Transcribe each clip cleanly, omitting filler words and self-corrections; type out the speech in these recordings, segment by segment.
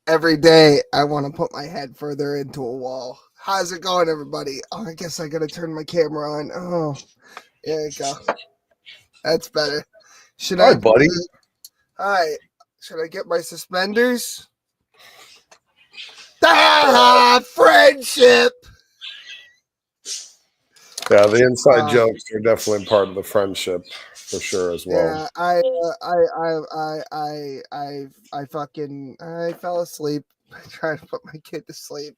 Every day I want to put my head further into a wall. How's it going, everybody? Oh, I guess I gotta turn my camera on. Oh, there you go. That's better. Should Hi, I? buddy. Hi. Should I get my suspenders? Ah, friendship. Yeah, the inside jokes are definitely part of the friendship for sure as well. Yeah, I fell asleep trying to put my kid to sleep.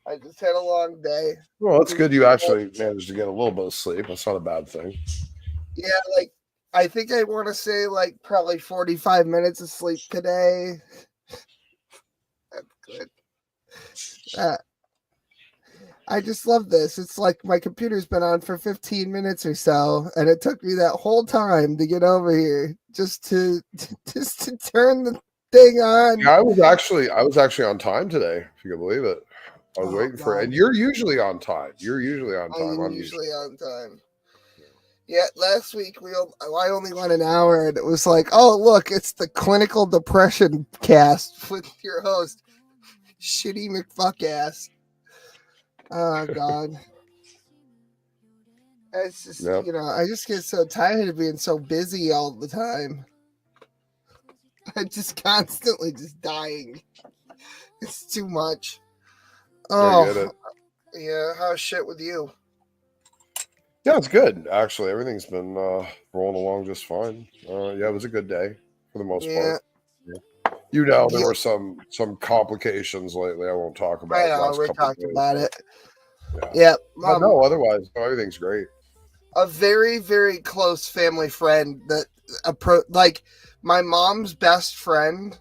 I just had a long day. Well, it's good you actually managed to get a little bit of sleep. That's not a bad thing. Yeah, like I think I want to say like probably 45 minutes of sleep today. That's good. I just love this. It's like my computer's been on for 15 minutes or so, and it took me that whole time to get over here just to turn the thing on. Yeah, I was actually on time today, if you can believe it. I was waiting for it. And you're usually on time. You're usually on time. I'm usually on time. Yeah, last week I only went an hour, and it was like, oh look, it's the clinical depression cast with your host, Shitty McFuckass. Oh God. It's just I just get so tired of being so busy all the time. I'm just constantly just dying. It's too much. Oh, yeah. How's shit with you? Yeah, it's good. Actually, everything's been rolling along just fine. Yeah, it was a good day for the most part. Yeah. There were some complications lately. I won't talk about. I know we talked about it. Yeah. No, otherwise everything's great. A very, very close family friend that like my mom's best friend,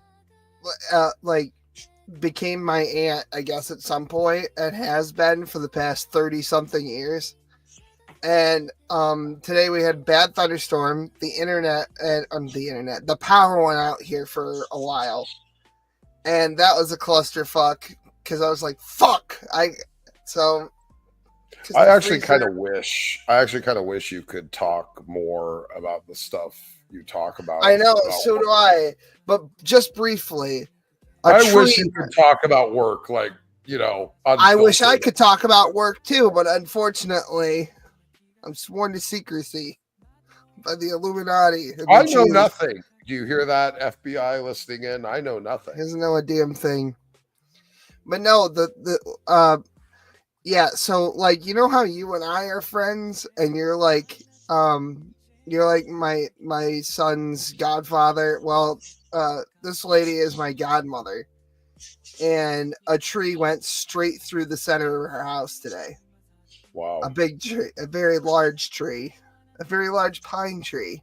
became my aunt, I guess, at some point, and has been for the past 30-something years. And today we had bad thunderstorm. The power went out here for a while, and that was a clusterfuck because I was like, "Fuck!" I actually kind of wish you could talk more about the stuff you talk about. I know, so do I. But just briefly, I wish you could talk about work, like I wish I could talk about work too, but unfortunately, I'm sworn to secrecy by the Illuminati. I know nothing. Do you hear that, FBI listening in? I know nothing. He doesn't know a damn thing. But no, yeah. So like, you know how you and I are friends, and you're like my son's godfather. Well, this lady is my godmother, and a tree went straight through the center of her house today. Wow. A big tree, a very large tree, a very large pine tree.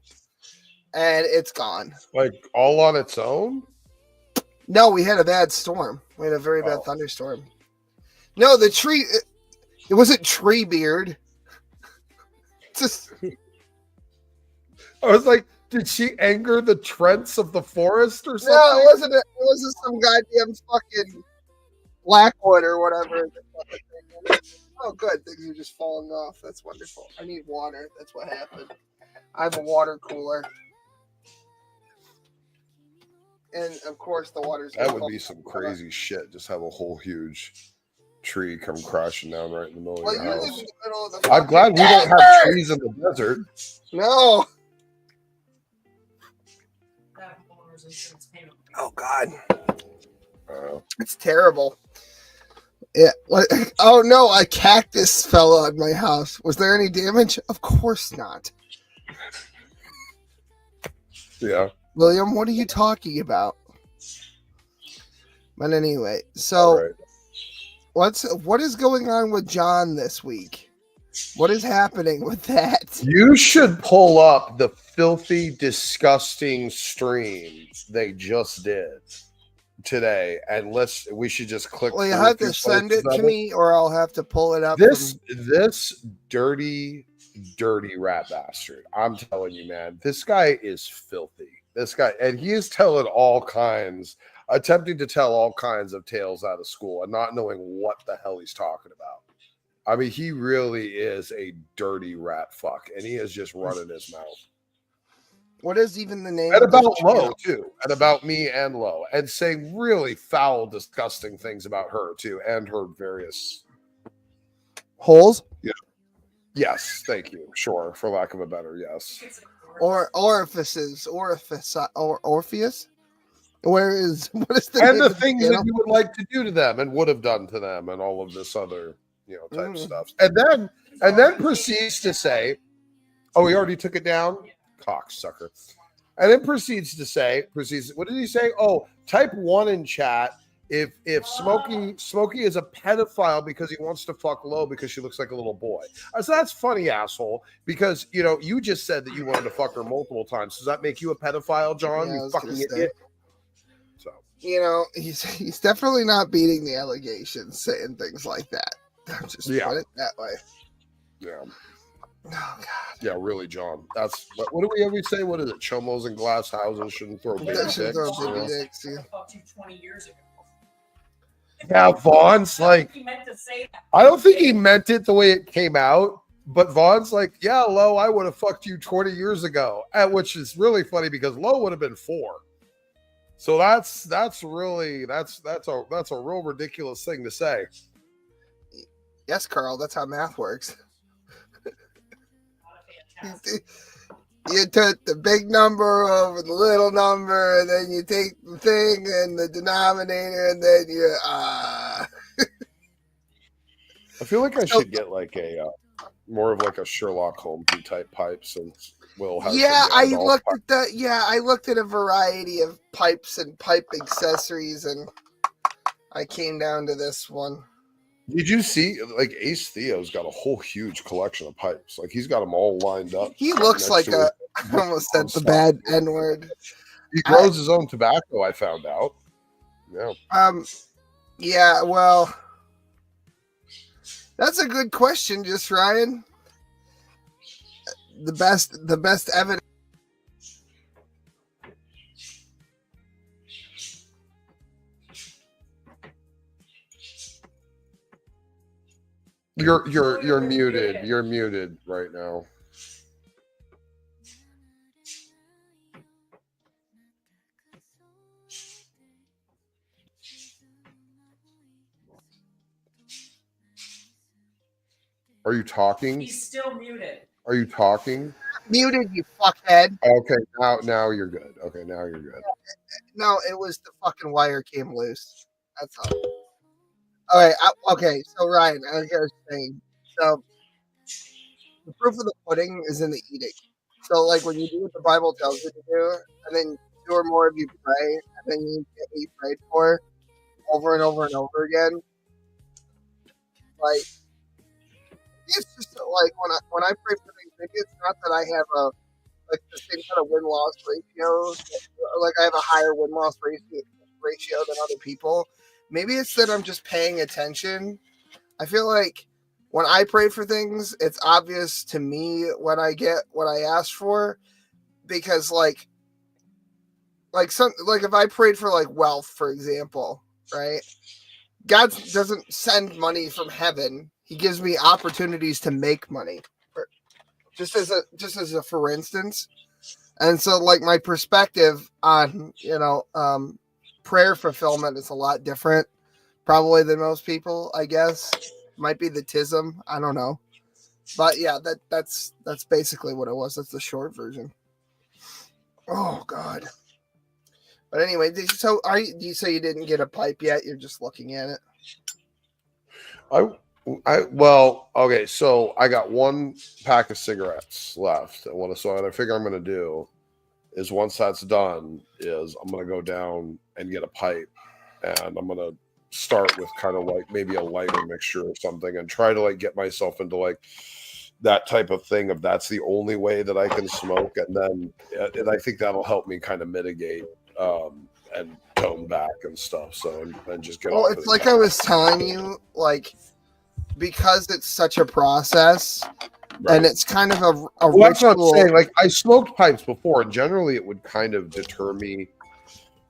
And it's gone. Like all on its own? No, we had a bad storm. We had a very bad thunderstorm. No, the tree, it wasn't tree beard. Just. I was like, did she anger the Trents of the forest or something? No, it wasn't some goddamn fucking Blackwood or whatever. Oh, good. Things are just falling off. That's wonderful. I need water. That's what happened. I have a water cooler. And, of course, the water's... That would be some crazy shit. Just have a whole huge tree come crashing down right in the middle of your house. Live in the middle of the I'm glad we don't have trees in the desert. No. Oh, God. It's terrible. Yeah. Oh no, a cactus fell on my house. Was there any damage? Of course not. Yeah. William, what are you talking about? But anyway, so what is going on with John this week? What is happening with that? You should pull up the filthy, disgusting stream they just did today, and we should just click. Well, you have to send it to me, or I'll have to pull it up. This dirty rat bastard. I'm telling you, man, this guy is filthy. This guy, and he is attempting to tell all kinds of tales out of school and not knowing what the hell he's talking about. I mean, he really is a dirty rat fuck, and he is just running his mouth. What is even the name? And of about this Lo channel? too, and about me and Lo, and saying really foul, disgusting things about her too, and her various Holes. Yeah. Yes, thank you. Sure, for lack of a better yes. Or orifices, orifice, or Orpheus. What is the And name the of the things that channel? you would like to do to them and would have done to them, and all of this other type stuff. And then proceeds to say, "Oh, he already took it down, cocksucker." And then proceeds, what did he say? Oh, type 1 in chat if Smokey is a pedophile because he wants to fuck Lo because she looks like a little boy. So that's funny, asshole, because you just said that you wanted to fuck her multiple times. Does that make you a pedophile, John? Yeah, you fucking idiot. So he's definitely not beating the allegations saying things like that. Just put it that way. Yeah. Oh God. Yeah, really, John. That's what do we always say? What is it? Chomos and glass houses shouldn't throw baby dicks. Yeah, Vaughn's like, I don't think he meant it the way it came out, but Vaughn's like, yeah, Lo, I would have fucked you 20 years ago, which is really funny because Lo would have been 4. So that's a real ridiculous thing to say. Yes, Carl, that's how math works. You took the big number over the little number, and then you take the thing and the denominator, and then you. I feel like I should get like a more of like a Sherlock Holmes type pipe, since Will has. Yeah, I looked at that. Yeah, I looked at a variety of pipes and pipe accessories, and I came down to this one. Did you see, like, Ace Theo's got a whole huge collection of pipes? Like, he's got them all lined up. He looks like I almost said the bad N-word. He grows his own tobacco, I found out. Yeah. Yeah, well, that's a good question, just Ryan. The best evidence. You're muted. You're muted right now. Are you talking? He's still muted. Are you talking? Muted, you fuckhead. Okay, now you're good. Okay, now you're good. No, it was the fucking wire came loose. That's all. All right. Okay. So Ryan, I was saying, so the proof of the pudding is in the eating. So like when you do what the Bible tells you to do, and then 2 or more of you pray, and then you get what you prayed for over and over and over again. Like it's just like when I pray for things, maybe it's not that I have the same kind of win-loss ratio, like I have a higher win-loss ratio than other people. Maybe it's that I'm just paying attention. I feel like when I pray for things, it's obvious to me when I get what I asked for, because like if I prayed for like wealth, for example, right? God doesn't send money from heaven. He gives me opportunities to make money. Just as a for instance. And so like my perspective on, prayer fulfillment is a lot different probably than most people, I guess. Might be the tism, I don't know. But yeah, that's basically what it was. That's the short version. Oh God. But anyway, do you say you didn't get a pipe yet? You're just looking at it. Well, okay, so I got 1 pack of cigarettes left. And what I figure I'm going to do is once that's done, is I'm going to go down and get a pipe, and I'm going to start with kind of like maybe a lighter mixture or something, and try to like get myself into like that type of thing. If that's the only way that I can smoke, and I think that'll help me kind of mitigate and tone back and stuff. So and just get. Well, it's like I was telling you, like, because it's such a process, right. And it's kind of a ritual. That's what I'm saying. Like, I smoked pipes before, and generally it would kind of deter me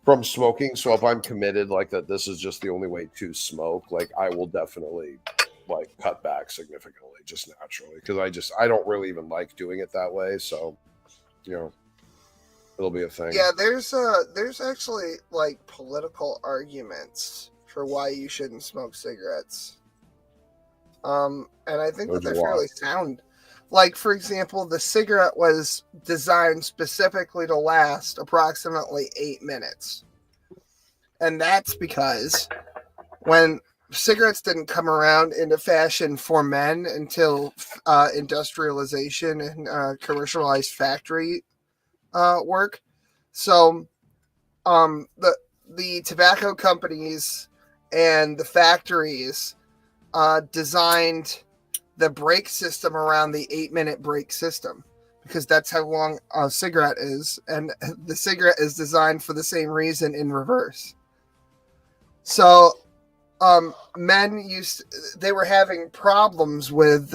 from smoking. So if I'm committed like that, this is just the only way to smoke, like I will definitely like cut back significantly, just naturally, because I don't really even like doing it that way. So, it'll be a thing. Yeah, there's actually like political arguments for why you shouldn't smoke cigarettes. And I think that they're fairly sound. Like, for example, the cigarette was designed specifically to last approximately 8 minutes. And that's because when cigarettes didn't come around into fashion for men until industrialization and commercialized factory work. So the tobacco companies and the factories designed the brake system around the 8-minute brake system because that's how long a cigarette is, and the cigarette is designed for the same reason in reverse. So men they were having problems with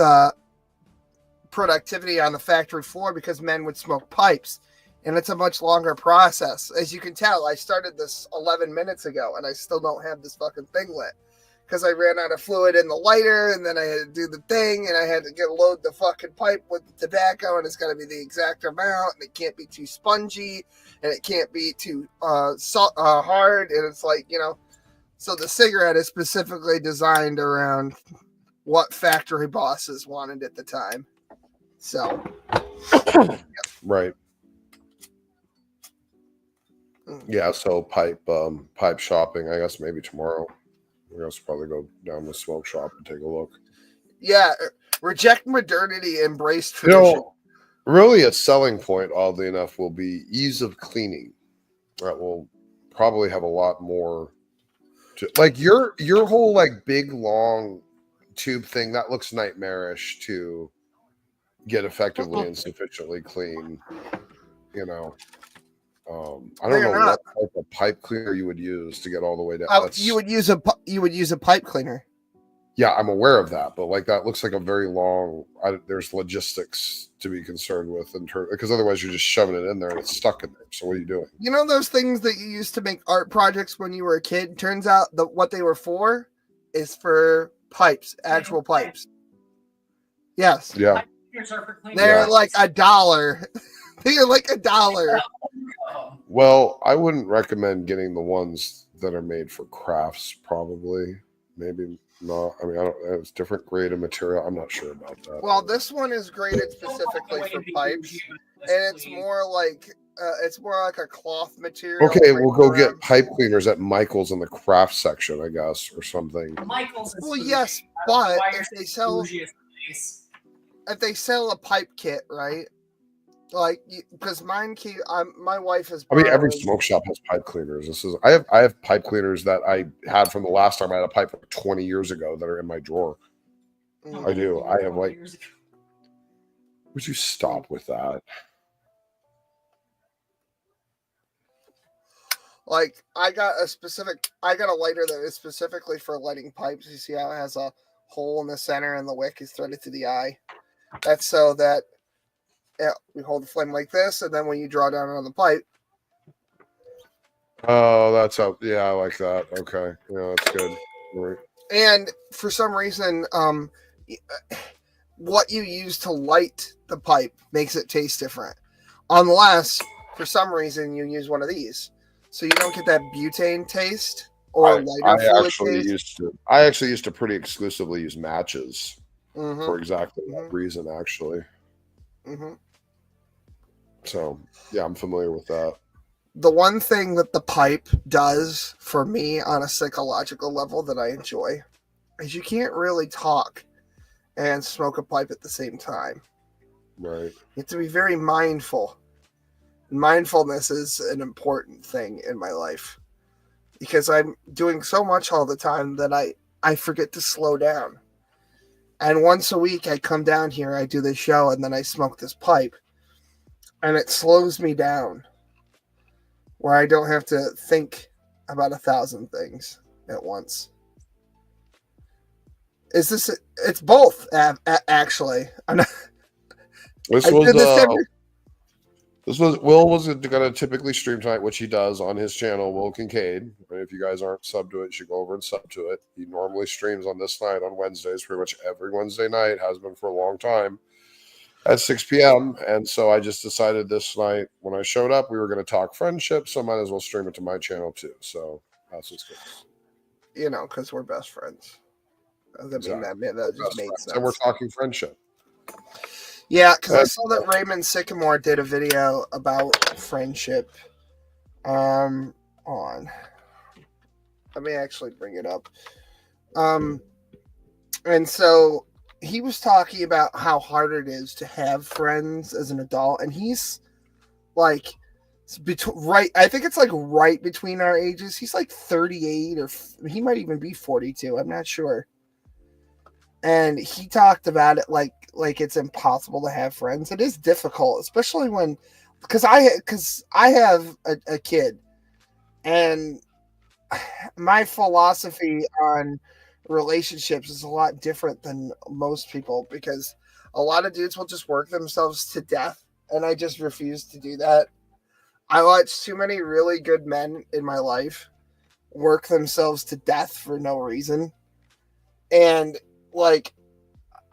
productivity on the factory floor because men would smoke pipes, and it's a much longer process. As you can tell, I started this 11 minutes ago and I still don't have this fucking thing lit because I ran out of fluid in the lighter, and then I had to do the thing, and I had to load the fucking pipe with the tobacco, and it's got to be the exact amount, and it can't be too spongy, and it can't be too hard, and it's like, so the cigarette is specifically designed around what factory bosses wanted at the time. So, right. Yeah, so pipe shopping, I guess maybe tomorrow. I guess probably go down to the smoke shop and take a look. Yeah, reject modernity, embrace tradition. Really a selling point, oddly enough, will be ease of cleaning. That will probably have a lot more to, like your whole like big long tube thing that looks nightmarish to get effectively and sufficiently clean. I don't know what type of pipe cleaner you would use to get all the way down. You would use a pipe cleaner. Yeah, I'm aware of that, but like that looks like a very long. There's logistics to be concerned with because otherwise you're just shoving it in there and it's stuck in there. So what are you doing? You know those things that you used to make art projects when you were a kid? Turns out that what they were for is for pipes, actual pipes. Yes. Yeah. They're like $1. They're like $1. Well, I wouldn't recommend getting the ones that are made for crafts. Probably, maybe not. I mean, I don't. It's different grade of material. I'm not sure about that. Well, this one is graded specifically for pipes, and it's more like a cloth material. Okay, we'll go get pipe cleaners at Michael's in the craft section, I guess, or something. Well, yes, but if they sell a pipe kit, right? Like, because my wife has. I mean, every smoke shop has pipe cleaners. I have pipe cleaners that I had from the last time I had a pipe 20 years ago that are in my drawer. I do. I have like. Would you stop with that? Like, I got a lighter that is specifically for lighting pipes. You see how it has a hole in the center and the wick is threaded to the eye. That's so that. Yeah, we hold the flame like this, and then when you draw down on the pipe. Oh, that's up. Yeah, I like that. Okay, yeah, that's good. Right. And for some reason, what you use to light the pipe makes it taste different, unless for some reason you use one of these, so you don't get that butane taste or lighter fluid taste. I actually used to pretty exclusively use matches for exactly that reason, actually. So, yeah, I'm familiar with that. The one thing that the pipe does for me on a psychological level that I enjoy is you can't really talk and smoke a pipe at the same time. Right. You have to be very mindful. Mindfulness is an important thing in my life because I'm doing so much all the time that I forget to slow down. And once a week I come down here, I do this show, and then I smoke this pipe. And it slows me down where I don't have to think about 1,000 things at once. It's both, actually. Will was going to typically stream tonight, which he does on his channel, Will Kincaid. If you guys aren't subbed to it, you should go over and sub to it. He normally streams on this night on Wednesdays, pretty much every Wednesday night, has been for a long time. at 6 p.m. And so I just decided this night when I showed up, we were going to talk friendship. So I might as well stream it to my channel too. So that's what's good. You know, because we're best friends. Exactly. That just made sense. And we're talking friendship. Yeah, because I saw that Raymond Sycamore did a video about friendship. On. Let me actually bring it up. And so he was talking about how hard it is to have friends as an adult, and he's like right. I think it's like right between our ages. He's like 38, or he might even be 42. I'm not sure. And he talked about it like it's impossible to have friends. It is difficult, especially when because I have a kid, and my philosophy on relationships is a lot different than most people, because a lot of dudes will just work themselves to death, and I just refuse to do that. I watched too many really good men in my life work themselves to death for no reason, and like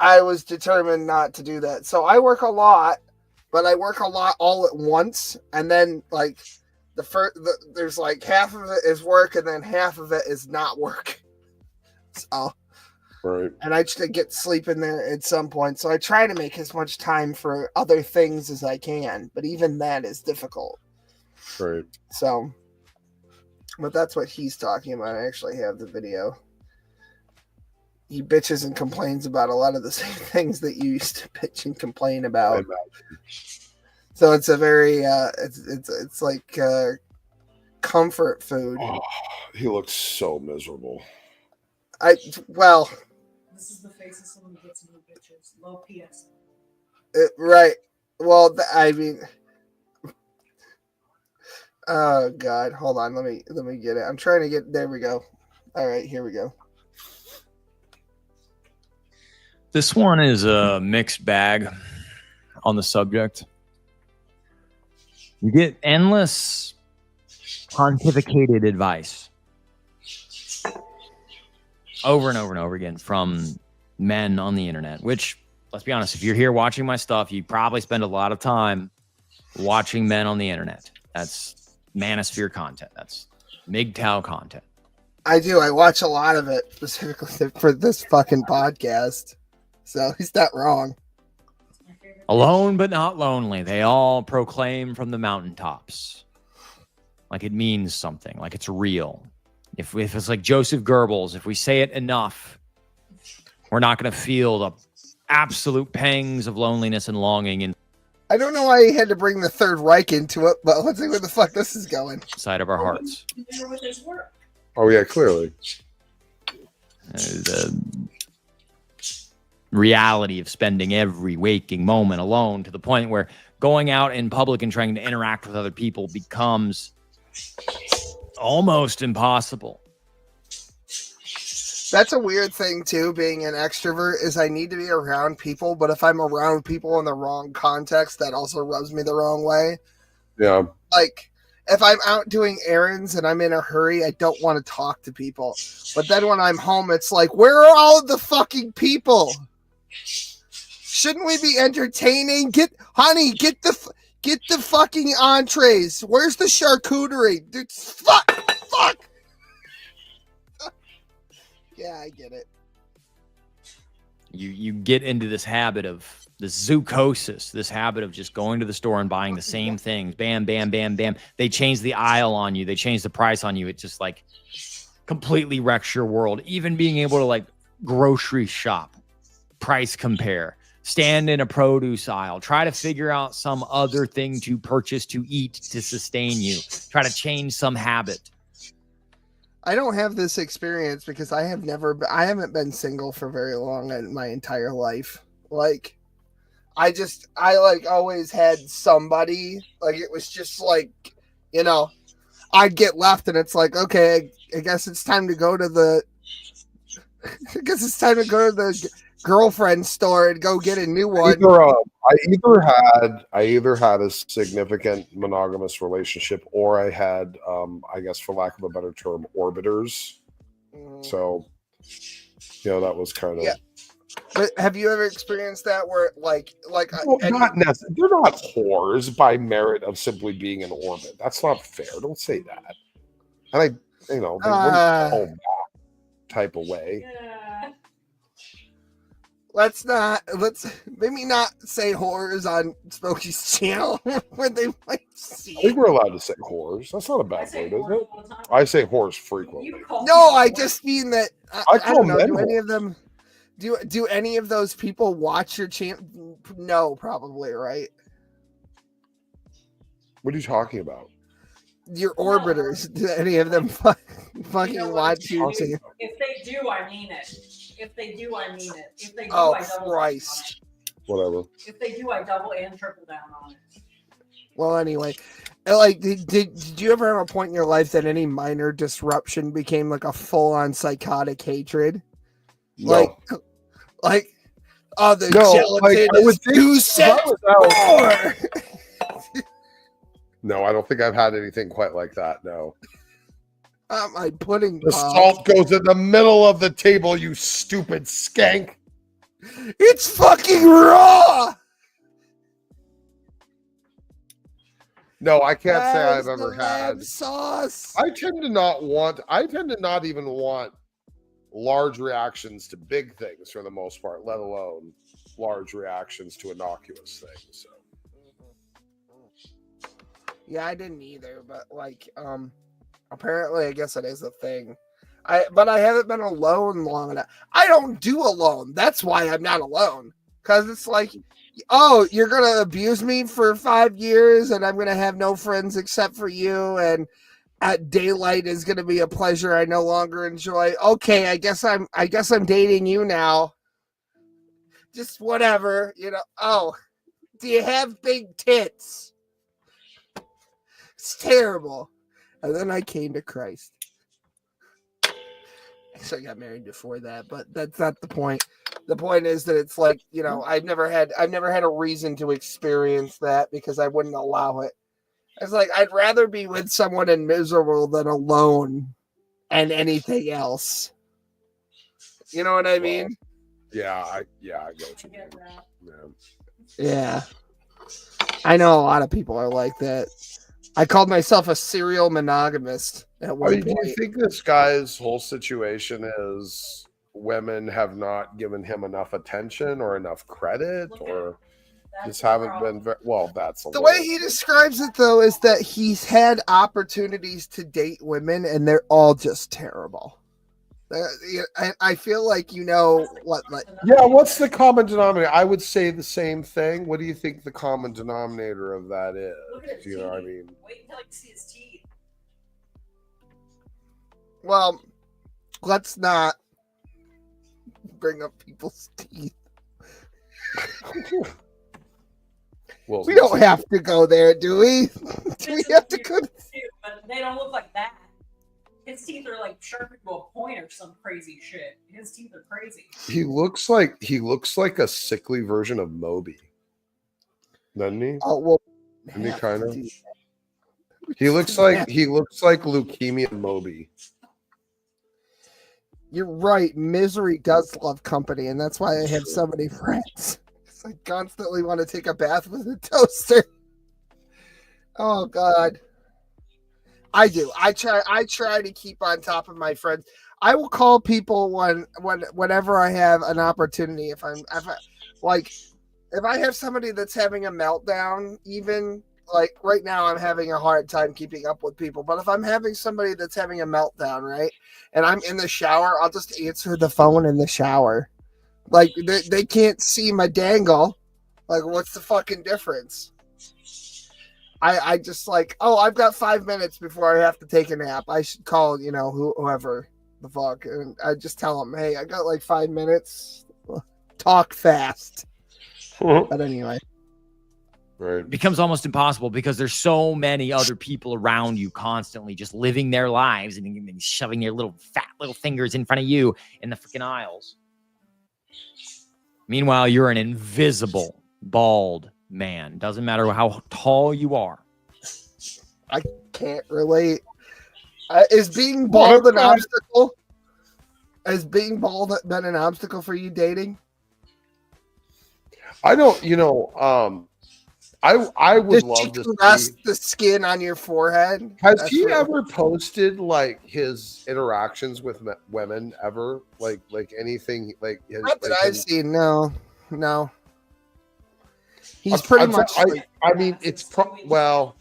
I was determined not to do that. So I work a lot, but I work a lot all at once, and then like there's like half of it is work, and then half of it is not work. So, right. And I just get sleep in there at some point. So I try to make as much time for other things as I can, but even that is difficult. Right. So, but that's what he's talking about. I actually have the video. He bitches and complains about a lot of the same things that you used to bitch and complain about. So it's a very it's like comfort food. Oh, he looks so miserable. This is the face of someone who gets new bitches. Low PS. Right. Well, I mean, oh God, hold on. Let me get it. I'm trying to get. There we go. All right, here we go. This one is a mixed bag on the subject. You get endless pontificated advice over and over and over again from men on the internet, which, let's be honest, if you're here watching my stuff, you probably spend a lot of time watching men on the internet. That's manosphere content. That's MGTOW content. I do. I watch a lot of it specifically for this fucking podcast. So he's not wrong. Alone but not lonely. They all proclaim from the mountaintops. Like it means something. Like it's real. If it's like Joseph Goebbels, if we say it enough, we're not going to feel the absolute pangs of loneliness and longing. And I don't know why he had to bring the Third Reich into it, but let's see where the fuck this is going. Side of our hearts. Oh yeah, clearly. The reality of spending every waking moment alone, to the point where going out in public and trying to interact with other people becomes almost impossible. That's a weird thing too, being an extrovert, is I need to be around people, but if I'm around people in the wrong context, that also rubs me the wrong way. Yeah. Like, if I'm out doing errands and I'm in a hurry, I don't want to talk to people. But then when I'm home, it's like, where are all of the fucking people? Shouldn't we be entertaining? Get the fucking entrees. Where's the charcuterie? Dude, fuck. Yeah, I get it. You get into this habit of the zoochosis, this habit of just going to the store and buying the same things. Bam, bam, bam, bam. They change the aisle on you. They change the price on you. It just like completely wrecks your world. Even being able to like grocery shop, price compare, stand in a produce aisle, try to figure out some other thing to purchase, to eat, to sustain you, try to change some habit. I don't have this experience because I haven't been single for very long in my entire life. Like, I like always had somebody. Like, it was just like, you know, I'd get left and it's like, okay, I guess it's time to go to the girlfriend store and go get a new one. I either had a significant monogamous relationship, or I had, I guess for lack of a better term, orbiters. So, you know, that was kind of. Yeah. But have you ever experienced that where Well, they're not whores by merit of simply being in orbit. That's not fair. Don't say that. And they wouldn't call that type of way. Yeah. let's maybe not say whores on Smokey's channel where they might see. I think we're allowed to say whores. That's not a bad word, is it? I say whores frequently. No, I just mean that I call don't know. men Do any whores. of them? Do any of those people watch your channel? No, probably, right? What are you talking about? Your orbiters. Do any of them fucking watch your channel? If they do, I mean it. If they do, I mean it. If they do, Oh, I double Christ. down on it. Whatever. If they do, I double and triple down on it. Well, anyway, like, did you ever have a point in your life that any minor disruption became like a full-on psychotic hatred? No. Like, oh, the No, gelatin I would is think 2 cents more. No, I don't think I've had anything quite like that. No. My pudding The pop. salt goes in the middle of the table, you stupid skank. It's fucking raw. No, I can't say Where's I've ever the lamb had. sauce. I tend to not even want large reactions to big things for the most part, let alone large reactions to innocuous things. So. Yeah, I didn't either, but like, apparently, I guess it is a thing. But I haven't been alone long enough. I don't do alone. That's why I'm not alone. Because it's like, oh, you're gonna abuse me for 5 years, and I'm gonna have no friends except for you, and at daylight is gonna be a pleasure I no longer enjoy. Okay, I guess I'm dating you now. Just whatever, you know. Oh, do you have big tits? It's terrible. And then I came to Christ. So I got married before that, but that's not the point. The point is that it's like, you know, I've never had a reason to experience that because I wouldn't allow it. It's like I'd rather be with someone and miserable than alone and anything else. You know what I mean? Yeah, I get what you mean. Yeah. I know a lot of people are like that. I called myself a serial monogamist at one point. Do you think this guy's whole situation is women have not given him enough attention or enough credit, or just haven't been very well? That's the way he describes it, though, is that he's had opportunities to date women, and they're all just terrible. I feel like you know what. Like, yeah, what's the common denominator? I would say the same thing. What do you think the common denominator of that is? Look at his You know what I teeth. mean? Wait until you see his teeth. well, let's not bring up people's teeth. Well, We don't have to go there, do we? Do we have to go? But they don't look like that. His teeth are like sharpened to a point or some crazy shit. His teeth are crazy. He looks like a sickly version of Moby, doesn't he? Oh well, Isn't he kind of? He looks like leukemia Moby. You're right. Misery does love company, and that's why I have so many friends. I constantly want to take a bath with a toaster. Oh God. I do. I try to keep on top of my friends. I will call people whenever I have an opportunity. If I have somebody that's having a meltdown, even like right now I'm having a hard time keeping up with people. But if I'm having somebody that's having a meltdown, right, and I'm in the shower, I'll just answer the phone in the shower. Like they can't see my dangle. Like, what's the fucking difference? I just like, oh, I've got 5 minutes before I have to take a nap. I should call, you know, whoever the fuck. And I just tell them, hey, I got like 5 minutes. Talk fast. But anyway. Right. It becomes almost impossible because there's so many other people around you constantly just living their lives and shoving their little fat little fingers in front of you in the freaking aisles. Meanwhile, you're an invisible, bald man. Doesn't matter how tall you are. I can't relate. Is being bald an obstacle? Has being bald been an obstacle for you dating? I don't, I would love to rest see the skin on your forehead. Has he ever posted like his interactions with women ever? Like anything like his, not that like I've seen. No. He's pretty much. I mean, it's well.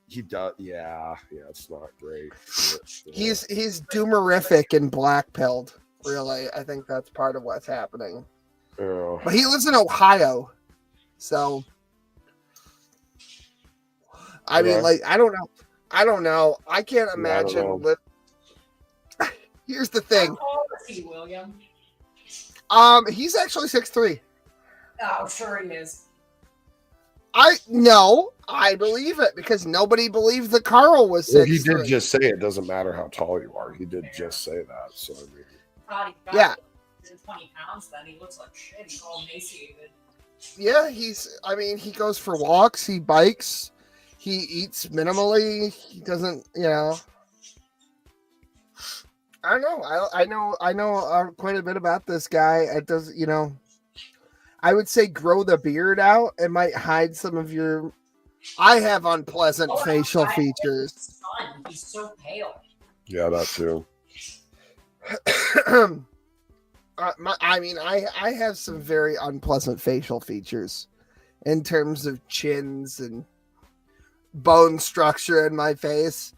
He does, yeah. It's not great. Yeah. He's doomerific and black-pilled. Really, I think that's part of what's happening. Yeah. But he lives in Ohio, so I mean, like, I don't know. I can't imagine. Here's the thing. How old is he, William? He's actually 6'3". Oh, sure he is. I believe it because nobody believed that Carl was 6'3". Well, he did just say it doesn't matter how tall you are. He did just say that. So I mean, yeah. 20 pounds. Then he looks like shit. He's all emaciated. Yeah, he goes for walks. He bikes. He eats minimally. He doesn't, I don't know. I know quite a bit about this guy. It does, I would say grow the beard out. It might hide some of your. I have unpleasant facial features. He's so pale. Yeah, that too. I have some very unpleasant facial features in terms of chins and bone structure in my face.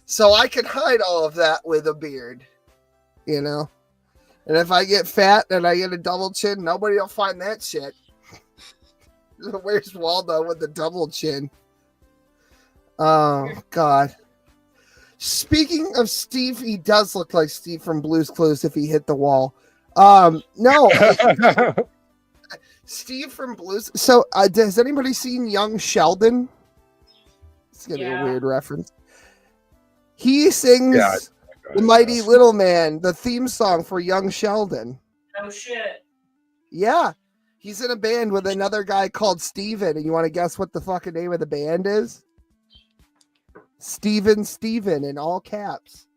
So I can hide all of that with a beard, And if I get fat and I get a double chin, nobody will find that shit. Where's Waldo with the double chin? Oh, God. Speaking of Steve, he does look like Steve from Blue's Clues if he hit the wall. No. Steve from Blues. So, has anybody seen Young Sheldon? It's going to be a weird reference. He sings The Mighty Little Man, the theme song for Young Sheldon. Oh, shit. Yeah. He's in a band with another guy called Steven. And you want to guess what the fucking name of the band is? Steven in all caps.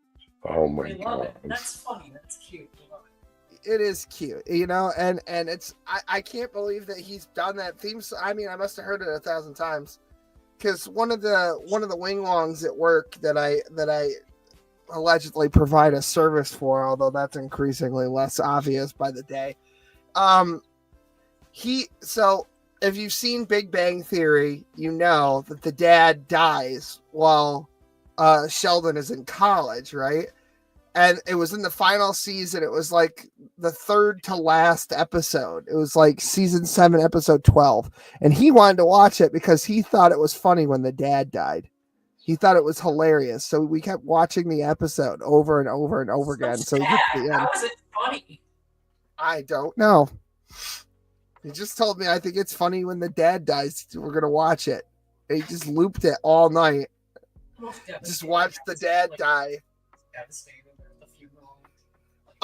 Oh my God. Love it. That's funny. That's cute. It is cute, and it's I can't believe that he's done that theme. I mean, I must have heard it 1,000 times. Because one of the wing longs at work that I allegedly provide a service for, although that's increasingly less obvious by the day. So if you've seen Big Bang Theory, you know that the dad dies while Sheldon is in college, right? And it was in the final season. It was like the third to last episode. It was like season 7, episode 12. And he wanted to watch it because he thought it was funny when the dad died. He thought it was hilarious. So we kept watching the episode over and over and over again. So he gets to the end. How is it funny? I don't know. He just told me, I think it's funny when the dad dies. We're going to watch it. And he just looped it all night. Just watch the dad die.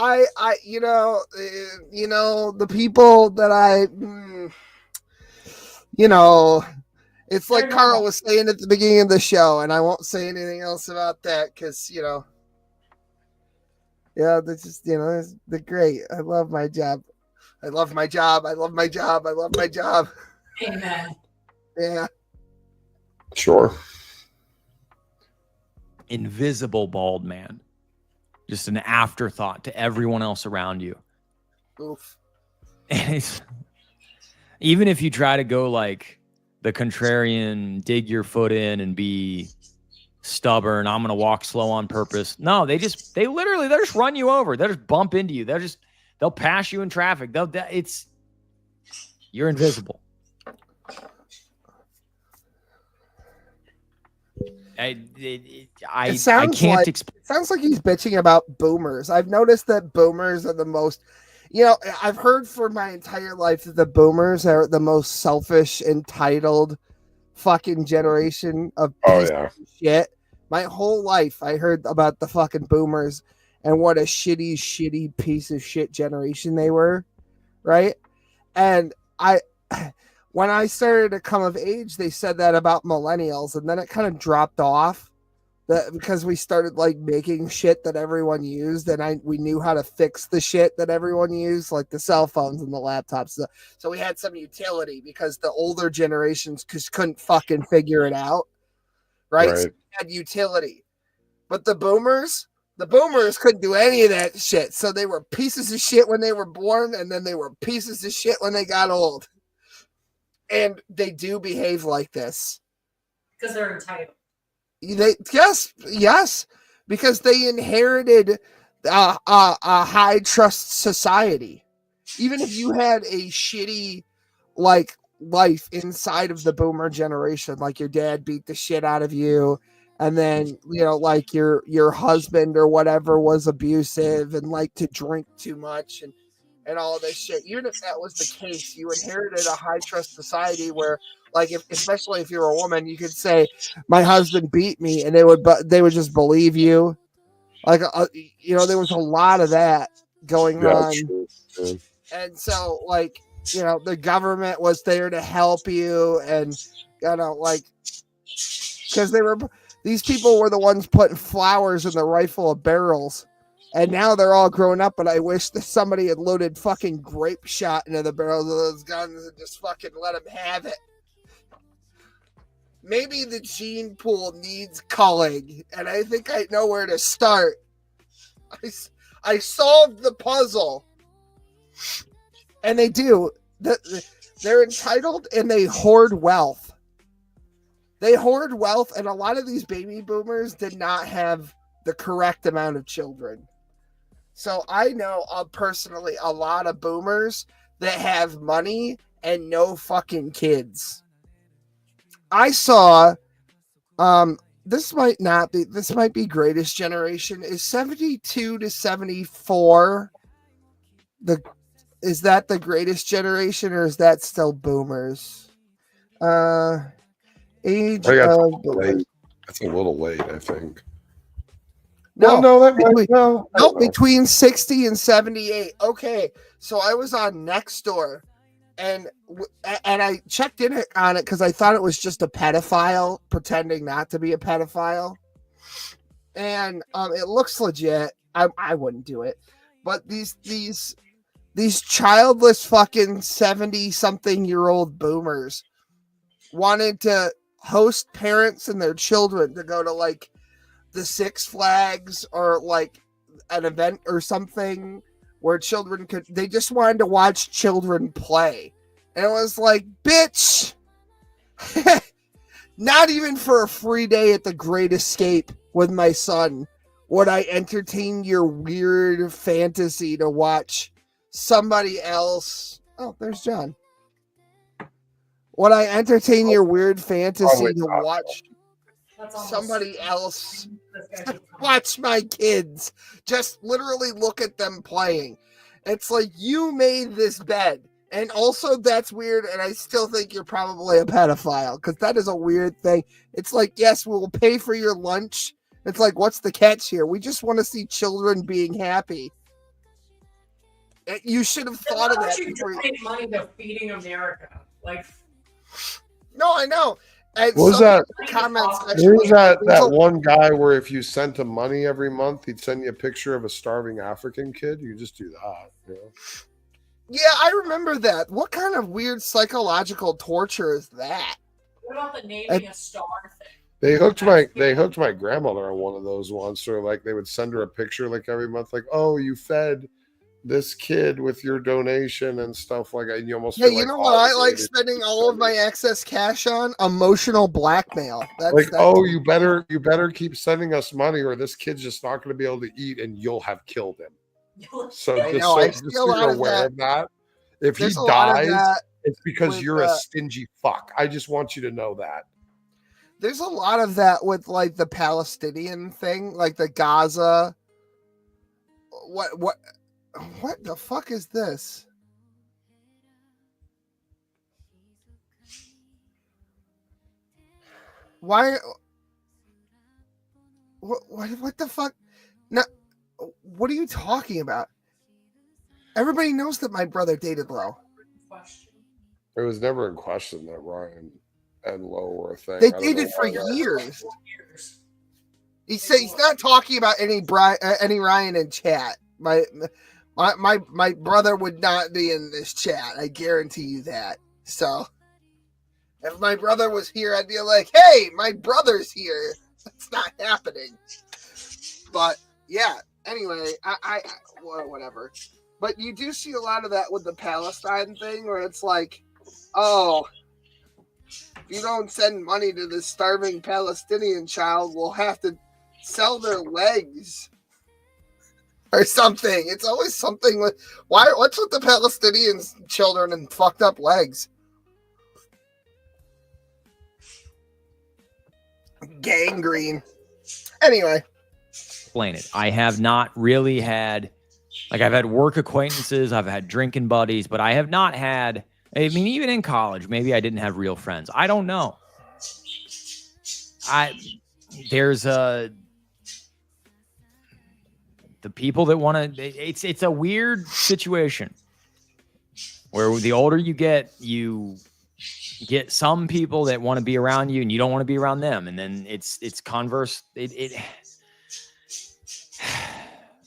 The people that it's like Carl was saying at the beginning of the show, and I won't say anything else about that because, they're just, they're great. I love my job. I love my job. I love my job. I love my job. Amen. Yeah. Sure. Invisible bald man. Just an afterthought to everyone else around you. Oof. And even if you try to go like the contrarian, dig your foot in and be stubborn, I'm going to walk slow on purpose. No, they'll just run you over. They'll just bump into you. They'll pass you in traffic. You're invisible. It sounds like he's bitching about boomers. I've noticed that boomers are the most, I've heard for my entire life that the boomers are the most selfish, entitled fucking generation of shit. My whole life I heard about the fucking boomers and what a shitty piece of shit generation they were, right? And when I started to come of age, they said that about millennials, and then it kind of dropped off. that because we started like making shit that everyone used, and we knew how to fix the shit that everyone used, like the cell phones and the laptops. So we had some utility because the older generations just couldn't fucking figure it out, right? So we had utility, but the boomers couldn't do any of that shit. So they were pieces of shit when they were born, and then they were pieces of shit when they got old. And they do behave like this because they're entitled. Yes, because they inherited a high trust society. Even if you had a shitty like life inside of the boomer generation, like your dad beat the shit out of you, and then like your husband or whatever was abusive and liked to drink too much and all this shit. Even if that was the case, you inherited a high trust society where, like, especially if you're a woman, you could say, "My husband beat me," and they would just believe you. Like, there was a lot of that going on, and so like the government was there to help you, and like because these people were the ones putting flowers in the rifle of barrels. And now they're all grown up, and I wish that somebody had loaded fucking grape shot into the barrels of those guns and just fucking let them have it. Maybe the gene pool needs culling, and I think I know where to start. I solved the puzzle. And they do. They're entitled, and they hoard wealth. They hoard wealth, and a lot of these baby boomers did not have the correct amount of children. So I know personally a lot of boomers that have money and no fucking kids. I saw, this might be greatest generation. Is 72 to 74 is that the greatest generation, or is that still boomers? Age of boomers. That's a little late, I think. Between 60 and 78. Okay, so I was on Nextdoor, and I checked in on it because I thought it was just a pedophile pretending not to be a pedophile, and it looks legit. I wouldn't do it, but these childless fucking 70-something-year-old boomers wanted to host parents and their children to go to like the Six Flags or like an event or something where they just wanted to watch children play. And it was like, bitch, not even for a free day at the Great Escape with my son would I entertain your weird fantasy to watch somebody else. Oh, there's John. Would I entertain your weird fantasy to watch somebody else watch my kids? Just literally look at them playing. It's like, you made this bed. And also that's weird, and I still think you're probably a pedophile, because that is a weird thing. It's like, yes, we'll pay for your lunch. It's like, what's the catch here? We just want to see children being happy. You should have thought of that before you donate money to Feeding America. Like, no, I know. And what was that? There was that one guy where if you sent him money every month, he'd send you a picture of a starving African kid? You just do that. You know? Yeah, I remember that. What kind of weird psychological torture is that? What about the naming a star thing? They hooked my grandmother on one of those once, or like they would send her a picture like every month, like, oh, you fed this kid with your donation and stuff like that. And you almost you know what I like spending all of my excess cash on? Emotional blackmail. That's oh, you better keep sending us money, or this kid's just not going to be able to eat, and you'll have killed him. So just so you're aware of that. If he dies, it's because you're a stingy fuck. I just want you to know that. There's a lot of that with like the Palestinian thing, like the Gaza. What the fuck is this? Why? What the fuck? No, what are you talking about? Everybody knows that my brother dated Lo. It was never in question that Ryan and Lo were a thing. They dated for years. He's not talking about any Ryan in chat. My brother would not be in this chat. I guarantee you that. So if my brother was here, I'd be like, "Hey, my brother's here." That's not happening. But yeah. Anyway, I whatever. But you do see a lot of that with the Palestine thing, where it's like, oh, if you don't send money to this starving Palestinian child, we'll have to sell their legs or something. It's always something with what's with the Palestinian children and fucked up legs? Gangrene. Anyway. Explain it. I have not really had, like, I've had work acquaintances, I've had drinking buddies, but I have not had, I mean, even in college, maybe I didn't have real friends. I don't know. There's the people that want to, it's a weird situation where the older you get some people that want to be around you and you don't want to be around them. And then it's converse.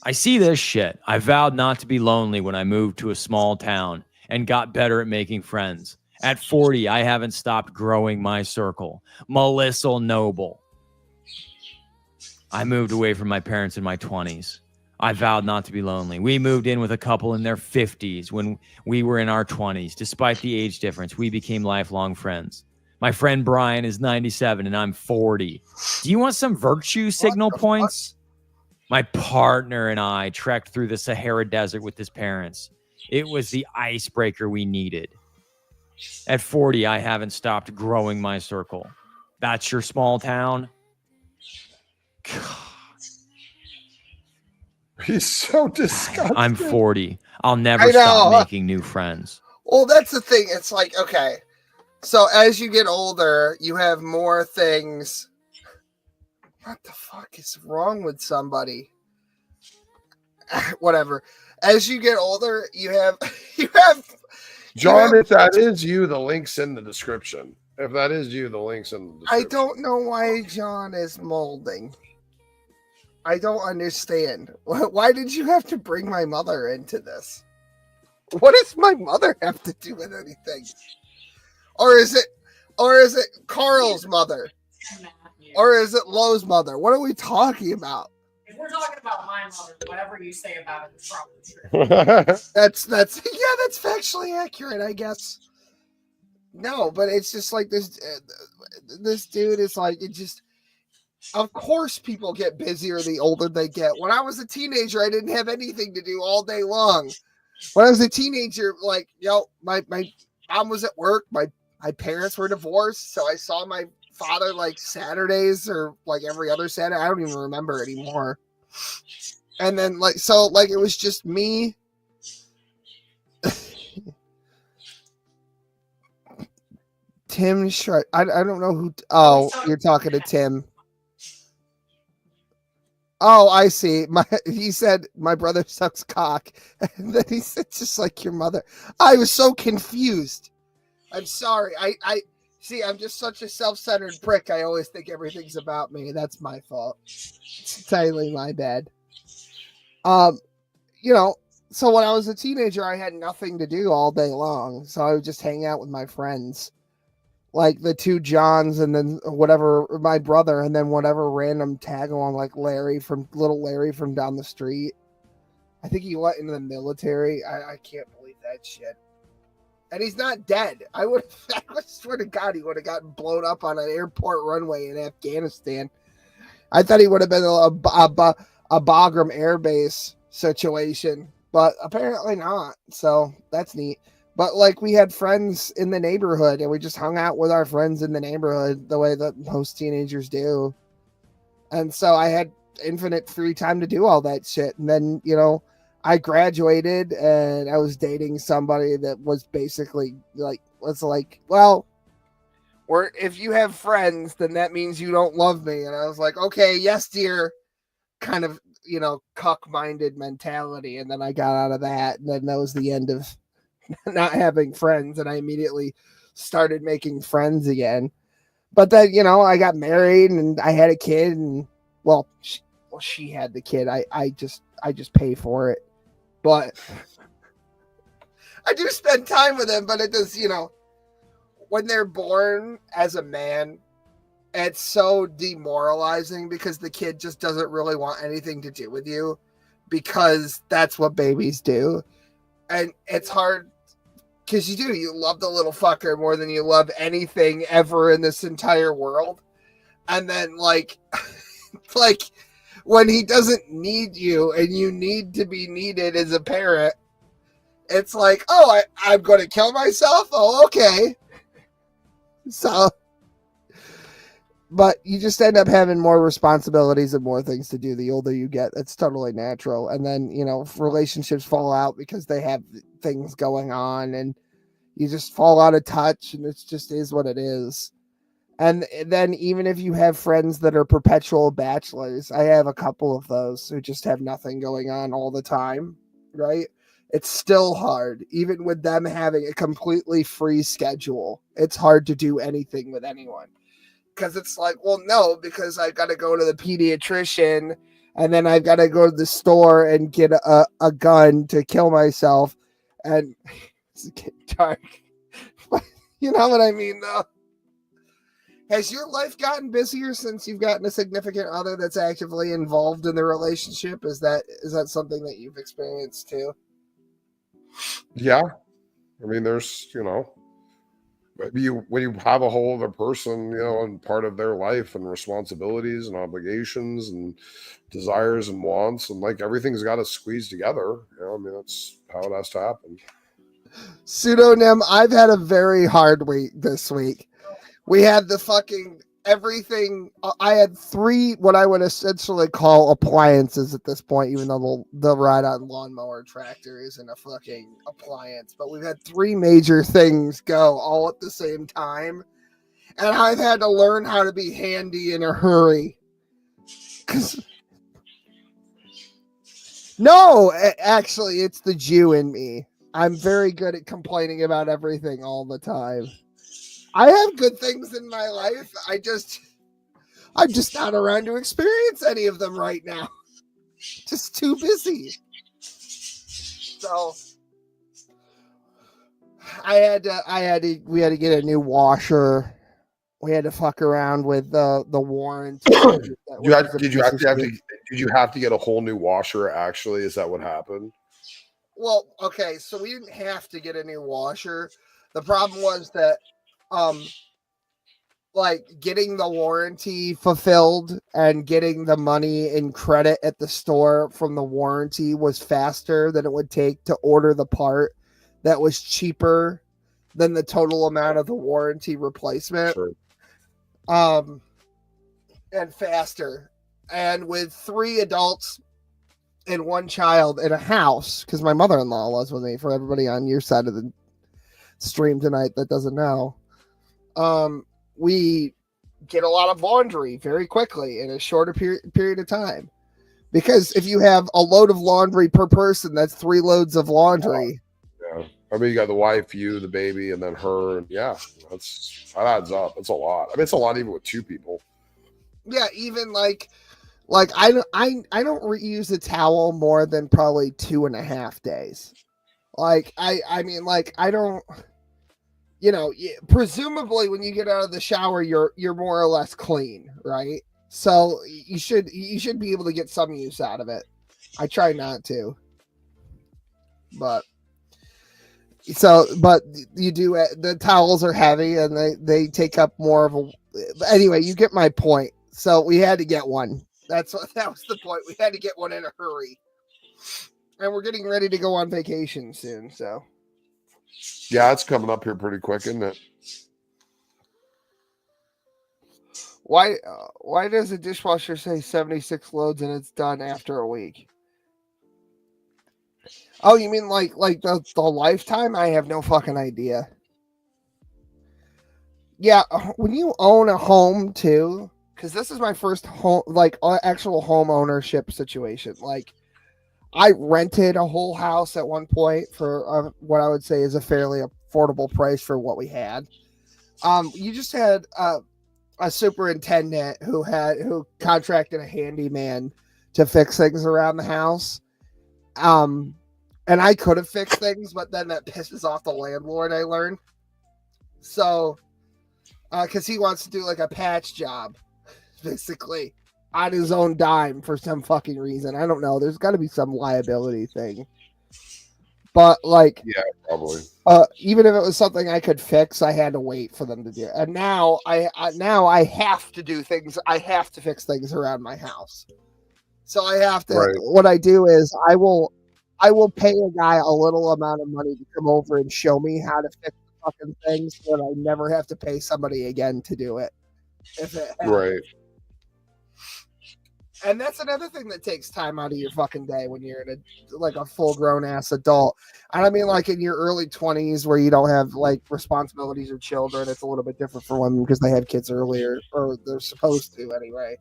I see this shit. I vowed not to be lonely when I moved to a small town and got better at making friends. At 40, I haven't stopped growing my circle. Melissa Noble. I moved away from my parents in my 20s. I vowed not to be lonely. We moved in with a couple in their 50s when we were in our 20s. Despite the age difference, we became lifelong friends. My friend Brian is 97 and I'm 40. Do you want some virtue signal points? My partner and I trekked through the Sahara Desert with his parents. It was the icebreaker we needed. At 40, I haven't stopped growing my circle. That's your small town? God. He's so disgusting. I'm 40. I'll never stop making new friends. Well, that's the thing. It's like, okay, so as you get older, you have more things. What the fuck is wrong with somebody? Whatever. As you get older, you have John, if that is you, the link's in the description. If that is you, the link's in the description. I don't know why John is molding. I don't understand. Why did you have to bring my mother into this? What does my mother have to do with anything? Or is it Carl's mother? Or is it Lowe's mother? What are we talking about? If we're talking about my mother, whatever you say about it is probably true. that's factually accurate, I guess. No, but it's just like this dude is like, it just, of course people get busier the older they get. When I was a teenager, I didn't have anything to do all day long. When I was a teenager, like, my mom was at work, my parents were divorced, so I saw my father like Saturdays or like every other Saturday. I don't even remember anymore. And then it was just me. Tim Sharp. I don't know who. Oh, you're talking to Tim. Oh, I see. He said my brother sucks cock, and then he said just like your mother. I was so confused. I'm sorry. I see. I'm just such a self-centered prick. I always think everything's about me. That's my fault. It's entirely my bad. So when I was a teenager, I had nothing to do all day long, so I would just hang out with my friends. Like the two Johns and then whatever, my brother, and then whatever random tag along like little Larry from down the street. I think he went into the military. I can't believe that shit. And he's not dead. I swear to God, he would have gotten blown up on an airport runway in Afghanistan. I thought he would have been a Bagram Air Base situation, but apparently not. So that's neat. But like we had friends in the neighborhood and we just hung out with our friends in the neighborhood the way that most teenagers do. And so I had infinite free time to do all that shit. And then, I graduated and I was dating somebody that was basically if you have friends, then that means you don't love me. And I was like, okay, yes, dear, kind of, cuck-minded mentality. And then I got out of that. And then that was the end of not having friends, and I immediately started making friends again. But then, I got married and I had a kid, and well, she had the kid. I just pay for it, but I do spend time with him. But it does, when they're born as a man, it's so demoralizing because the kid just doesn't really want anything to do with you because that's what babies do. And it's hard because you love the little fucker more than you love anything ever in this entire world. And then like when he doesn't need you and you need to be needed as a parent, it's like, oh, I'm going to kill myself. Oh, okay. So, but you just end up having more responsibilities and more things to do the older you get. It's totally natural. And then, relationships fall out because they have things going on and you just fall out of touch and it just is what it is. And then even if you have friends that are perpetual bachelors, I have a couple of those who just have nothing going on all the time, right? It's still hard, even with them having a completely free schedule. It's hard to do anything with anyone because it's like, well, no, because I've got to go to the pediatrician and then I've got to go to the store and get a gun to kill myself. And it's getting dark. You know what I mean, though? Has your life gotten busier since you've gotten a significant other that's actively involved in the relationship? Is that something that you've experienced too? Yeah. I mean, there's, when you have a whole other person, and part of their life and responsibilities and obligations and desires and wants and like everything's got to squeeze together. I mean, that's how it has to happen. Pseudonym, I've had a very hard week this week. We had the fucking everything. I had 3 what I would essentially call appliances at this point, even though the ride-on lawnmower tractor isn't a fucking appliance. But we've had 3 major things go all at the same time. And I've had to learn how to be handy in a hurry. No, actually, it's the Jew in me. I'm very good at complaining about everything all the time. I have good things in my life. I'm just not around to experience any of them right now. Just too busy. So we had to get a new washer. We had to fuck around with the warranty. Did you have to get a whole new washer? Actually, is that what happened? Well, okay, so we didn't have to get a new washer. The problem was that getting the warranty fulfilled and getting the money in credit at the store from the warranty was faster than it would take to order the part that was cheaper than the total amount of the warranty replacement. Sure. And faster. And with 3 adults and 1 child in a house, because my mother-in-law was with me, for everybody on your side of the stream tonight that doesn't know. We get a lot of laundry very quickly in a shorter period of time. Because if you have a load of laundry per person, that's 3 loads of laundry. Yeah. I mean, you got the wife, you, the baby, and then her. And yeah, that adds up. It's a lot. I mean, it's a lot even with 2 people. Yeah, even like I don't reuse a towel more than probably 2.5 days. I mean, I don't. Presumably when you get out of the shower, you're more or less clean, right? So you should be able to get some use out of it. I try not to, but you do. The towels are heavy and they take up more of a. Anyway, you get my point. So we had to get one. That was the point. We had to get one in a hurry, and we're getting ready to go on vacation soon. So. Yeah, it's coming up here pretty quick, isn't it? Why does the dishwasher say 76 loads and it's done after a week? Oh, you mean like the lifetime? I have no fucking idea. Yeah, when you own a home too, because this is my first home, actual home ownership situation. I rented a whole house at one point for what I would say is a fairly affordable price for what we had. You just had a superintendent who contracted a handyman to fix things around the house. And I could have fixed things, but then that pisses off the landlord, I learned. So, because he wants to do like a patch job, basically, on his own dime for some fucking reason. I don't know. There's got to be some liability thing. But like, Yeah, probably. Even if it was something I could fix, I had to wait for them to do it. And now I have to do things. I have to fix things around my house. So I have to. Right. What I do is I will pay a guy a little amount of money to come over and show me how to fix the fucking things, so that I never have to pay somebody again to do it. If it happens. Right. And that's another thing that takes time out of your fucking day when you're a full grown ass adult. And I mean, like in your early 20s where you don't have like responsibilities or children, it's a little bit different for women because they have kids earlier, or they're supposed to anyway.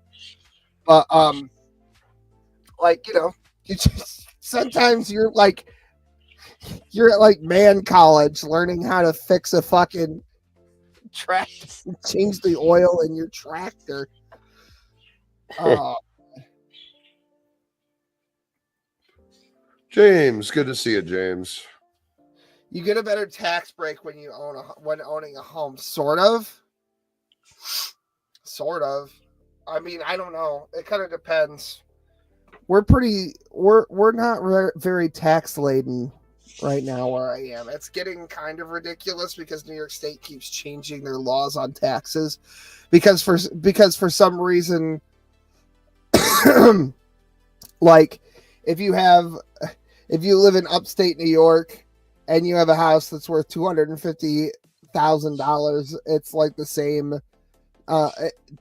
But like, you know, sometimes you're at like man college learning how to fix a fucking tractor, change the oil in your tractor. James, good to see you, James. You get a better tax break when owning a home, sort of. I mean, I don't know. It kind of depends. We're not very tax laden right now where I am. It's getting kind of ridiculous because New York State keeps changing their laws on taxes because for some reason, like if you live in upstate New York and you have a house that's worth $250,000, it's like the same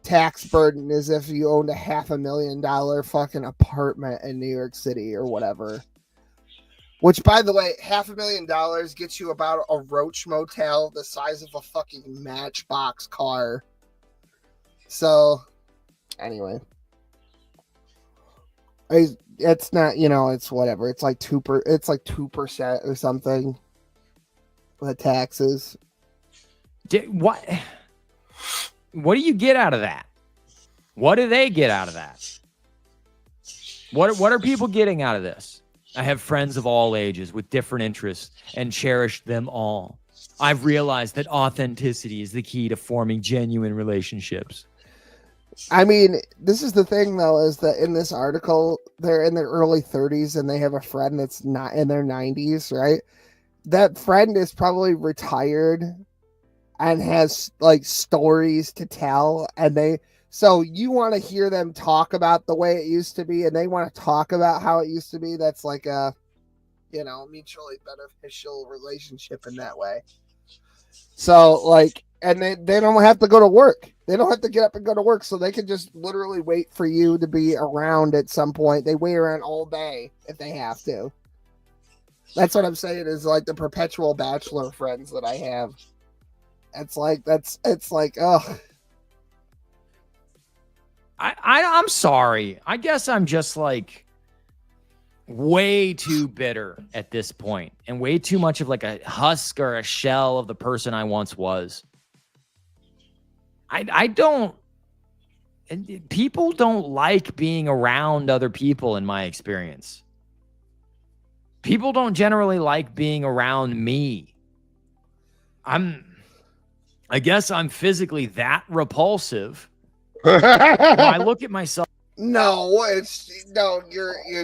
tax burden as if you owned a $500,000 fucking apartment in New York City or whatever. Which, by the way, $500,000 gets you about a Roach Motel the size of a fucking Matchbox car. So, anyway. It's not, it's whatever. It's like 2% or something. The taxes. What do you get out of that? What do they get out of that? What are people getting out of this? I have friends of all ages with different interests and cherish them all. I've realized that authenticity is the key to forming genuine relationships. I mean, this is the thing, though, is that in this article, they're in their early 30s and they have a friend that's not in their 90s, right? That friend is probably retired and has like stories to tell. So you want to hear them talk about the way it used to be, and they want to talk about how it used to be. That's like a, mutually beneficial relationship in that way. So like, and they don't have to go to work. They don't have to get up and go to work, so they can just literally wait for you to be around at some point. They wait around all day if they have to. That's what I'm saying is like the perpetual bachelor friends that I have. It's like, ugh. I'm sorry. I guess I'm just like way too bitter at this point and way too much of like a husk or a shell of the person I once was. People don't like being around other people in my experience. People don't generally like being around me. I guess I'm physically that repulsive. When I look at myself. You're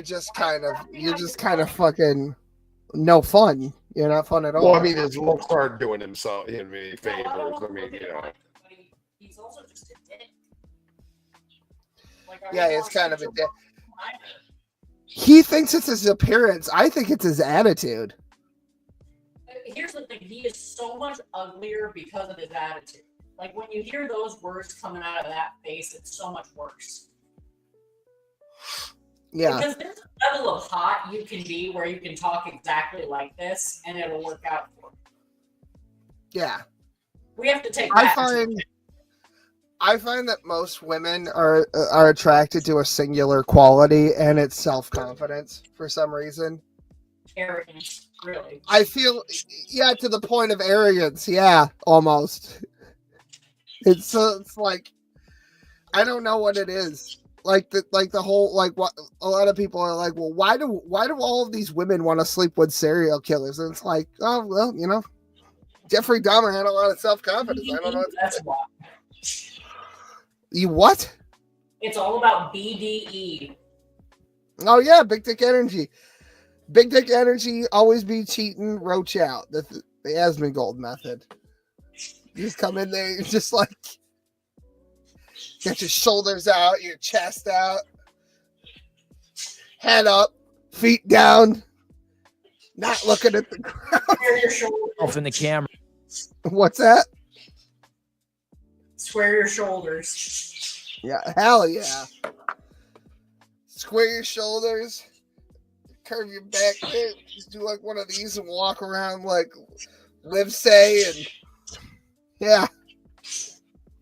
just kind of fucking no fun. You're not fun at all. Well, I mean, his looks aren't doing himself any favors. I mean, He's also just a dick. Yeah, it's kind of a dick. He thinks it's his appearance. I think it's his attitude. Here's the thing. He is so much uglier because of his attitude. Like, when you hear those words coming out of that face, it's so much worse. Yeah. Because there's a level of hot you can be where you can talk exactly like this, and it'll work out for you. Yeah. We have to take that. I find that most women are attracted to a singular quality, and it's self-confidence for some reason. Arrogance, really. I feel, to the point of arrogance. Yeah, almost. It's like I don't know what it is. Like the whole what a lot of people are like, well, why do all of these women want to sleep with serial killers? And it's like, oh well, Jeffrey Dahmer had a lot of self-confidence. I don't know. That's why. You what? It's all about BDE. Oh yeah, big dick energy. Big dick energy, always be cheating, roach out. The Asmongold method. You just come in there, you're just like, get your shoulders out, your chest out, head up, feet down, not looking at the ground. Square your shoulders. Off in the camera. What's that? Square your shoulders. Yeah, hell yeah. Square your shoulders, curve your back there, just do like one of these and walk around like Livesay and yeah.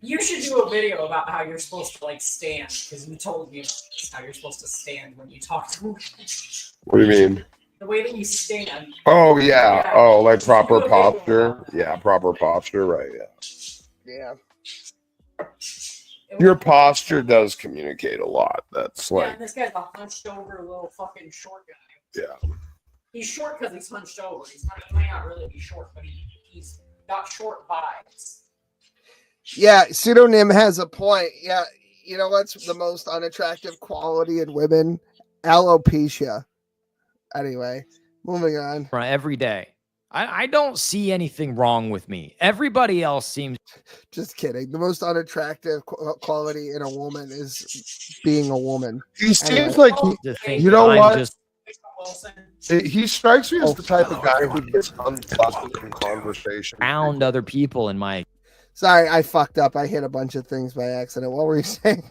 You should do a video about how you're supposed to stand, because you told me how you're supposed to stand when you talk to me. What do you mean? The way that you stand. Oh yeah. Yeah. Oh, like proper Do a video posture. about that. Yeah, proper posture. Right. Yeah. Yeah. Your posture does communicate a lot. That's Yeah, like, and this guy's a hunched over little fucking short guy. yeah. He's short because he's hunched over. He might not really be short, but he's got short vibes. Yeah, pseudonym has a point. Yeah, you know what's the most unattractive quality in women? Alopecia. Anyway, moving on. Every day. I don't see anything wrong with me. Everybody else seems. Just kidding. The most unattractive quality in a woman is being a woman. He seems Anyway. like to think You know that I'm what? just he strikes me as the type of guy who gets unpleasant in conversation. around other people in my. Sorry, I fucked up. I hit a bunch of things by accident. What were you saying?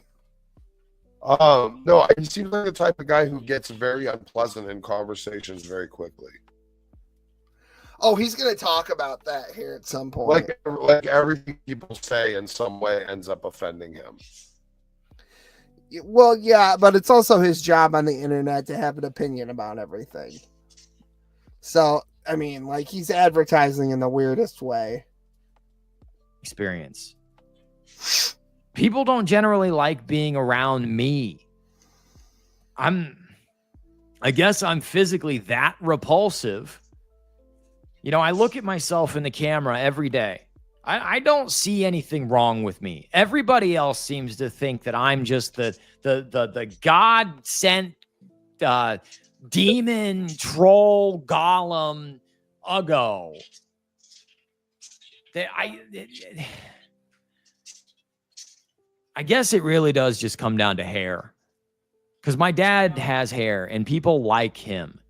No, he seems like the type of guy who gets very unpleasant in conversations very quickly. Oh, he's going to talk about that here at some point. Like everything people say in some way ends up offending him. Well, yeah, but it's also his job on the internet to have an opinion about everything. So, I mean, like, he's advertising in the weirdest way. Experience. People don't generally like being around me. I guess I'm physically that repulsive. I look at myself in the camera every day. I don't see anything wrong with me. Everybody else seems to think that I'm just the God sent demon troll golem uggo. I guess it really does just come down to hair. Because my dad has hair and people like him.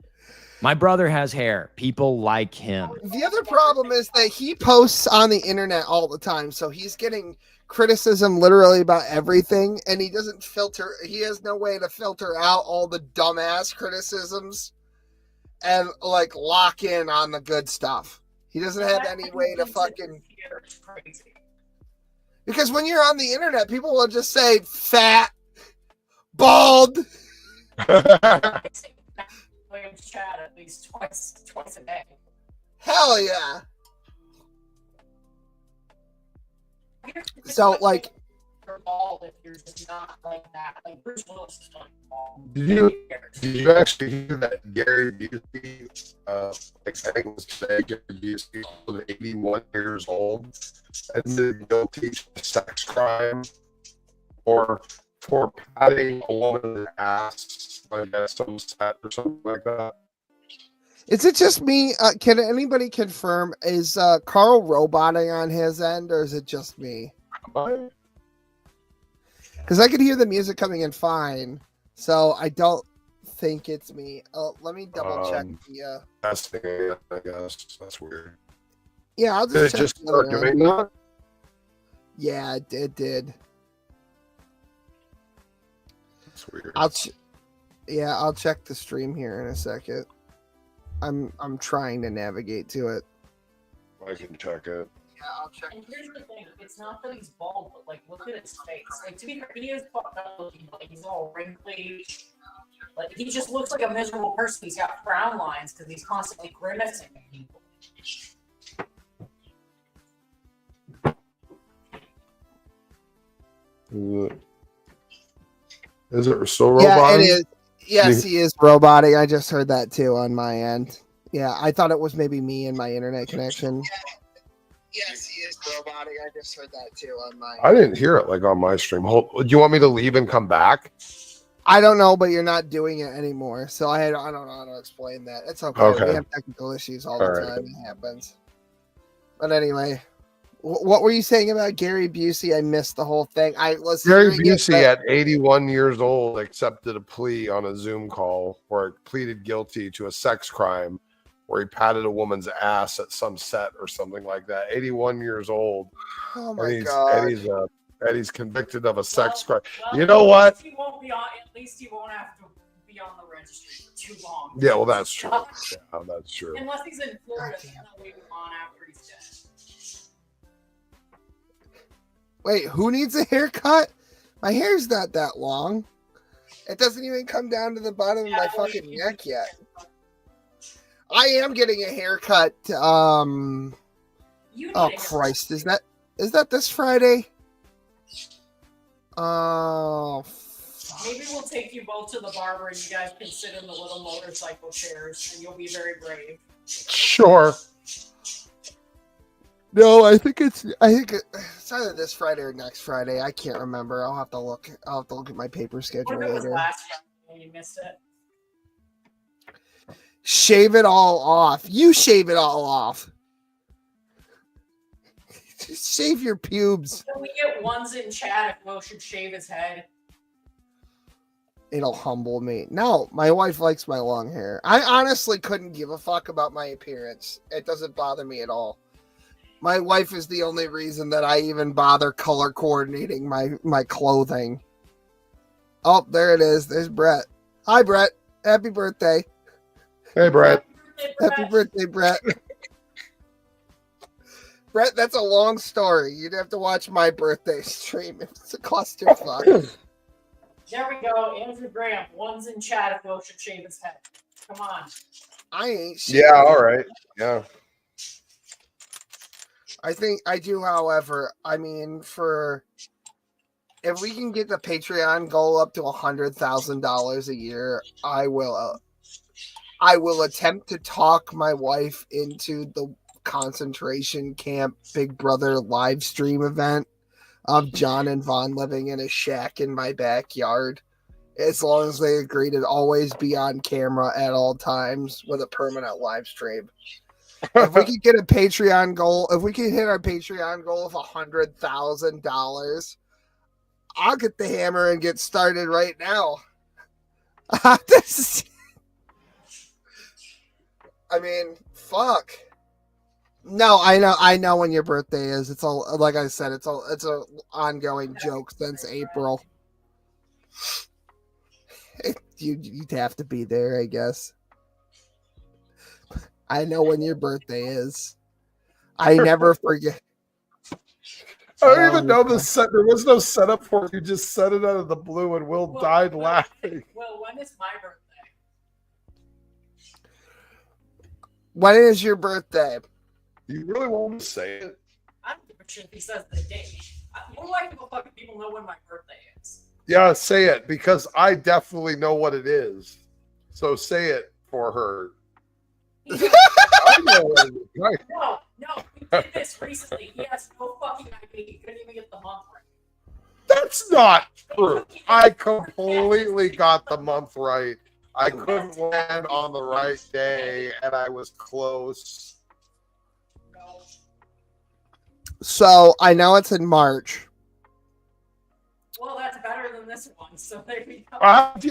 My brother has hair. People like him. The other problem is that he posts on the internet all the time. So he's getting criticism literally about everything. And he doesn't filter. He has no way to filter out all the dumbass criticisms and like lock in on the good stuff. He doesn't have any way to fucking... Because when you're on the internet, people will just say fat, bald. Chat at least twice a day. Hell yeah. So like, you're bald if you're just not like that. Like Bruce Willis is not bald. Did you actually hear that Gary Busey, I think it was today, Gary Busey was 81 years old and is guilty of sex crime for patting a woman's ass, I guess, some set or something like that. is it just me? Can anybody confirm, is Carl roboting on his end, or is it just me? Because I could hear the music coming in fine, so I don't think it's me. Let me double check the... That's the, I guess. That's weird. Yeah, I'll Did it just check just the other start end. doing that? Yeah, it did. That's weird. I'll check the stream here in a second. I'm trying to navigate to it. I can check it. Yeah, I'll check. And here's the thing, it's not that he's bald, but like look at his face. Like to be fair, he is fucked up looking, like he's all wrinkly. Like he just looks like a miserable person. He's got frown lines because he's constantly grimacing at people. Is it still Yeah, robotic? it is. Yes, he is robotic. I just heard that too on my end. Yeah, I thought it was maybe me and my internet connection. Yes, he is robotic. I just heard that too on my end. I didn't hear it like on my stream. Do you want me to leave and come back? I don't know, but you're not doing it anymore. So I don't know how to explain that. It's okay. Okay. We have technical issues all the time. It happens. But anyway, what were you saying about Gary Busey? I missed the whole thing. Gary Busey at 81 years old accepted a plea on a Zoom call where he pleaded guilty to a sex crime where he patted a woman's ass at some set or something like that. 81 years old. Oh my God. And he's convicted of a sex crime. You know what? At least he won't have to be on the registry for too long. Yeah, well, that's true. Yeah, that's true. Unless he's in Florida, they're not waiting on after he's dead. Wait, who needs a haircut? My hair's not that long. It doesn't even come down to the bottom of my fucking neck yet. I am getting a haircut. Oh Christ, is that this Friday? Oh. Maybe we'll take you both to the barber and you guys can sit in the little motorcycle chairs and you'll be very brave. Sure. No, I think it's either this Friday or next Friday. I can't remember. I'll have to look at my paper schedule What if it was later. last Friday and you missed it? Shave it all off. You shave it all off. Just shave your pubes. Can we get ones in chat if Will should shave his head? It'll humble me. No, my wife likes my long hair. I honestly couldn't give a fuck about my appearance. It doesn't bother me at all. My wife is the only reason that I even bother color coordinating my clothing. Oh, there it is. There's Brett. Hi, Brett. Happy birthday. Hey, Brett. Happy birthday, Brett. Brett, that's a long story. You'd have to watch my birthday stream. It's a clusterfuck. There we go. Andrew Graham. One's in chat if Will should shave his head. Come on. I ain't shaving. Yeah, all right. Yeah. I think I do, however. I mean, if we can get the Patreon goal up to $100,000 a year, I will attempt to talk my wife into the concentration camp Big Brother live stream event of John and Vaughn living in a shack in my backyard, as long as they agree to always be on camera at all times with a permanent live stream. If we could get a Patreon goal, if we could hit our Patreon goal of $100,000, I'll get the hammer and get started right now. I mean, fuck. No, I know when your birthday is. It's all, like I said, it's a ongoing joke since April. You'd have to be there, I guess. I know when your birthday is. I never forget. I don't even know the set. There was no setup for it. You just said it out of the blue, and Will died laughing. Well, when is my birthday? When is your birthday? You really want me to say it? I don't give a shit if he says the date. More likely to fucking people know when my birthday is. Yeah, say it, because I definitely know what it is. So say it for her. I know what it is. Right. No, we did this recently. He has no fucking idea. He couldn't even get the month right. That's not true. I completely got the month right. I couldn't land on the right day, and I was close. No. So I know it's in March. Well, that's better than this one. So there we go.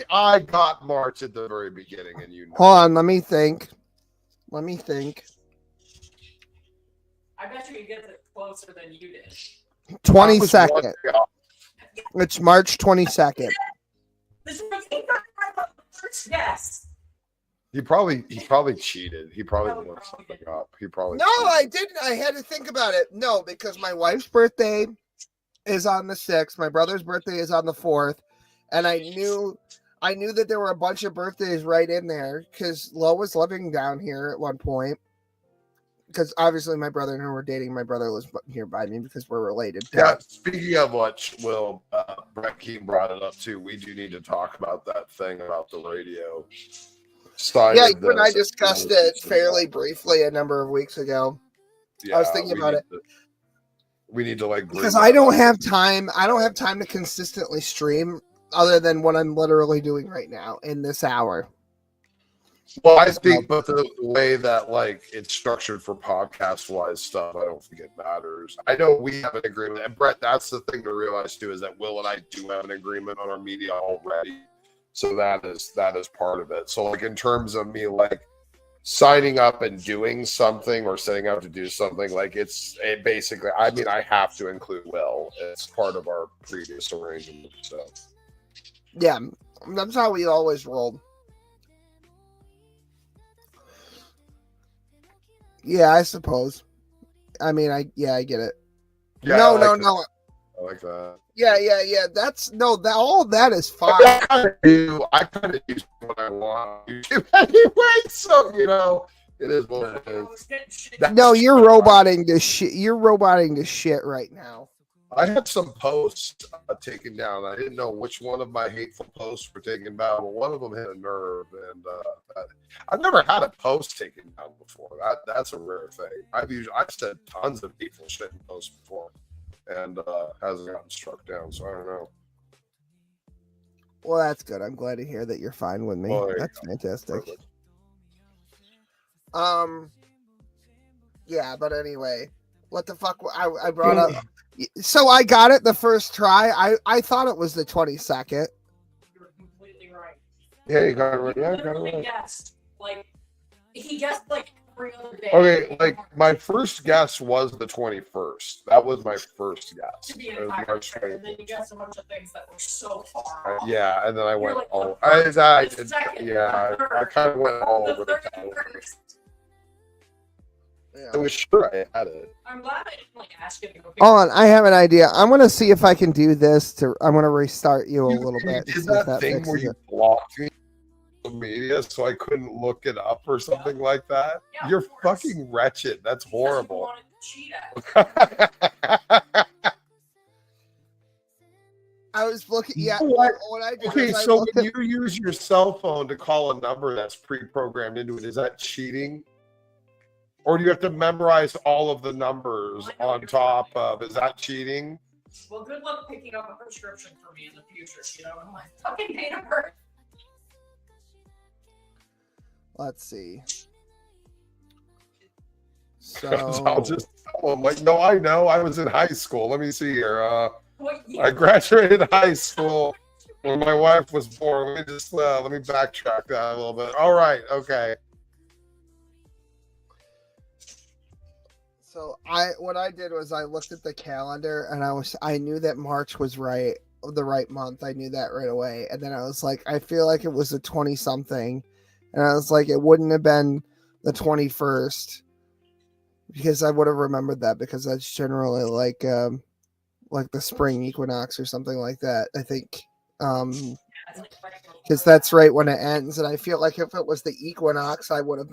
I got March at the very beginning, and you know. Hold on, let me think. I bet you he gets it closer than you did. 22nd. It's March 22nd. This is my first guess. He probably cheated. He probably looked something up. He probably No, cheated. I didn't. I had to think about it. No, because my wife's birthday is on the 6th. My brother's birthday is on the 4th. And I knew that there were a bunch of birthdays right in there because Lo was living down here at one point. because obviously my brother and her were dating. My brother lives here by me because we're related. Yeah, speaking of which, Will, Brett Keane brought it up too. We do need to talk about that thing about the radio. Yeah, you and I discussed it fairly briefly a number of weeks ago. Yeah, I was thinking about it. We need to like because I don't have time. I don't have time to consistently stream other than what I'm literally doing right now in this hour. Well, I think, but the way that like it's structured for podcast-wise stuff, I don't think it matters. I know we have an agreement, and Brett, that's the thing to realize too, is that Will and I do have an agreement on our media already. So that is part of it. So like in terms of me like signing up and doing something or setting out to do something, like it basically, I mean, I have to include Will. It's part of our previous arrangement. So yeah, that's how we always rolled. Yeah, I suppose. I mean, I get it. Yeah, no. I like that. Yeah. That's all that is fine. I kind of do what I want on YouTube anyway, so it is what it is. No, you're roboting to shit. You're roboting to shit right now. I had some posts taken down. I didn't know which one of my hateful posts were taken down, but one of them hit a nerve, and I've never had a post taken down before. That's a rare thing. I've said tons of hateful shit in posts before, and hasn't gotten struck down. So I don't know. Well, that's good. I'm glad to hear that you're fine with me. Well, that's fantastic. Perfect. Yeah, but anyway, what the fuck? I brought up. So I got it the first try. I thought it was the 22nd. You're completely right. Yeah, you got it right. Yeah, got it right. He guessed like every other day. Okay, like my first guess was the 21st. That was my first guess. To be March 20th. And then you guessed a bunch of things that were so far off. Yeah, and then I went, like, I kind of went all over the top. Yeah. I was sure I had it. I'm glad I didn't ask you to go. Hold on, I have an idea. I'm gonna see if I can do this. I'm gonna restart you a little bit. Is that thing where you blocked me on media so I couldn't look it up or something like that? Yeah, you're fucking wretched. That's horrible. I was looking. Yeah. What I did. Okay, so when you use your cell phone to call a number that's pre-programmed into it, is that cheating? Or do you have to memorize all of the numbers on top of? Is that cheating? Well, good luck picking up a prescription for me in the future. My fucking date of birth. Let's see. So I'll just tell them, like, no, I know. I was in high school. Let me see here. I graduated high school when my wife was born. Let me backtrack that a little bit. All right, okay. So what I did was I looked at the calendar and I knew that March was the right month. I knew that right away. And then I was like, I feel like it was the 20 something. And I was like, it wouldn't have been the 21st because I would have remembered that because that's generally like the spring equinox or something like that. I think, because that's right when it ends. And I feel like if it was the equinox, I would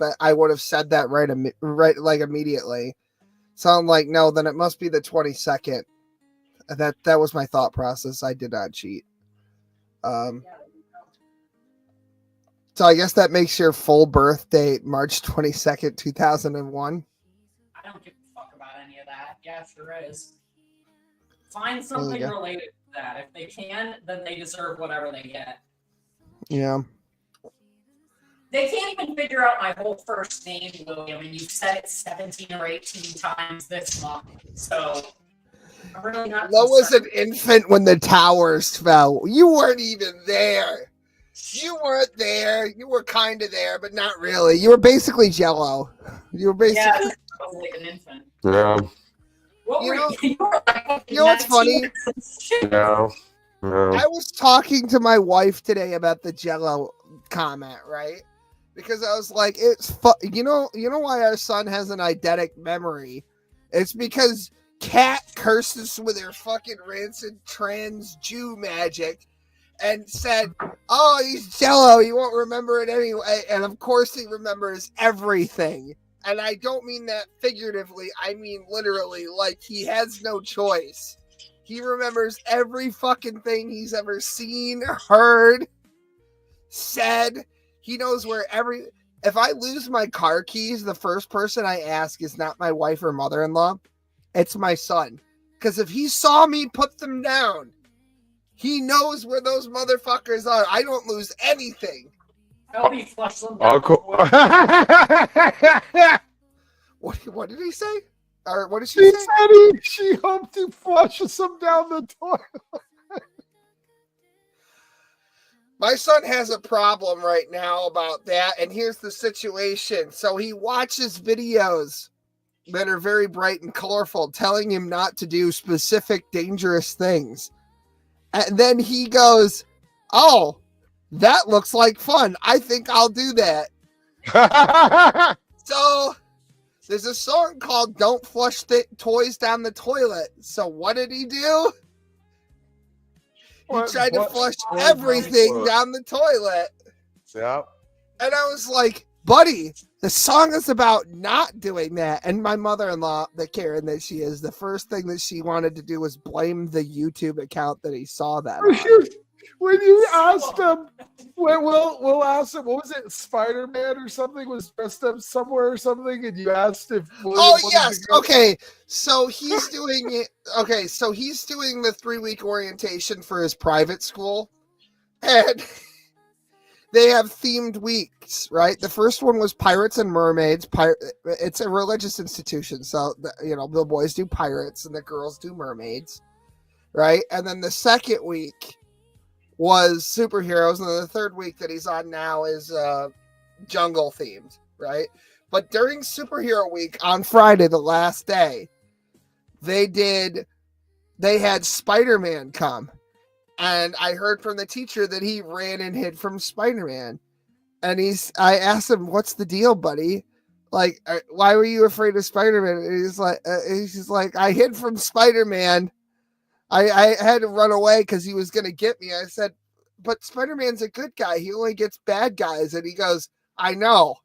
have said that right like immediately. So I'm like, no, then it must be the 22nd. That was my thought process. I did not cheat. So I guess that makes your full birth date March 22nd, 2001. I don't give a fuck about any of that. Yeah, sure is. Find something related to that. If they can, then they deserve whatever they get. Yeah. They can't even figure out my whole first name, William, and you've said it 17 or 18 times this month. So I'm really not. Lo was an infant when the towers fell. You weren't even there. You weren't there. You were kind of there, but not really. You were basically Jello. You were basically. Yeah, I was like an infant. Yeah. You know what's funny? Yeah. I was talking to my wife today about the Jello comment, right? Because I was like, you know why our son has an eidetic memory? It's because Kat cursed us with her fucking rancid trans Jew magic and said, oh, he's Jello, you won't remember it anyway. And of course he remembers everything. And I don't mean that figuratively. I mean literally. Like, he has no choice. He remembers every fucking thing he's ever seen, heard, said. He knows where every... If I lose my car keys, the first person I ask is not my wife or mother-in-law. It's my son. Because if he saw me put them down, he knows where those motherfuckers are. I don't lose anything. I hope he flushed them down. Uncle. What did he say? Or what did She she say? said she hoped he flushes them down the toilet. My son has a problem right now about that, and here's the situation. So he watches videos that are very bright and colorful, telling him not to do specific dangerous things. And then he goes, "Oh, that looks like fun. I think I'll do that." So there's a song called "Don't Flush the Toys Down the Toilet." So what did he do? He tried to flush everything down the toilet. Yeah. And I was like, buddy, the song is about not doing that. And my mother-in-law, the Karen that she is, the first thing that she wanted to do was blame the YouTube account that he saw that on. When you asked him, we'll ask him, what was it, Spider-Man or something was dressed up somewhere or something, and you asked if okay, so he's doing it. Okay, so he's doing the 3-week orientation for his private school, and they have themed weeks, right? The first one was pirates and mermaids. It's a religious institution, so the boys do pirates and the girls do mermaids, right? And then the second week was superheroes, and then the third week that he's on now is jungle themed, right? But during superhero week on Friday, the last day, they had Spider-Man come, and I heard from the teacher that he ran and hid from Spider-Man, and I asked him, "What's the deal, buddy? Like, why were you afraid of Spider-Man?" And he's like, "I hid from Spider-Man. I had to run away because he was going to get me." I said, "But Spider-Man's a good guy. He only gets bad guys." And he goes, "I know."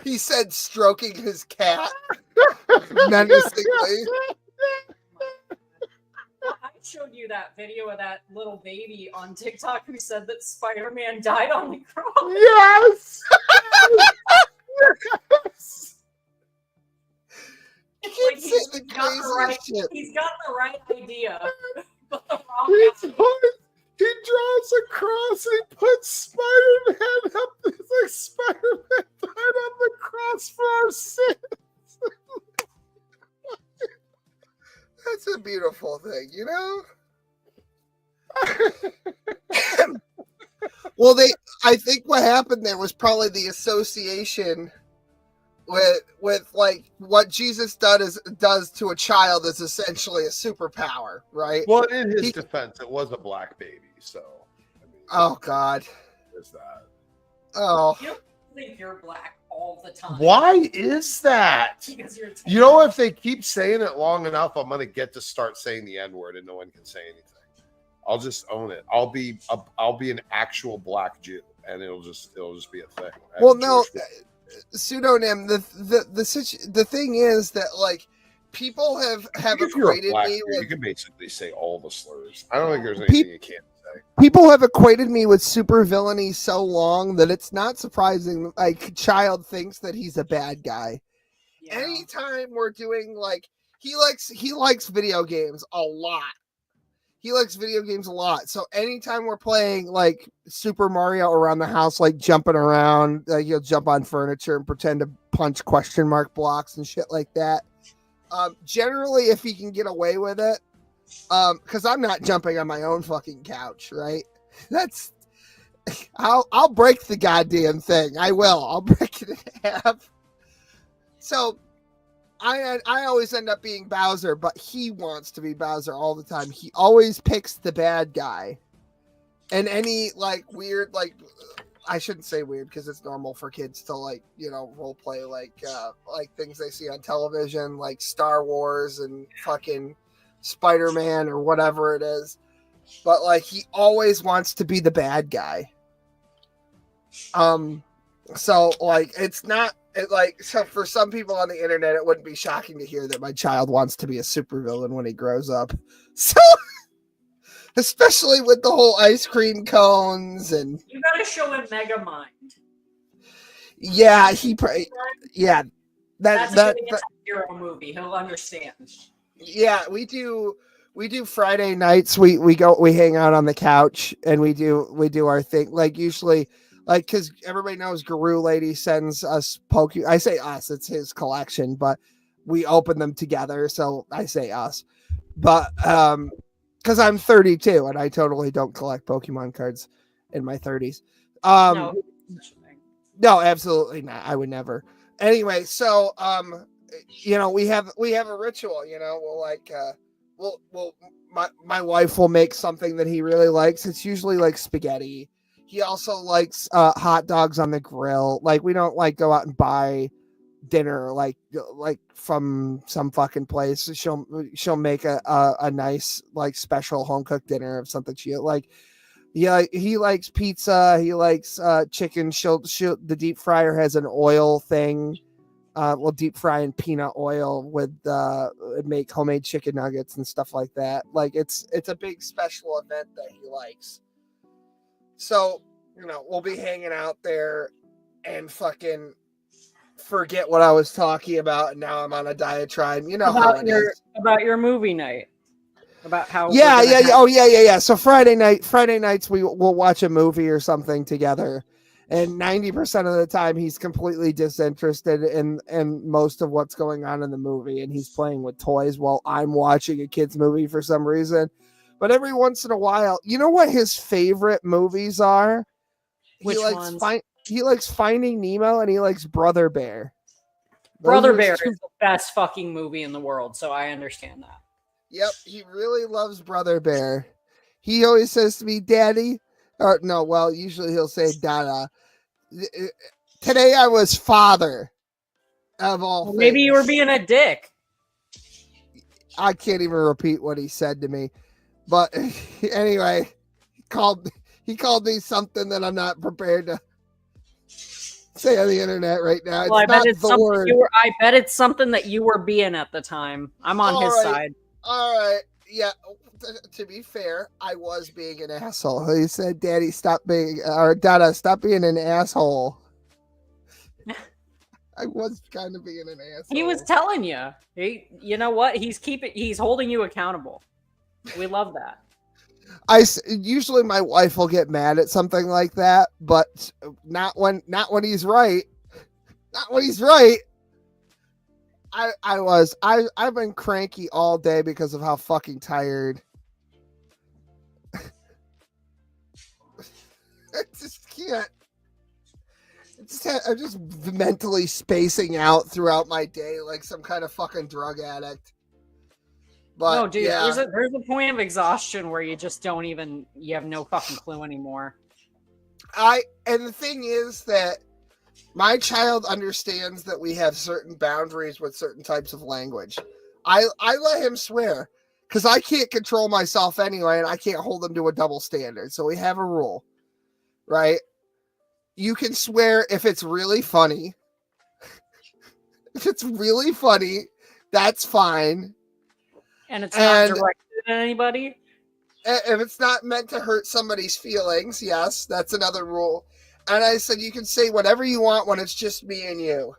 He said, stroking his cat menacingly. I showed you that video of that little baby on TikTok who said that Spider-Man died on the cross. Yes. Yes. Like he's got the right idea, but the wrong guy. He draws a cross and he puts Spider-Man up. It's like Spider-Man died on the cross for our sins. That's a beautiful thing, you know? Well, I think what happened there was probably the association with like what Jesus does to a child is essentially a superpower, right? Well, in his defense, it was a black baby, so. I mean, oh God, there's that. Oh, you don't think you're black all the time. Why is that? Because you're you know, if they keep saying it long enough, I'm gonna get to start saying the N-word, and no one can say anything. I'll just own it. I'll be an actual black Jew, and it'll just be a thing. Well, no. Pseudonym. The thing is that like people have equated me with. You can basically say all the slurs. I don't think there's anything you can't say. People have equated me with super villainy so long that it's not surprising. Like, child thinks that he's a bad guy. Yeah. Anytime we're doing like he likes video games a lot. He likes video games a lot. So anytime we're playing like Super Mario around the house, like jumping around, like he'll jump on furniture and pretend to punch question mark blocks and shit like that. Generally, if he can get away with it, because I'm not jumping on my own fucking couch, right? I'll break the goddamn thing. I will. I'll break it in half. So I always end up being Bowser, but he wants to be Bowser all the time. He always picks the bad guy. And any like weird, like I shouldn't say weird because it's normal for kids to like, role play like things they see on television, like Star Wars and fucking Spider-Man or whatever it is. but like he always wants to be the bad guy. So like it's not so for some people on the internet, it wouldn't be shocking to hear that my child wants to be a supervillain when he grows up. So especially with the whole ice cream cones and you gotta show him Megamind. yeah, That's a hero movie. He'll understand. Yeah, we do Friday nights. We hang out on the couch and we do our thing. Like usually, like because everybody knows Guru Lady sends us Pokemon. I say us, it's his collection, but we open them together. So I say us. But because I'm 32 and I totally don't collect Pokemon cards in my 30s. No, absolutely not. I would never. Anyway, so you know, we have a ritual, you know, we'll like my wife will make something that he really likes. It's usually like spaghetti. He also likes hot dogs on the grill. Like we don't like go out and buy dinner like from some fucking place. She'll make a nice like special home cooked dinner of something she like. Yeah, he likes pizza. He likes chicken. The deep fryer has an oil thing. We'll deep fry in peanut oil with make homemade chicken nuggets and stuff like that. Like it's a big special event that he likes. So, you know, we'll be hanging out there and fucking forget what I was talking about, and now I'm on a diatribe. You know about your movie night. About how yeah. So Friday nights we'll watch a movie or something together, and 90% of the time he's completely disinterested in most of what's going on in the movie, and he's playing with toys while I'm watching a kid's movie for some reason. But every once in a while, you know what his favorite movies are? Which ones? He likes Finding Nemo and he likes Brother Bear. Brother Bear is the best fucking movie in the world, so I understand that. Yep, he really loves Brother Bear. He always says to me, Daddy, or no, well, usually he'll say Dada. Today I was father of all things. Maybe you were being a dick. I can't even repeat what he said to me. But anyway, he called me something that I'm not prepared to say on the internet right now. Well, I bet it's something that you were being at the time. I'm on his side. All right. Yeah. To be fair, I was being an asshole. He said, Daddy, Dada, stop being an asshole. I was kind of being an asshole. He was telling you. You know what? He's holding you accountable. We love that. Usually my wife will get mad at something like that, but not when he's right. Not when he's right. I've been cranky all day because of how fucking tired. I just can't. I'm just mentally spacing out throughout my day like some kind of fucking drug addict. But no, dude, yeah. there's a point of exhaustion where you just you have no fucking clue anymore. And the thing is that my child understands that we have certain boundaries with certain types of language. I let him swear because I can't control myself anyway, and I can't hold him to a double standard. So we have a rule, right? You can swear if it's really funny. If it's really funny, that's fine. And it's not directed at anybody? If it's not meant to hurt somebody's feelings, yes, that's another rule. And I said, you can say whatever you want when it's just me and you.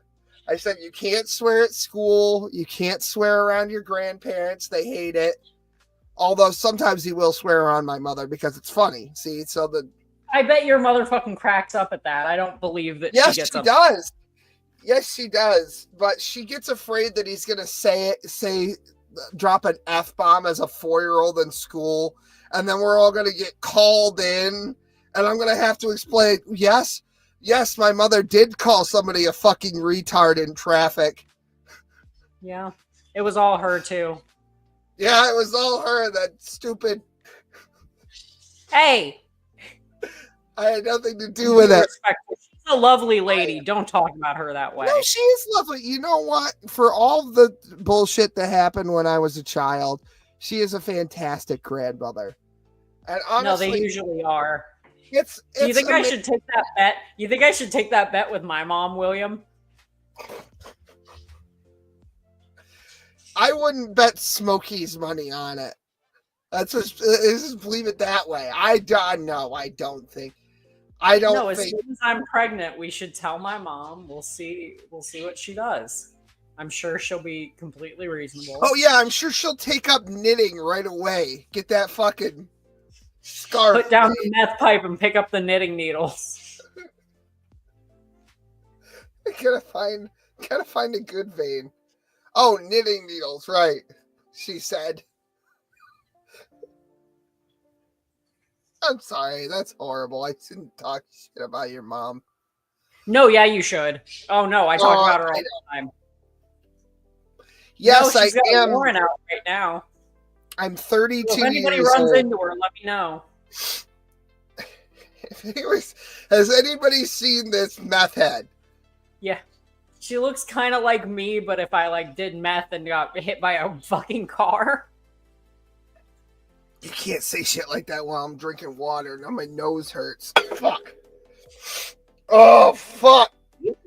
I said, you can't swear at school. You can't swear around your grandparents. They hate it. Although sometimes he will swear around my mother because it's funny. See, I bet your mother fucking cracks up at that. I don't believe that yes, she gets she does. Yes, she does. But she gets afraid that he's going to drop an F-bomb as a 4-year-old in school. And then we're all going to get called in. And I'm going to have to explain, yes, my mother did call somebody a fucking retard in traffic. Yeah, it was all her, too. Yeah, it was all her, that stupid... Hey! I had nothing to do with it. She's a lovely lady. Don't talk about her that way. No, she is lovely. You know what? For all the bullshit that happened when I was a child, she is a fantastic grandmother. And honestly, no, they usually are. it's Do you think I should take that bet? You think I should take that bet with my mom, William? I wouldn't bet Smokey's money on it. Let's just leave it that way. I don't know. I don't think. I don't No, as think. soon as I'm pregnant, we should tell my mom. We'll see what she does. I'm sure she'll be completely reasonable. Oh yeah, I'm sure she'll take up knitting right away. Get that fucking scarf. Put down the meth pipe and pick up the knitting needles. Gotta find a good vein. Oh, knitting needles, right? She said. I'm sorry, that's horrible. I shouldn't talk shit about your mom. No, yeah, you should. Oh no, I talk about her all the time. Yes, no, she's got I am. A warrant out right now. I'm 32 So if anybody years runs old. into her, let me know. Has anybody seen this meth head? Yeah. She looks kind of like me, but if I did meth and got hit by a fucking car. You can't say shit like that while I'm drinking water. Now my nose hurts. Fuck. Oh, fuck.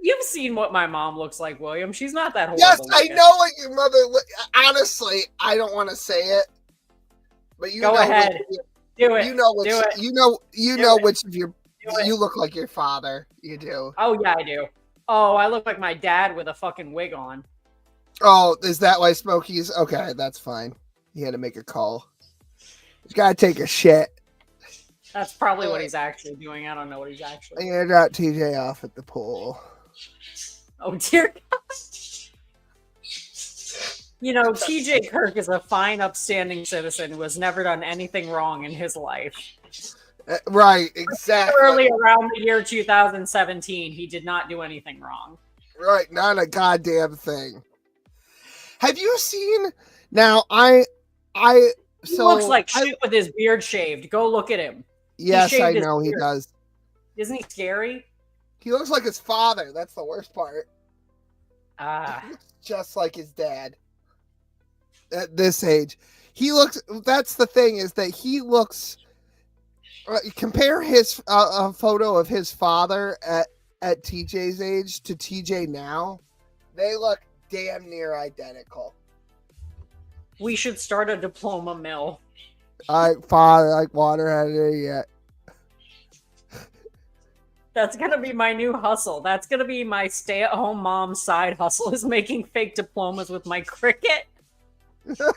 You've seen what my mom looks like, William. She's not that horrible. Yes, I looking. know what your mother. Honestly, I don't want to say it, but you Go know. ahead. Do it. You know which. Do it. You know Do it. which of your. Do it. You look like your father. You do. Oh yeah, I do. Oh, I look like my dad with a fucking wig on. Oh, is that why Smokey's? Okay, that's fine. He had to make a call. He's got to take a shit. That's probably what he's actually doing. I don't know what he's actually doing. I got TJ off at the pool. Oh, dear God. You know, TJ Kirk is a fine, upstanding citizen who has never done anything wrong in his life. Right, exactly. Early around the year 2017, he did not do anything wrong. Right, not a goddamn thing. Have you seen? Now, he looks like shit with his beard shaved. Go look at him. Yes, I know he does. Isn't he scary? He looks like his father. That's the worst part. Ah. Just like his dad. At this age. He looks, that's the thing, is that he looks, compare his, a photo of his father at TJ's age to TJ now. They look damn near identical. We should start a diploma mill. Father, like water out of there yet. That's gonna be my new hustle. That's gonna be my stay-at-home mom side hustle, is making fake diplomas with my cricket. Listen,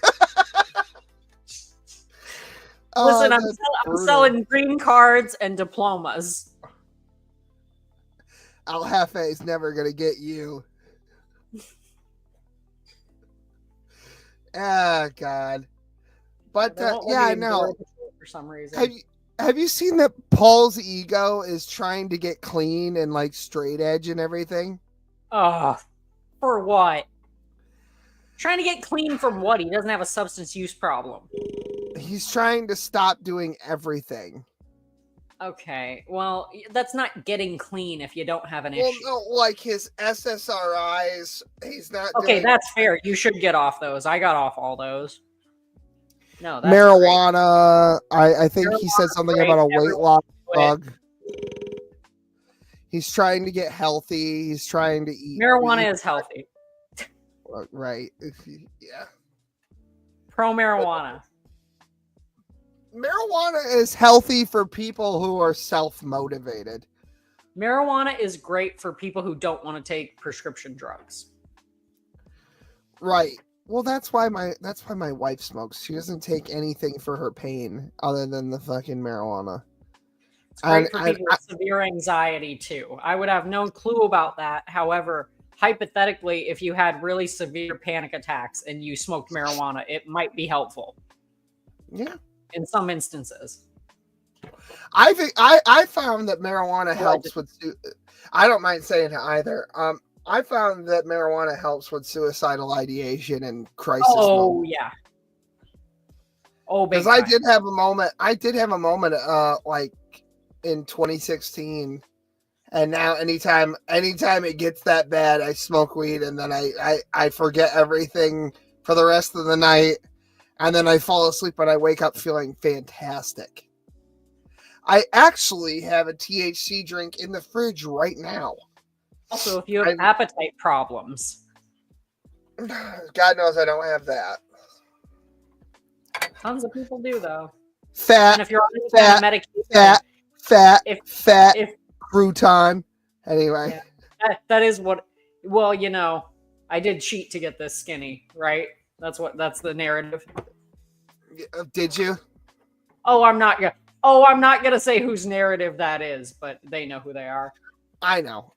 I'm selling green cards and diplomas. El Jefe is never gonna get you. Ah, God. But yeah, I know. For some reason. Have you seen that Paul's ego is trying to get clean and like straight edge and everything? For what? Trying to get clean from what? He doesn't have a substance use problem. He's trying to stop doing everything. Okay, well, that's not getting clean if you don't have an issue. Well, no, like his SSRIs, he's not. Okay, that's fair. You should get off those. I got off all those. No, that's marijuana. I think Marijuana he said something about a weight loss drug. He's trying to get healthy. He's trying to eat. Marijuana is healthy. Right. Yeah. Pro marijuana. Marijuana is healthy for people who are self-motivated. Marijuana is great for people who don't want to take prescription drugs. Right. Well, that's why my wife smokes. She doesn't take anything for her pain other than the fucking marijuana. It's great for people with severe anxiety too. I would have no clue about that. However, hypothetically, if you had really severe panic attacks and you smoked marijuana, it might be helpful. Yeah. In some instances. I found that marijuana helps with. I don't mind saying it either. I found that marijuana helps with suicidal ideation and crisis. Oh moments. yeah. Oh, because I did have a moment. Like in 2016, and now anytime it gets that bad, I smoke weed, and then I forget everything for the rest of the night, and then I fall asleep, and I wake up feeling fantastic. I actually have a THC drink in the fridge right now. Also, if you have appetite problems. God knows I don't have that. Tons of people do, though. Fat, and if you're on any kind of medication, fat, crouton. Anyway. Yeah, that is what, well, you know, I did cheat to get this skinny, right? That's the narrative. Did you? I'm not gonna say whose narrative that is, but they know who they are. I know.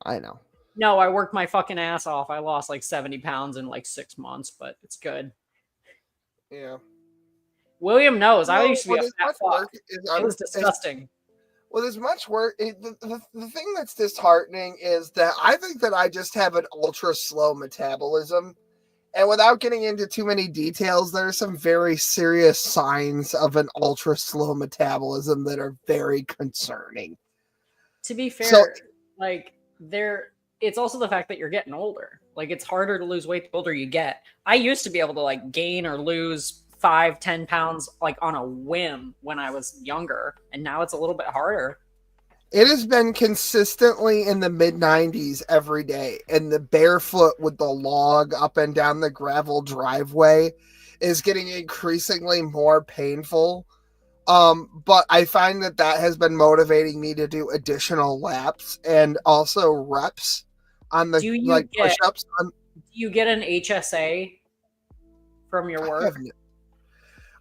No, I worked my fucking ass off. I lost like 70 pounds in like 6 months, but it's good. Yeah. William knows. I used to be a fat fuck. It was disgusting. Well, there's much work. The thing that's disheartening is that I think that I just have an ultra slow metabolism. And without getting into too many details, there are some very serious signs of an ultra slow metabolism that are very concerning. To be fair, it's also the fact that you're getting older. Like, it's harder to lose weight the older you get. I used to be able to like gain or lose 5-10 pounds like on a whim when I was younger, and now it's a little bit harder. It has been consistently in the mid-90s every day, and the barefoot with the log up and down the gravel driveway is getting increasingly more painful. But I find that has been motivating me to do additional laps and also reps on the push-ups. Do you get an HSA from your work?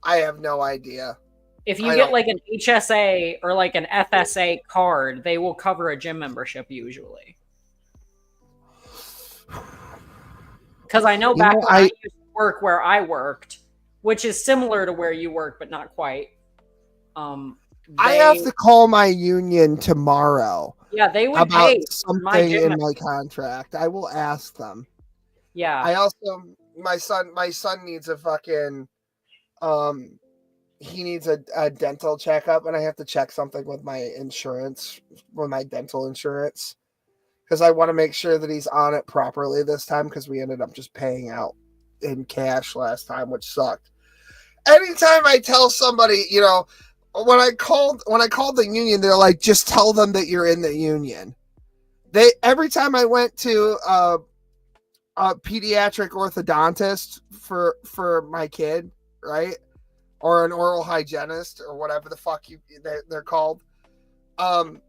I have no idea. If you get like an HSA or like an FSA card, they will cover a gym membership usually. Because I know back when I used to work where I worked, which is similar to where you work, but not quite. I have to call my union tomorrow. Yeah, they would about pay something in my contract. I will ask them. Yeah. I also my son needs a fucking he needs a dental checkup, and I have to check something with my insurance, with my dental insurance, because I want to make sure that he's on it properly this time, because we ended up just paying out in cash last time, which sucked. Anytime I tell somebody, you know, when I called the union, they're like, just tell them that you're in the union. Every time I went to a pediatric orthodontist for my kid, right? Or an oral hygienist or whatever the fuck they're called. And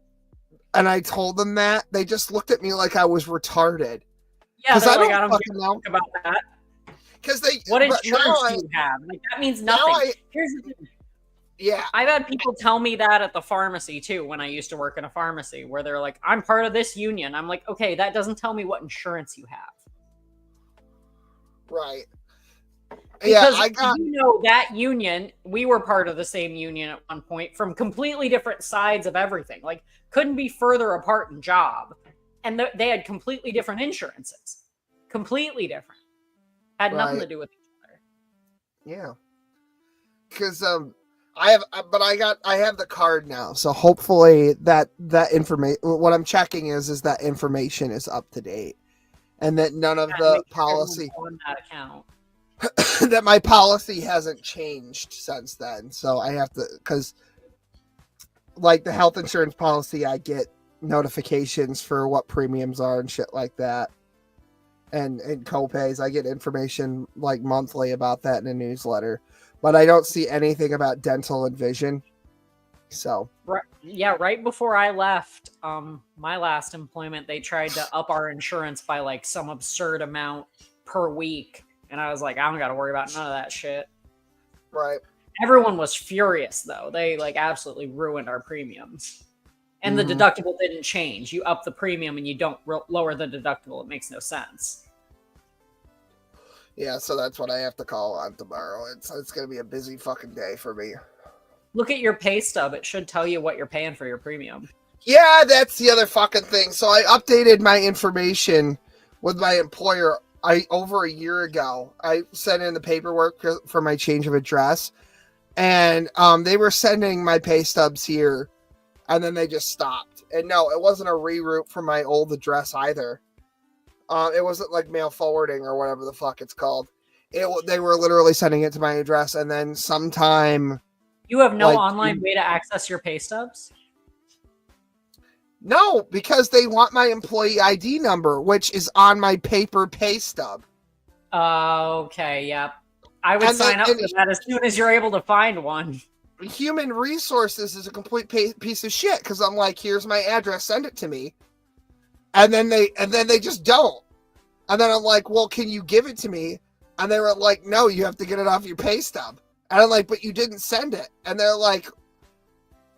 I told them that, they just looked at me like I was retarded. Yeah, they're like, I don't fucking know about that. Because what insurance do you have? Like, that means nothing. Here's the thing. Yeah. I've had people tell me that at the pharmacy too, when I used to work in a pharmacy, where they're like, I'm part of this union. I'm like, okay, that doesn't tell me what insurance you have. Right. Because you know, that union, we were part of the same union at one point from completely different sides of everything. Like, couldn't be further apart in job. And they had completely different insurances. Completely different. Had nothing to do with each other. Yeah. Because I have the card now. So hopefully that information, what I'm checking is that information is up to date. And that none of the policy on that account. that my policy hasn't changed since then. So I have to, because like the health insurance policy, I get notifications for what premiums are and shit like that. And co-pays, I get information like monthly about that in a newsletter. But I don't see anything about dental and vision. So right before I left my last employment, they tried to up our insurance by like some absurd amount per week. And I was like, I don't got to worry about none of that shit. Right. Everyone was furious, though. They like absolutely ruined our premiums. And the deductible didn't change. You up the premium and you don't lower the deductible. It makes no sense. Yeah, so that's what I have to call on tomorrow. It's going to be a busy fucking day for me. Look at your pay stub. It should tell you what you're paying for your premium. Yeah, that's the other fucking thing. So I updated my information with my employer over a year ago. I sent in the paperwork for my change of address, and they were sending my pay stubs here, and then they just stopped. And no, it wasn't a reroute from my old address either. It wasn't like mail forwarding or whatever the fuck it's called. They were literally sending it to my address, and then sometime. You have no online way to access your pay stubs? No, because they want my employee ID number, which is on my paper pay stub. Okay, yep. I would sign up for that as soon as you're able to find one. Human resources is a complete piece of shit because I'm like, here's my address, send it to me, and then they just don't. And then I'm like, well, can you give it to me? And they were like, no, you have to get it off your pay stub. And I'm like, but you didn't send it. And they're like,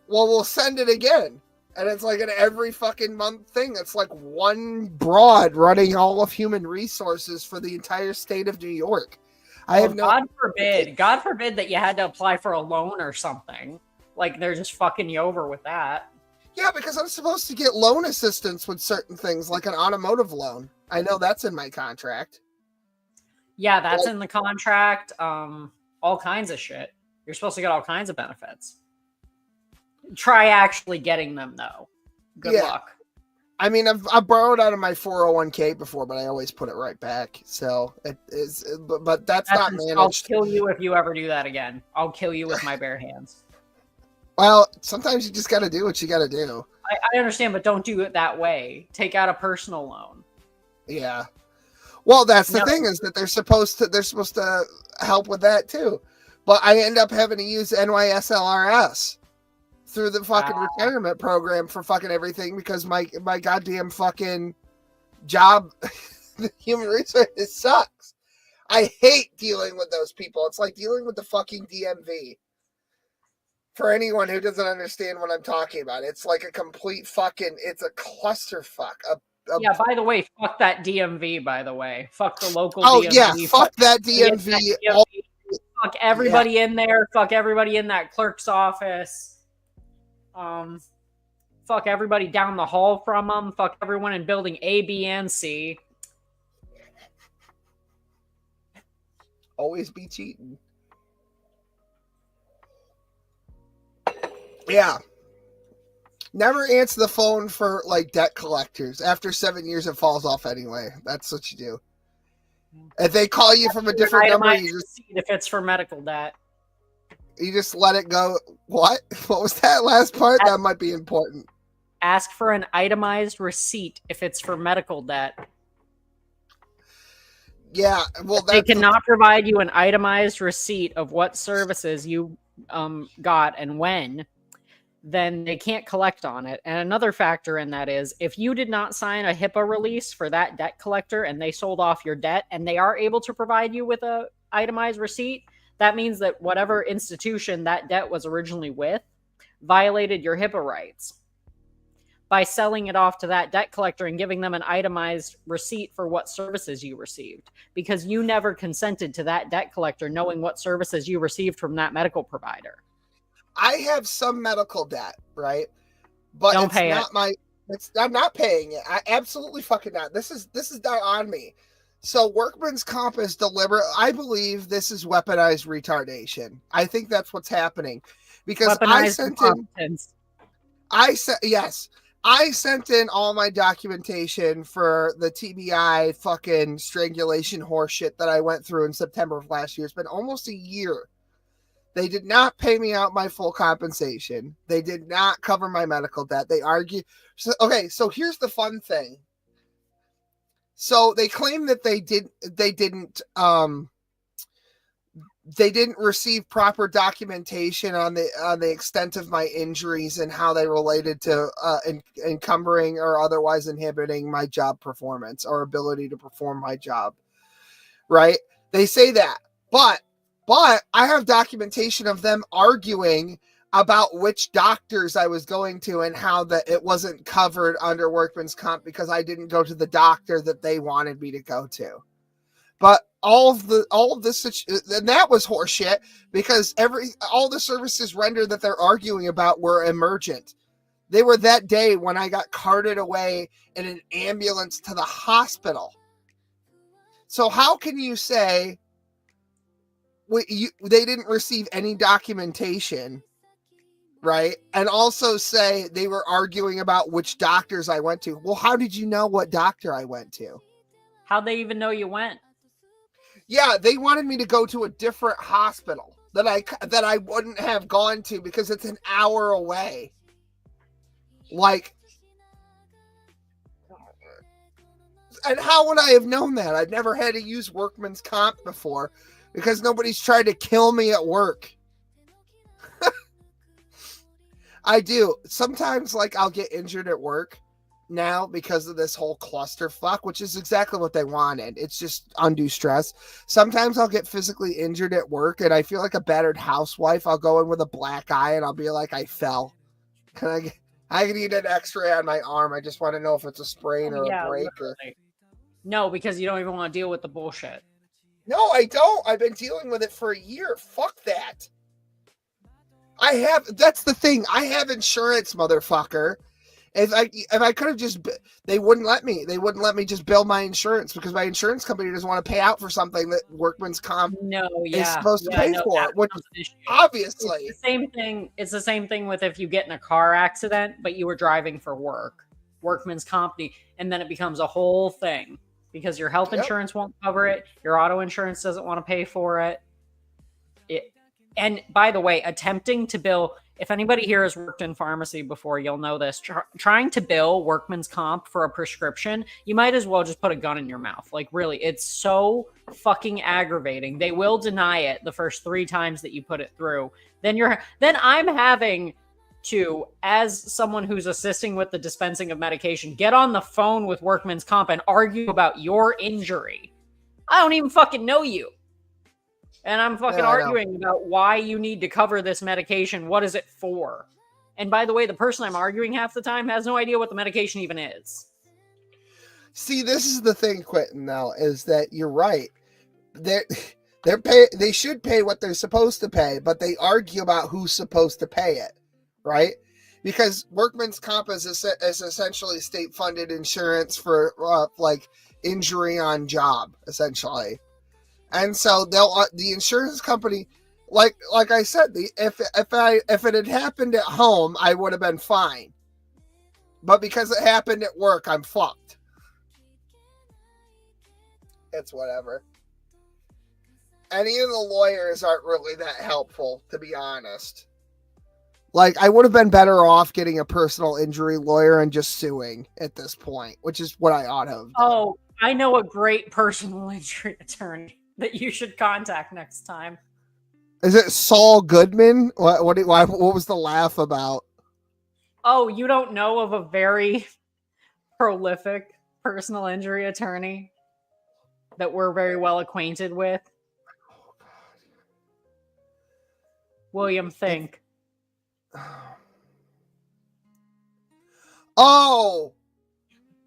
well, we'll send it again. And it's like an every fucking month thing. It's like one broad running all of human resources for the entire state of New York. God forbid that you had to apply for a loan or something. Like they're just fucking you over with that. Yeah, because I'm supposed to get loan assistance with certain things, like an automotive loan. I know that's in my contract. Yeah, that's in the contract. All kinds of shit. You're supposed to get all kinds of benefits. Try actually getting them, though. Good luck. I mean, I've borrowed out of my 401k before, but I always put it right back. So it is, but that's not managed. I'll kill you if you ever do that again. I'll kill you with my bare hands. Well, sometimes you just got to do what you got to do. I understand, but don't do it that way. Take out a personal loan. Yeah. Well, that's the thing is that they're supposed to help with that too, but I end up having to use NYSLRS through the fucking retirement program for fucking everything because my goddamn fucking job, the human resources sucks. I hate dealing with those people. It's like dealing with the fucking DMV. For anyone who doesn't understand what I'm talking about, it's like a complete fucking, it's a clusterfuck. Yeah, by the way, fuck that DMV, by the way. Fuck the local DMV. Oh, yeah, fuck that DMV. Fuck everybody in there. Fuck everybody in that clerk's office. Fuck everybody down the hall from them. Fuck everyone in building A, B, and C. Always be cheating. Yeah. Never answer the phone for like debt collectors. After 7 years, it falls off anyway. That's what you do. If they call you from a different number, you just if it's for medical debt, you just let it go. What? What was that last part? That might be important. Ask for an itemized receipt if it's for medical debt. Yeah, well, they cannot provide you an itemized receipt of what services you got and when. Then they can't collect on it. And another factor in that is if you did not sign a HIPAA release for that debt collector and they sold off your debt and they are able to provide you with a itemized receipt, that means that whatever institution that debt was originally with violated your HIPAA rights by selling it off to that debt collector and giving them an itemized receipt for what services you received, because you never consented to that debt collector knowing what services you received from that medical provider. I have some medical debt, right? But don't pay not it. I'm not paying it. I absolutely fucking not. This is not on me. So workman's comp is deliberate. I believe this is weaponized retardation. I think that's what's happening because I sent in all my documentation for the TBI fucking strangulation horseshit that I went through in September of last year. It's been almost a year. They did not pay me out my full compensation. They did not cover my medical debt. They argue. So here's the fun thing. So they claim that they didn't receive proper documentation on the extent of my injuries and how they related to encumbering or otherwise inhibiting my job performance or ability to perform my job. Right? They say that, but I have documentation of them arguing about which doctors I was going to and how that it wasn't covered under workman's comp because I didn't go to the doctor that they wanted me to go to. But all of this, and that was horseshit because all the services rendered that they're arguing about were emergent. They were that day when I got carted away in an ambulance to the hospital. So how can you say they didn't receive any documentation, right? And also say they were arguing about which doctors I went to. Well, how did you know what doctor I went to? How'd they even know you went? Yeah, they wanted me to go to a different hospital that I wouldn't have gone to because it's an hour away. Like, And how would I have known that? I've never had to use workman's comp before because nobody's tried to kill me at work. I do. Sometimes, like, I'll get injured at work now because of this whole clusterfuck, which is exactly what they wanted. It's just undue stress. Sometimes I'll get physically injured at work and I feel like a battered housewife. I'll go in with a black eye and I'll be like, I fell. I need an x-ray on my arm. I just want to know if it's a sprain or a break. No, because you don't even want to deal with the bullshit. No, I don't. I've been dealing with it for a year. Fuck that. That's the thing. I have insurance, motherfucker. If I could have just, they wouldn't let me. They wouldn't let me just bill my insurance because my insurance company doesn't want to pay out for something that workman's comp is supposed to pay for. Which obviously, it's the same thing. It's the same thing with if you get in a car accident, but you were driving for work, workman's comp, and then it becomes a whole thing because your health insurance won't cover it. Your auto insurance doesn't want to pay for it. And by the way, attempting to bill, if anybody here has worked in pharmacy before, you'll know this. Trying to bill workman's comp for a prescription, you might as well just put a gun in your mouth. Like, really, it's so fucking aggravating. They will deny it the first 3 times that you put it through. Then I'm having to, as someone who's assisting with the dispensing of medication, get on the phone with workman's comp and argue about your injury. I don't even fucking know you. And I'm fucking arguing about why you need to cover this medication. What is it for? And by the way, the person I'm arguing half the time has no idea what the medication even is. See, this is the thing, Quentin, now, is that you're right. They should pay what they're supposed to pay, but they argue about who's supposed to pay it, right? Because workman's comp is essentially state-funded insurance for like injury on job, essentially. And so the insurance company, like I said, if it had happened at home, I would have been fine. But because it happened at work, I'm fucked. It's whatever. And even the lawyers aren't really that helpful, to be honest. Like, I would have been better off getting a personal injury lawyer and just suing at this point, which is what I ought to have done. Oh, I know a great personal injury attorney that you should contact next time. Is it Saul Goodman? What was the laugh about? Oh, you don't know of a very prolific personal injury attorney that we're very well acquainted with? Oh, God. William Fink. Oh!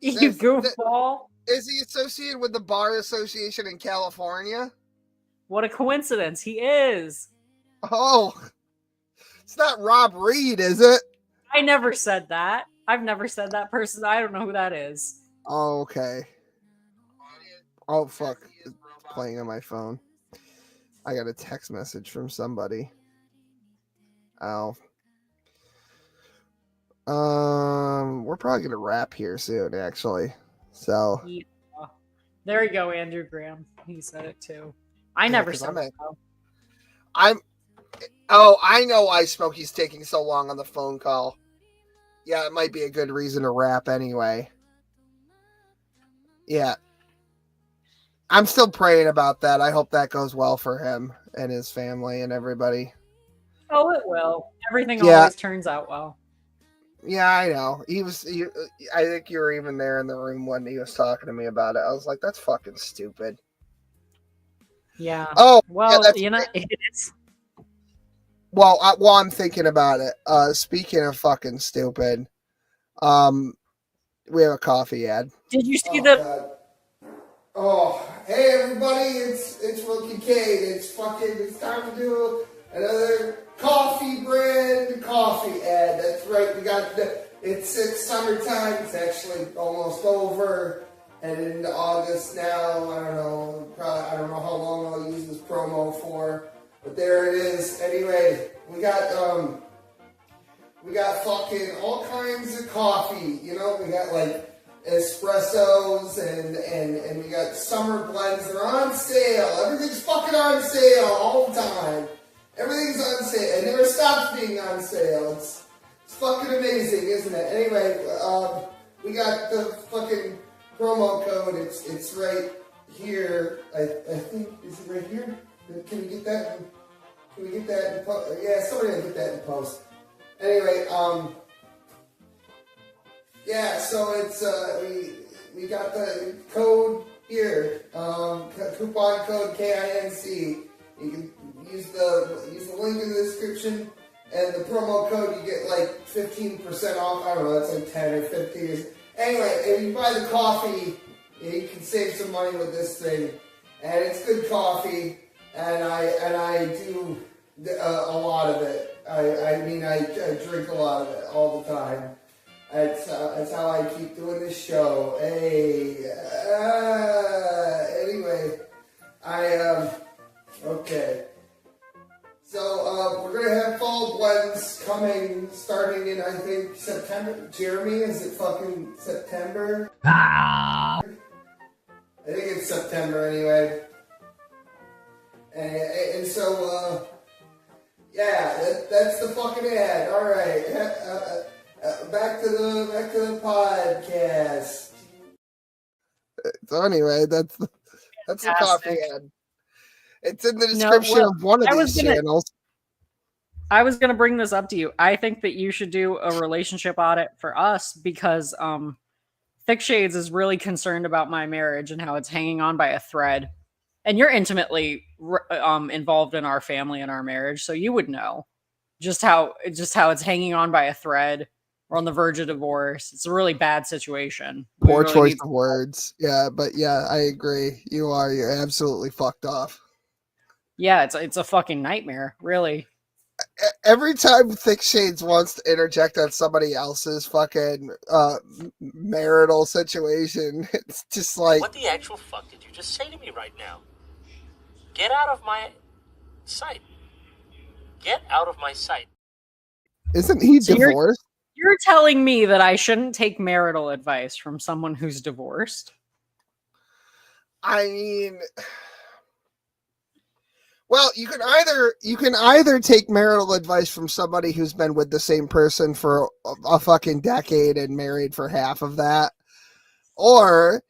You goofball. Is he associated with the Bar Association in California? What a coincidence. He is. Oh. It's not Rob Reed, is it? I never said that. I've never said that person. I don't know who that is. Oh, okay. Oh, fuck. It's playing on my phone. I got a text message from somebody. Oh. We're probably going to wrap here soon, actually. So. Yeah. There you go, Andrew Graham. He said it too. I never said it. I know why Smokey's taking so long on the phone call. Yeah, it might be a good reason to wrap anyway. Yeah. I'm still praying about that. I hope that goes well for him and his family and everybody. Oh, it will. Everything always turns out well. Yeah, I know. I think you were even there in the room when he was talking to me about it. I was like, that's fucking stupid. Yeah. Oh, well, it's. Well, while I'm thinking about it, speaking of fucking stupid, we have a coffee ad. Did you see the? God. Oh, hey everybody! It's Will Kincaid. It's time to do another coffee brand coffee ad. That's right. It's summertime. It's actually almost over. Headed into August now. I don't know how long I'll use this promo for, but there it is. Anyway, we got fucking all kinds of coffee. You know, we got like espressos and we got summer blends. They're on sale. Everything's fucking on sale all the time. Everything's on sale. It never stops being on sale. It's fucking amazing, isn't it? Anyway, we got the fucking promo code. It's right here. I think, is it right here? Can we get that? Can we get that in post? Yeah, somebody will get that in post. Anyway, yeah, so it's we got the code here, coupon code KINC. You can use the link in the description, and the promo code you get like 15% off. I don't know, it's like 10 or 15. Anyway, if you buy the coffee, you can save some money with this thing, and it's good coffee, and I do a lot of it. I mean, I drink a lot of it all the time. That's how I keep doing this show. Hey, anyway, okay. So, we're gonna have fall blends coming, starting in, I think, September. Jeremy, is it fucking September? I think it's September anyway. And so, yeah, that's the fucking ad. All right, back to the podcast. So anyway, that's the coffee ad. It's in the description of one of these channels. I was gonna bring this up to you. I think that you should do a relationship audit for us because Thick Shades is really concerned about my marriage and how it's hanging on by a thread. And you're intimately involved in our family and our marriage, so you would know just how it's hanging on by a thread. We're on the verge of divorce. It's a really bad situation. Poor choice of words. Yeah, but yeah, I agree. You're absolutely fucked off. Yeah, it's a fucking nightmare, really. Every time Thick Shades wants to interject on somebody else's fucking marital situation, it's just like, what the actual fuck did you just say to me right now? Get out of my sight. Get out of my sight. Isn't he divorced? You're telling me that I shouldn't take marital advice from someone who's divorced? I mean, well, you can either take marital advice from somebody who's been with the same person for a fucking decade and married for half of that, or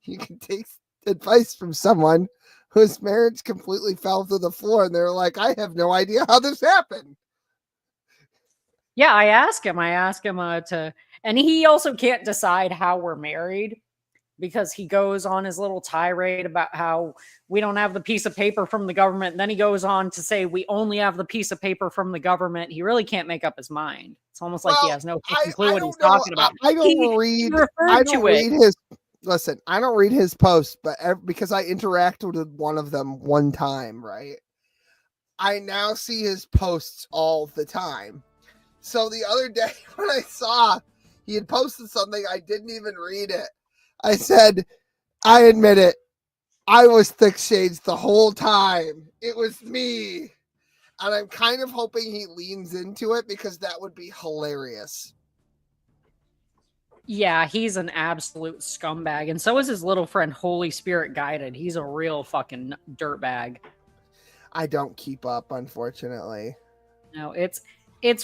you can take advice from someone whose marriage completely fell to the floor and they're like, I have no idea how this happened. Yeah, I ask him to, and he also can't decide how we're married because he goes on his little tirade about how we don't have the piece of paper from the government. And then he goes on to say we only have the piece of paper from the government. He really can't make up his mind. It's almost like he has no clue what he's talking about. I don't read his posts, but because I interacted with one of them one time, right? I now see his posts all the time. So the other day when I saw he had posted something, I didn't even read it. I said, I admit it. I was Thick Shades the whole time. It was me. And I'm kind of hoping he leans into it because that would be hilarious. Yeah, he's an absolute scumbag. And so is his little friend, Holy Spirit Guided. He's a real fucking dirtbag. I don't keep up, unfortunately. No, it's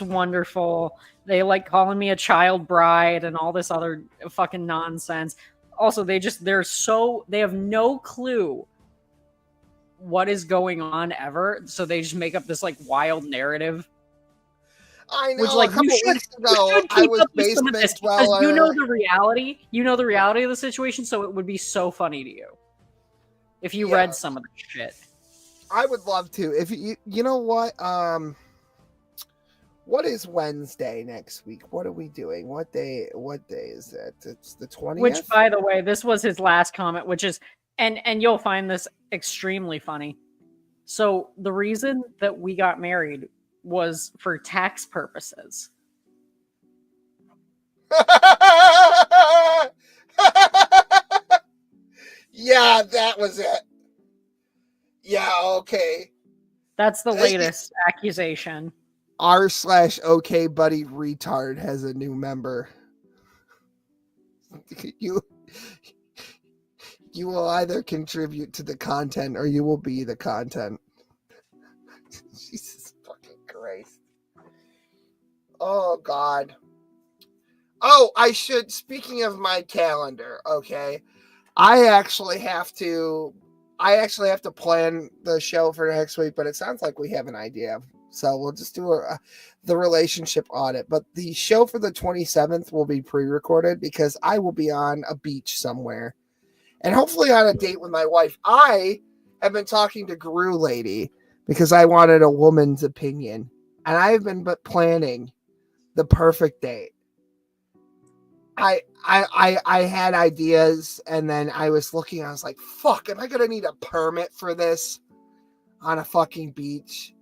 wonderful. They like calling me a child bride and all this other fucking nonsense. Also, they have no clue what is going on ever. So they just make up this like wild narrative. I know. Which, like, a couple weeks ago, I was basement dweller. You know the reality. You know the reality of the situation. So it would be so funny to you if you read some of the shit. I would love to. If you know what, what is Wednesday next week? What are we doing? What day is that? It's the 20th. Which, by the way, this was his last comment, which is, and you'll find this extremely funny. So the reason that we got married was for tax purposes. Yeah, that was it. Yeah, okay. That's the latest accusation. r/OK buddy retard has a new member. You will either contribute to the content or you will be the content. Jesus fucking Christ. Oh God. Oh, I should. Speaking of my calendar, okay, I actually have to plan the show for next week, but it sounds like we have an idea. So we'll just do the relationship audit. But the show for the 27th will be pre-recorded because I will be on a beach somewhere and hopefully on a date with my wife. I have been talking to Guru Lady because I wanted a woman's opinion, and I've been planning the perfect date. I had ideas, and then I was looking, I was like, fuck, am I gonna need a permit for this on a fucking beach?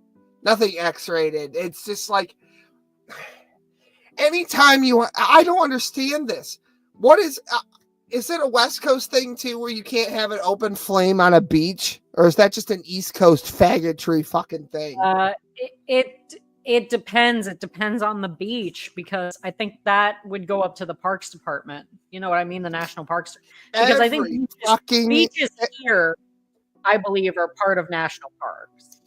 Nothing X-rated. It's just like anytime you want, I don't understand this. What is it a West Coast thing too where you can't have an open flame on a beach? Or is that just an East Coast faggotry fucking thing? It depends. It depends on the beach because I think that would go up to the Parks Department. You know what I mean? The National Parks. Because I think beaches here, I believe, are part of national parks.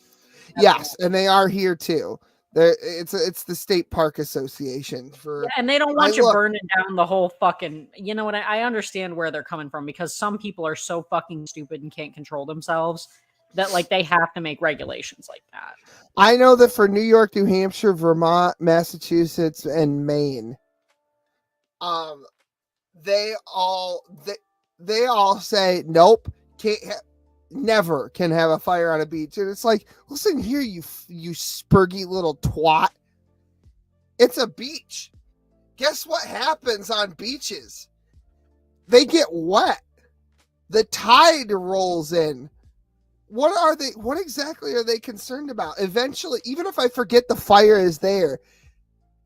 Yes, and they are here too. It's the State Park Association for, and they don't want you burning down the whole fucking. You know what? I understand where they're coming from because some people are so fucking stupid and can't control themselves that like they have to make regulations like that. I know that for New York, New Hampshire, Vermont, Massachusetts, and Maine, they all say nope, never can have a fire on a beach. And it's like, listen here, you spurgy little twat. It's a beach. Guess what happens on beaches? They get wet. The tide rolls in. What exactly are they concerned about? Eventually, even if I forget the fire is there,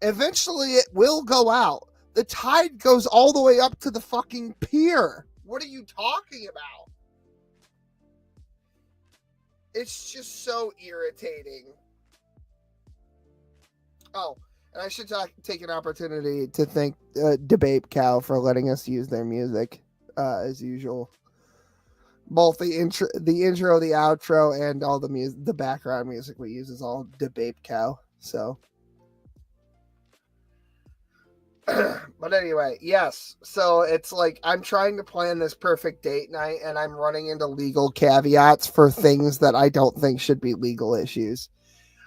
eventually it will go out. The tide goes all the way up to the fucking pier. What are you talking about? It's just so irritating. Oh, and I should take an opportunity to thank Debate Cow for letting us use their music as usual. Both the intro, the outro, and all the music, the background music we use is all Debate Cow. So, but anyway, yes. So it's like I'm trying to plan this perfect date night, and I'm running into legal caveats for things that I don't think should be legal issues.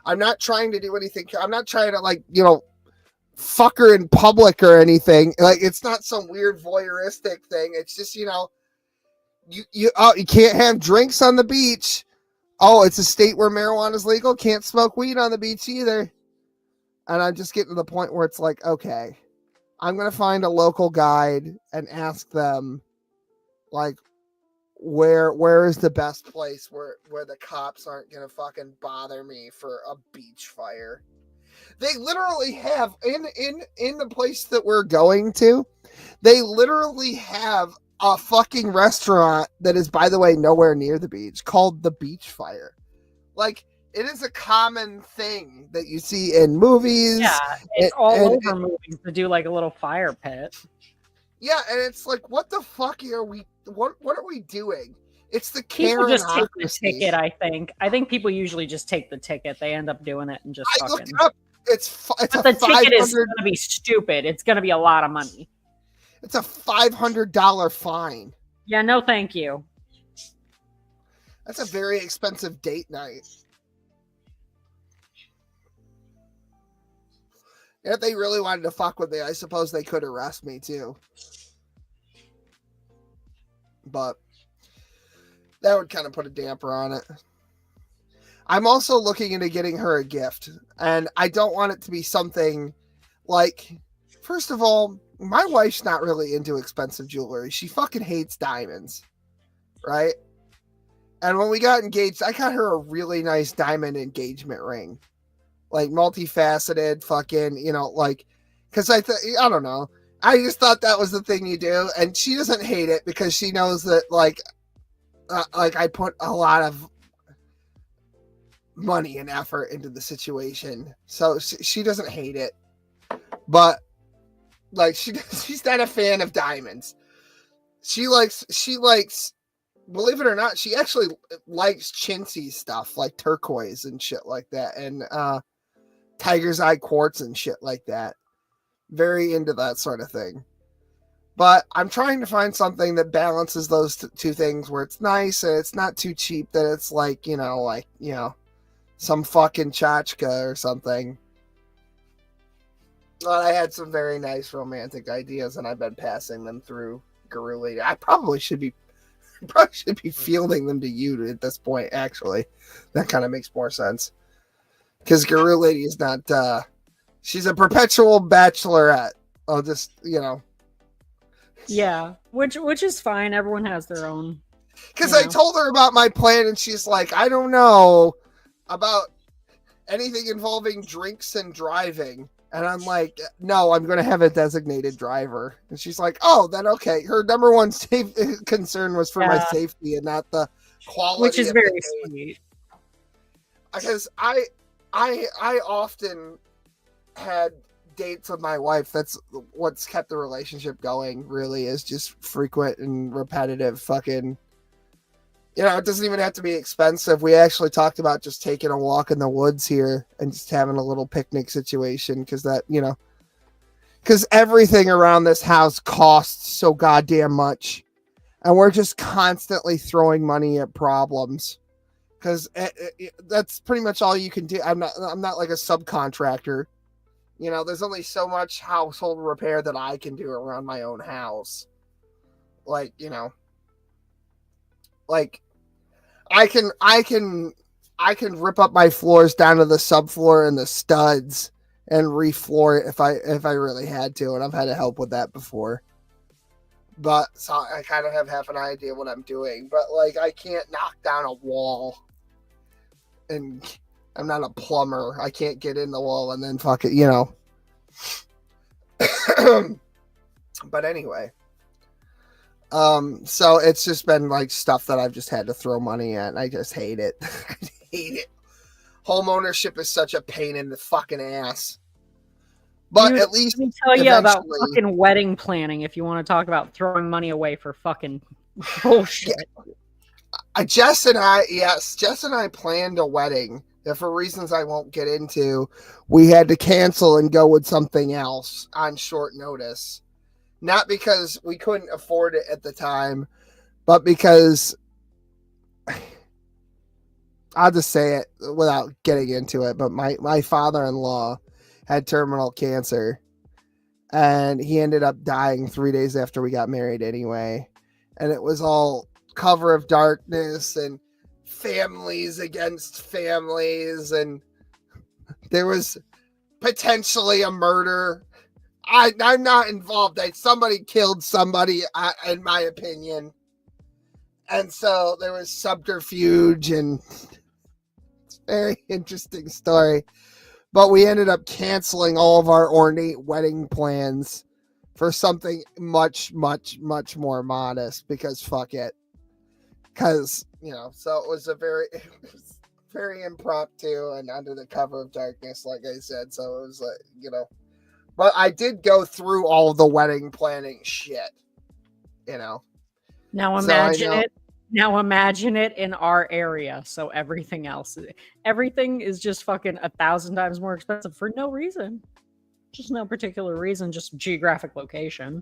I'm not trying to do anything. I'm not trying to fuck her in public or anything. Like it's not some weird voyeuristic thing. It's just You can't have drinks on the beach. Oh, it's a state where marijuana is legal. Can't smoke weed on the beach either. And I'm just getting to the point where it's like, okay, I'm going to find a local guide and ask them, like, where is the best place where the cops aren't going to fucking bother me for a beach fire. They literally have, in the place that we're going to, they literally have a fucking restaurant that is, by the way, nowhere near the beach called the Beach Fire. Like, it is a common thing that you see in movies. Yeah, it's all over movies to do like a little fire pit. Yeah, and it's like, what the fuck are we? What are we doing? It's the people just take the ticket. I think people usually just take the ticket. They end up doing it and just. I looked it up. But the ticket is going to be stupid. It's going to be a lot of money. It's a $500 fine. Yeah, no, thank you. That's a very expensive date night. If they really wanted to fuck with me, I suppose they could arrest me too. But that would kind of put a damper on it. I'm also looking into getting her a gift, and I don't want it to be something like, first of all, my wife's not really into expensive jewelry. She fucking hates diamonds, right? And when we got engaged, I got her a really nice diamond engagement ring, like multifaceted, fucking, because I don't know. I just thought that was the thing you do, and she doesn't hate it because she knows that, like I put a lot of money and effort into the situation, so she doesn't hate it, but. Like she's not a fan of diamonds. She likes, believe it or not, she actually likes chintzy stuff like turquoise and shit like that, and tiger's eye quartz and shit like that. Very into that sort of thing. But I'm trying to find something that balances those two things where it's nice and it's not too cheap that it's like, some fucking tchotchke or something. But I had some very nice romantic ideas and I've been passing them through Guru Lady. I probably should be fielding them to you at this point, actually. That kind of makes more sense. Because Guru Lady is not, she's a perpetual bachelorette. I'll just, Yeah, which is fine. Everyone has their own. Because I told her about my plan, and she's like, I don't know about anything involving drinks and driving. And I'm like, no, I'm going to have a designated driver. And she's like, oh, then okay. Her number one concern was for my safety and not the quality. Which is very sweet. Because I often had dates with my wife. That's what's kept the relationship going, really, is just frequent and repetitive fucking, it doesn't even have to be expensive. We actually talked about just taking a walk in the woods here and just having a little picnic situation, because because everything around this house costs so goddamn much, and we're just constantly throwing money at problems, because that's pretty much all you can do. I'm not like a subcontractor. There's only so much household repair that I can do around my own house. Like, like I can rip up my floors down to the subfloor and the studs and refloor it if I really had to, and I've had to help with that before. But so I kind of have half an idea what I'm doing, but like I can't knock down a wall, and I'm not a plumber. I can't get in the wall and then fuck it, But anyway, so it's just been like stuff that I've just had to throw money at, and I just hate it. I hate it. Home ownership is such a pain in the fucking ass. But at least let me tell you about fucking wedding planning if you want to talk about throwing money away for fucking bullshit. Jess and I planned a wedding that, for reasons I won't get into, we had to cancel and go with something else on short notice. Not because we couldn't afford it at the time, but because I'll just say it without getting into it, but my father-in-law had terminal cancer, and he ended up dying 3 days after we got married anyway. And it was all cover of darkness and families against families, and there was potentially a murder. I'm not involved. Somebody killed somebody, in my opinion. And so there was subterfuge, and it's a very interesting story. But we ended up canceling all of our ornate wedding plans for something much, much, much more modest, because fuck it. Because, so it was very impromptu and under the cover of darkness, like I said. So it was like, but I did go through all the wedding planning shit, Now imagine it in our area. So everything is just fucking 1,000 times more expensive for no reason. Just no particular reason, just geographic location.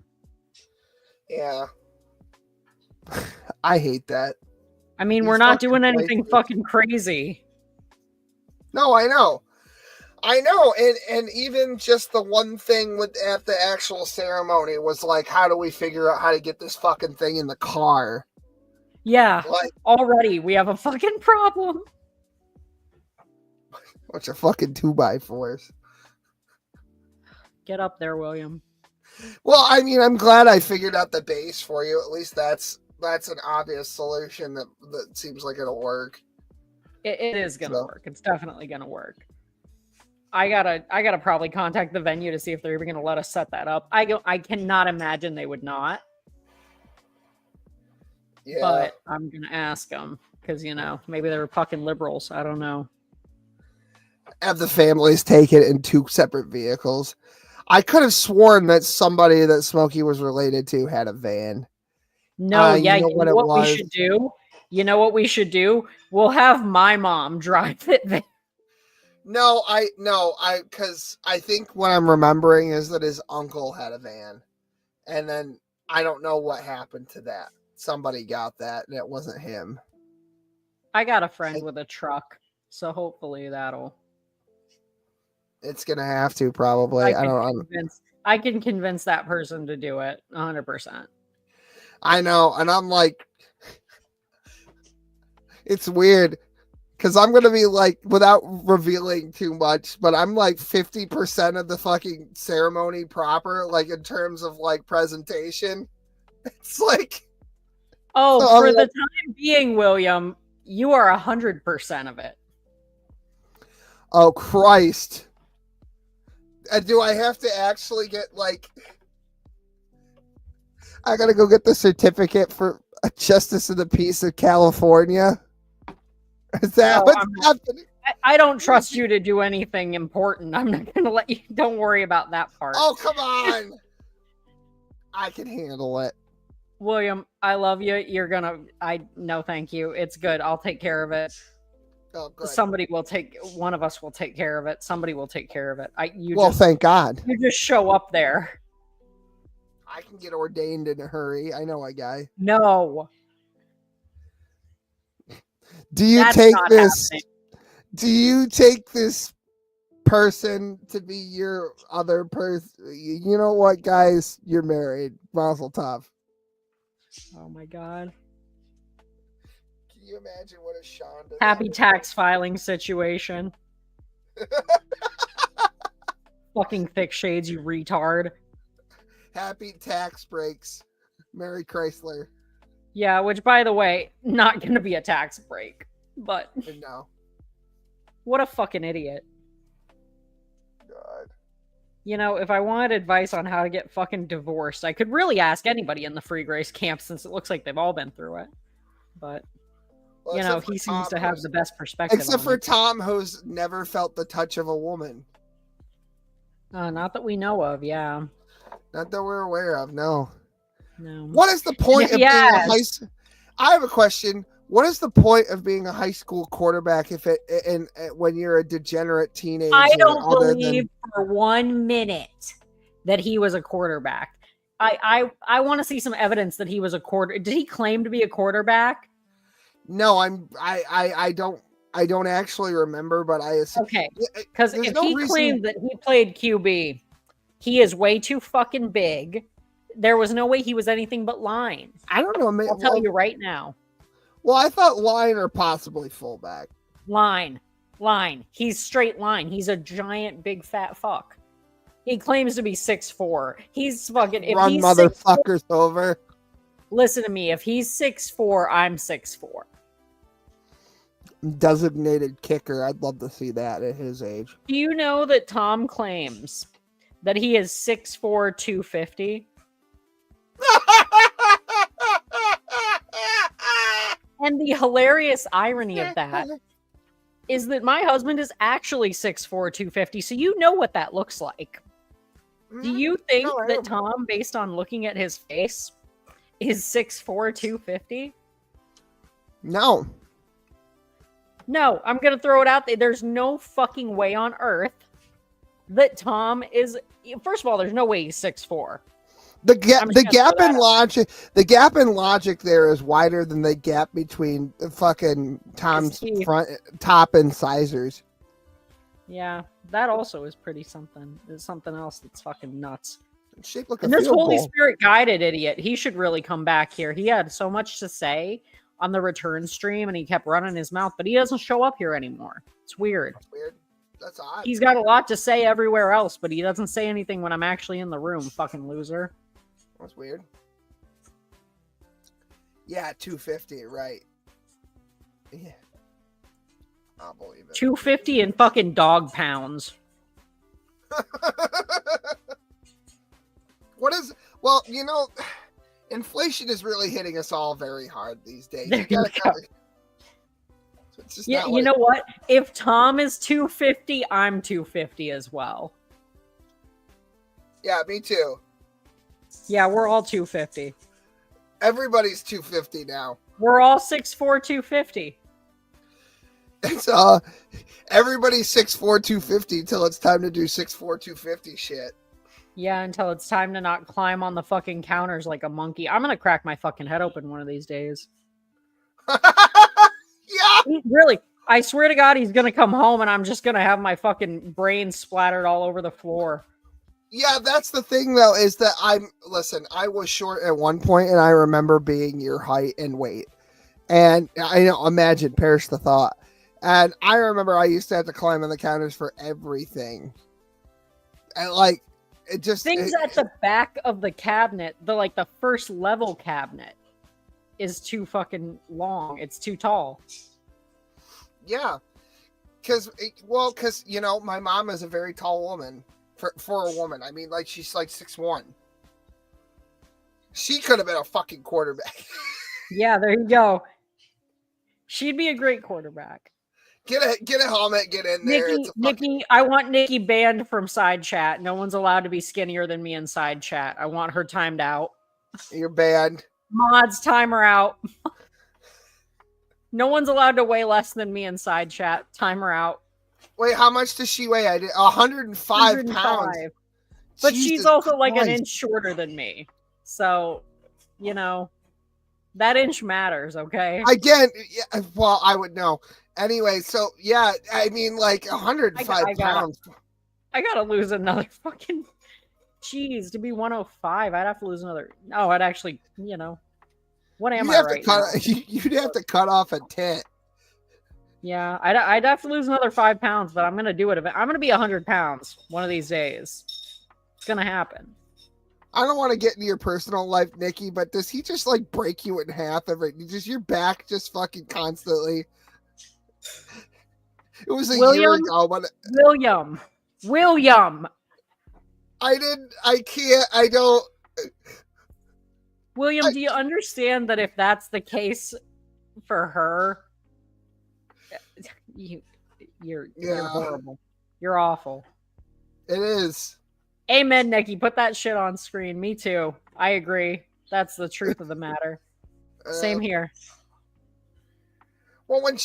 Yeah. I hate that. I mean, we're not doing anything fucking crazy. No, I know. And even just the one thing at the actual ceremony was like, how do we figure out how to get this fucking thing in the car? Yeah, already we have a fucking problem. Bunch of fucking 2x4s. Get up there, William. Well, I mean, I'm glad I figured out the base for you. At least that's an obvious solution that seems like it'll work. It is gonna work. It's definitely gonna work. I gotta probably contact the venue to see if they're even gonna let us set that up. I cannot imagine they would not. Yeah. But I'm gonna ask them because maybe they're fucking liberals. I don't know. Have the families take it in 2 separate vehicles. I could have sworn that somebody that Smokey was related to had a van. No, you know what we should do? You know what we should do? We'll have my mom drive it there. No, because I think what I'm remembering is that his uncle had a van, and then I don't know what happened to that. Somebody got that, and it wasn't him. I got a friend with a truck, so hopefully that'll. It's gonna have to probably. I can convince that person to do it 100%. I know, and I'm like, it's weird. Because I'm going to be like, without revealing too much, but I'm like 50% of the fucking ceremony proper, like in terms of like presentation. It's like. Oh, so for the time being, William, you are 100% of it. Oh, Christ. Do I have to actually get like. I got to go get the certificate for Justice of the Peace of California? Is that what's happening? I don't trust you to do anything important. I'm not going to let you. Don't worry about that part. Oh, come on. I can handle it. William, I love you. You're going to. No, thank you. It's good. I'll take care of it. Oh, good. One of us will take care of it. Somebody will take care of it. Thank God. You just show up there. I can get ordained in a hurry. I know a guy. No. Do you take this? Happening. Do you take this person to be your other person? You know what, guys? You're married. Mazel tov. Oh my God. Can you imagine what a Sean does? Happy tax filing situation. Fucking thick shades, you retard. Happy tax breaks. Merry Chrysler. Yeah, which, by the way, not going to be a tax break. But no. What a fucking idiot. God. You know, if I wanted advice on how to get fucking divorced, I could really ask anybody in the Free Grace camp, since it looks like they've all been through it. But, you know, he seems to have the best perspective. Except for Tom, who's never felt the touch of a woman. Not that we know of, yeah. Not that we're aware of, no. No. What is the point of being a high school? I have a question. What is the point of being a high school quarterback when you're a degenerate teenager? I don't believe for 1 minute that he was a quarterback. I want to see some evidence that he was a quarter. Did he claim to be a quarterback? No, I don't actually remember, but I assume. Okay, because if he claimed that he played QB, he is way too fucking big. There was no way he was anything but line. I don't know. I'll tell you right now. Well, I thought line or possibly fullback. Line. He's straight line. He's a giant, big, fat fuck. He claims to be 6'4". He's fucking... If Run he's motherfuckers 6'4", over. Listen to me. If he's 6'4", I'm 6'4". Designated kicker. I'd love to see that at his age. Do you know that Tom claims that he is 6'4", 250? And the hilarious irony of that is that my husband is actually 6'4", 250, so you know what that looks like. Do you think that Tom, based on looking at his face, is 6'4", 250? No. No, I'm going to throw it out there. There's no fucking way on earth that Tom is... First of all, there's no way he's 6'4". The gap in logic there is wider than the gap between fucking Tom's front top and sizers. Yeah, that also is pretty something. There's something else that's fucking nuts. Shaped like and this Holy Spirit guided idiot, he should really come back here. He had so much to say on the return stream, and he kept running his mouth, but he doesn't show up here anymore. It's weird. That's weird. That's odd. He's got a lot to say everywhere else, but he doesn't say anything when I'm actually in the room. Fucking loser. That's weird. Yeah, 250, right. Yeah. I'll believe it. 250 in fucking dog pounds. Well, you know, inflation is really hitting us all very hard these days. Yeah, you know what? If Tom is 250, I'm 250 as well. Yeah, me too. Yeah, we're all 250. Everybody's 250 now. We're all 6'4", 250. It's everybody's 6'4", 250 till it's time to do 6'4", 250 shit. Yeah, until it's time to not climb on the fucking counters like a monkey. I'm gonna crack my fucking head open one of these days. Yeah. Really, I swear to God, he's gonna come home and I'm just gonna have my fucking brain splattered all over the floor. Yeah, that's the thing though, is that listen, I was short at one point and I remember being your height and weight. And I know, imagine, perish the thought. And I remember I used to have to climb on the counters for everything. And like, it just things at the back of the cabinet, the first level cabinet, is too fucking long. It's too tall. Yeah, because you know, my mom is a very tall woman for a woman. I mean, like, she's like 6'1". She could have been a fucking quarterback. Yeah, there you go. She'd be a great quarterback. Get a helmet, get in there. Nikki, I want Nikki banned from side chat. No one's allowed to be skinnier than me in side chat. I want her timed out. You're banned. Mods, time her out. No one's allowed to weigh less than me in side chat. Time her out. Wait, how much does she weigh? I did 105 pounds. But Jesus she's also like Christ. an inch shorter than me. So, you know, that inch matters, okay? Again, yeah, well, I would know. Anyway, so yeah, I mean, like 105 pounds. I gotta lose another fucking. Jeez, to be 105, I'd have to lose another. No, I'd actually, you know, what am I right now? You'd have to cut off a tit. Yeah, I'd have to lose another 5 pounds, but I'm gonna do it. I'm gonna be 100 pounds one of these days. It's gonna happen. I don't want to get into your personal life, Nikki, but does he just like break you in half just your back just fucking constantly? It was a year ago when William. I don't. William, do you understand that if that's the case for her, you're horrible. You're awful. It is. Amen, Nikki. Put that shit on screen. Me too. I agree. That's the truth of the matter. Same here. Well, when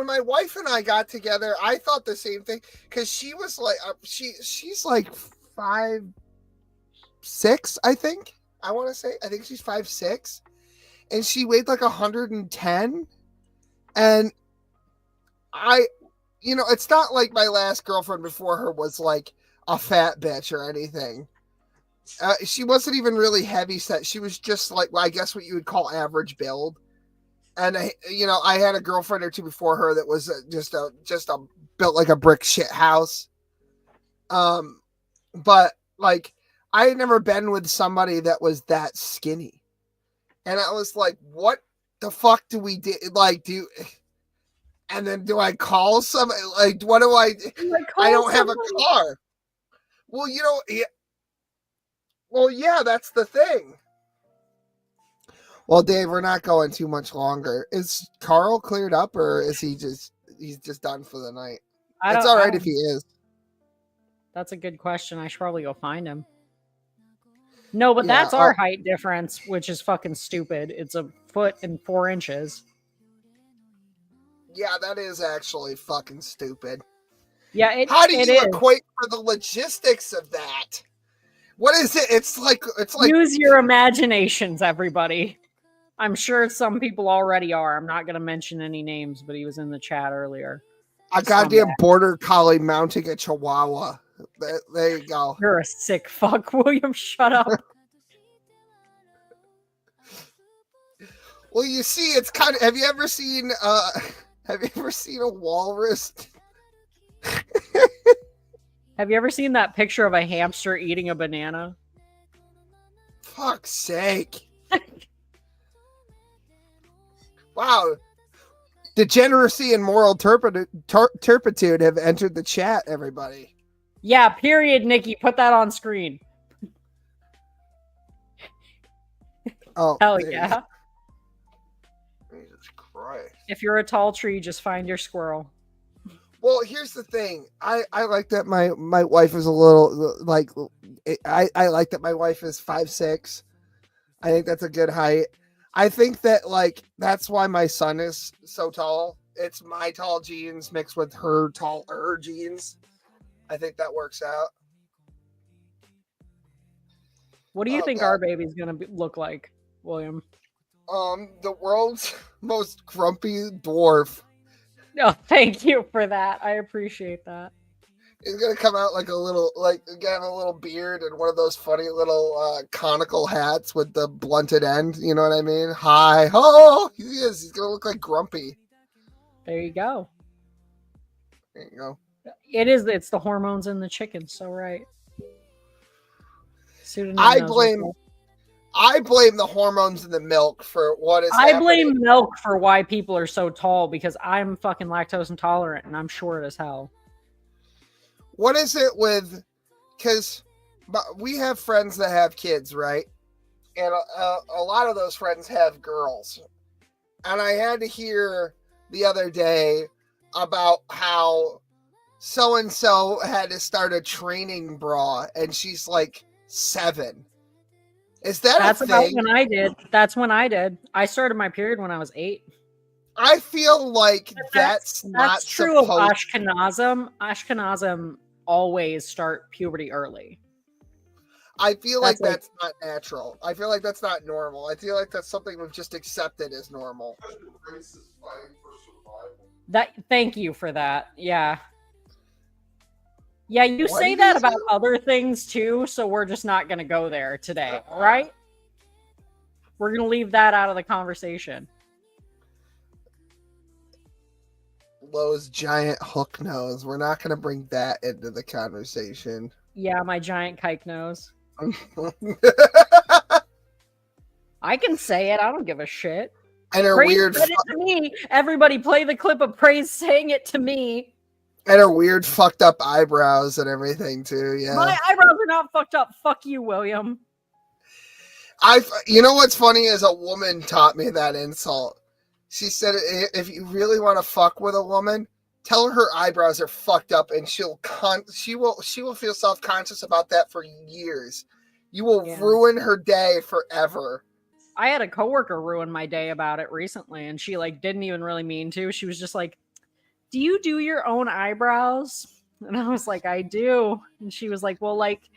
my wife and I got together, I thought the same thing because she was like, she's like 5'6", I think. I want to say, I think she's 5'6", and she weighed like 110. And it's not like my last girlfriend before her was like a fat bitch or anything. She wasn't even really heavy set. She was just like, well, I guess what you would call average build. And I had a girlfriend or two before her that was just a built like a brick shit house. But like I had never been with somebody that was that skinny, and I was like, what the fuck do we do? Like, and then do I call somebody? Like, what do I do? I don't have a car. Well, yeah, that's the thing. Well, Dave, we're not going too much longer. Is Carl cleared up, or is he's just done for the night? It's all right if he is. That's a good question. I should probably go find him. No, but that's our height difference, which is fucking stupid. It's 1 foot and 4 inches. Yeah, that is actually fucking stupid. Yeah, how do you equate for the logistics of that? What is it? It's like use your imaginations, everybody. I'm sure some people already are. I'm not going to mention any names, but he was in the chat earlier. A goddamn border collie mounting a chihuahua. There you go. You're a sick fuck, William. Shut up. Well, you see, it's kind of. Have you ever seen a walrus? Have you ever seen that picture of a hamster eating a banana? Fuck's sake. Wow. Degeneracy and moral turpitude have entered the chat, everybody. Yeah, period, Nikki. Put that on screen. Oh, hell yeah. Jesus Christ. If you're a tall tree, just find your squirrel. Well, here's the thing. I like that my wife is a little like I like that my wife is 5'6". I think that's a good height. I think that like that's why my son is so tall. It's my tall genes mixed with her taller genes. I think that works out. What do you think God. our baby's gonna look like, William? The world's most grumpy dwarf. No, thank you for that. I appreciate that. He's gonna come out like a little, like again, a little beard and one of those funny little conical hats with the blunted end. You know what I mean? Hi, ho! He is. He's gonna look like Grumpy. There you go. There you go. It's the hormones in the chicken. So right. Pseudonym I knows blame what's up. I blame the hormones in the milk for what is I happening. blame milk for why people are so tall because I'm fucking lactose intolerant and I'm short as hell. What is it with? Because we have friends that have kids, right? And a lot of those friends have girls. And I had to hear the other day about how so-and-so had to start a training bra and she's like 7. Is that That's a about thing? when I did. That's when I did. I started my period when I was 8. I feel like that's not true of supposed. Ashkenazim. Ashkenazim always start puberty early. I feel like That's that's not natural. I feel like that's not normal. I feel like that's something we've just accepted as normal. Thank you for that. Yeah. Yeah, you What say did that you about say? other things too, so we're just not going to go there today, all right? We're going to leave that out of the conversation. Lowe's giant hook nose. We're not going to bring that into the conversation. Yeah, my giant kike nose. I can say it. I don't give a shit. And her Praise weird, said it to me. Everybody play the clip of Praise saying it to me. and her weird fucked up eyebrows and everything too. Yeah, My eyebrows are not fucked up. Fuck you, William. You know what's funny is a woman taught me that insult. She said, if you really want to fuck with a woman, tell her eyebrows are fucked up, and she will feel self-conscious about that for years. You will ruin her day forever. I had a coworker ruin my day about it recently, and she like didn't even really mean to. She was just like, "Do you do your own eyebrows?" And I was like, "I do." And she was like, "Well, like,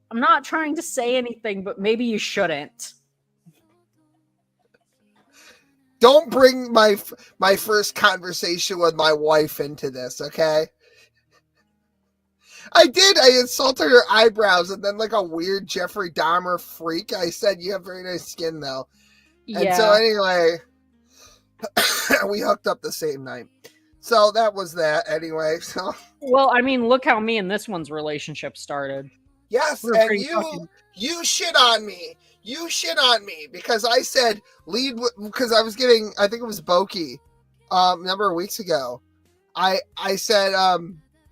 I'm not trying to say anything, but maybe you shouldn't." Don't bring my first conversation with my wife into this, okay? I did. I insulted her eyebrows, and then like a weird Jeffrey Dahmer freak, I said, "You have very nice skin, though." Yeah. And so anyway, we hooked up the same night. So that was that anyway. So well, I mean, look how me and this one's relationship started. yes, We're and pretty fucking- you shit on me. You shit on me because I said because I was giving, I think it was Boki a number of weeks ago. I said,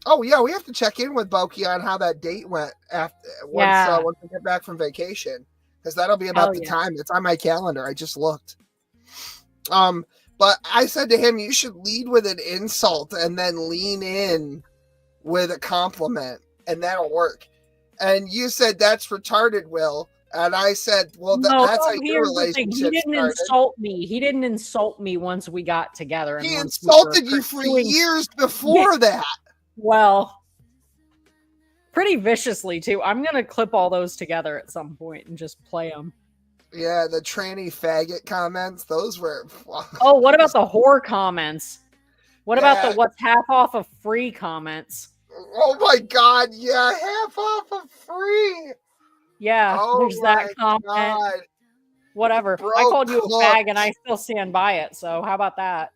oh yeah, we have to check in with Boki on how that date went once we get back from vacation, because that'll be about the time. It's on my calendar. I just looked. But I said to him, you should lead with an insult and then lean in with a compliment, and that'll work. And you said that's retarded, Will. And I said, well, that's how your relationship He didn't started. insult me. He didn't insult me once we got together. And he insulted you for years before that. Well, pretty viciously, too. I'm going to clip all those together at some point and just play them. Yeah, the tranny faggot comments, those were... Oh, what about the whore comments? What about the what's half off of free comments? Oh my God, yeah, half off of free. Yeah, there's that comment. God. Whatever. Bro, I called you a fag and I still stand by it, so how about that?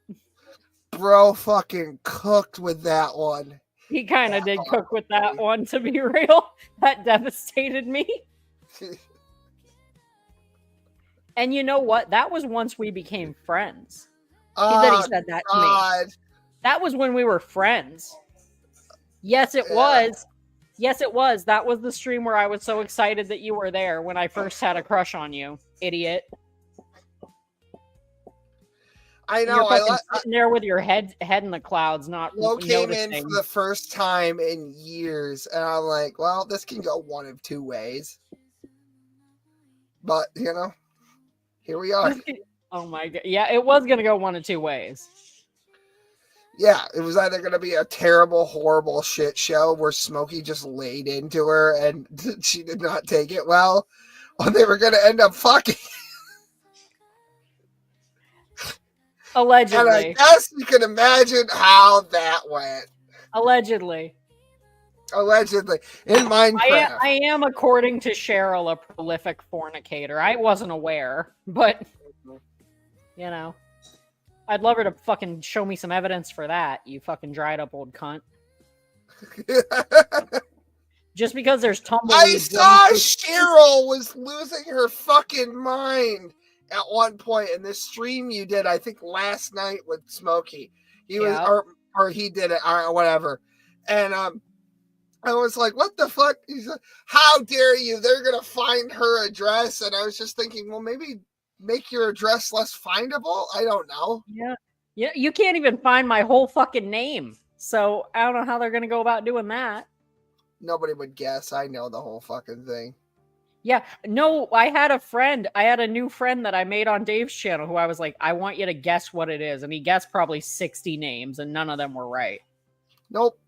Bro fucking cooked with that one. He kind of did cook with that one, to be real. That devastated me. And you know what? That was once we became friends. He said that to me. That was when we were friends. Yes, it was. Yes, it was. That was the stream where I was so excited that you were there when I first had a crush on you, idiot. I know. You're sitting there with your head in the clouds, not Flo came in noticing. for the first time in years, and I'm like, well, this can go one of two ways. But, you know. here we are. Oh my god. Yeah, it was gonna go one of two ways. Yeah, it was either going to be a terrible, horrible shit show where Smokey just laid into her and she did not take it well, or they were going to end up fucking. Allegedly. And I guess you can imagine how that went. Allegedly. In Minecraft. I am, according to Cheryl, a prolific fornicator. I wasn't aware, but, you know. I'd love her to fucking show me some evidence for that, you fucking dried up old cunt. Just because there's tumbleweeds. I saw Cheryl was losing her fucking mind at one point in this stream you did, I think last night with Smokey. He was, or he did it, or whatever. And I was like, what the fuck? He's like, how dare you? They're going to find her address. And I was just thinking, well, maybe make your address less findable. I don't know. Yeah. You can't even find my whole fucking name. So I don't know how they're going to go about doing that. Nobody would guess. I know the whole fucking thing. Yeah. No, I had a new friend that I made on Dave's channel who I was like, I want you to guess what it is. And he guessed probably 60 names and none of them were right. Nope.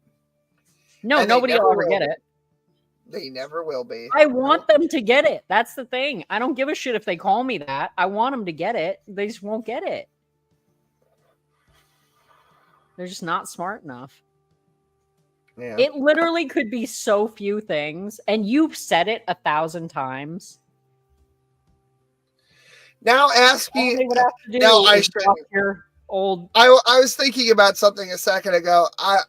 No, and nobody will ever get it. They never will be. I want them to get it. That's the thing. I don't give a shit if they call me that. I want them to get it. They just won't get it. They're just not smart enough. Yeah. It literally could be so few things, and you've said it 1,000 times. Now ask me. Now I should. Your old. I was thinking about something a second ago. I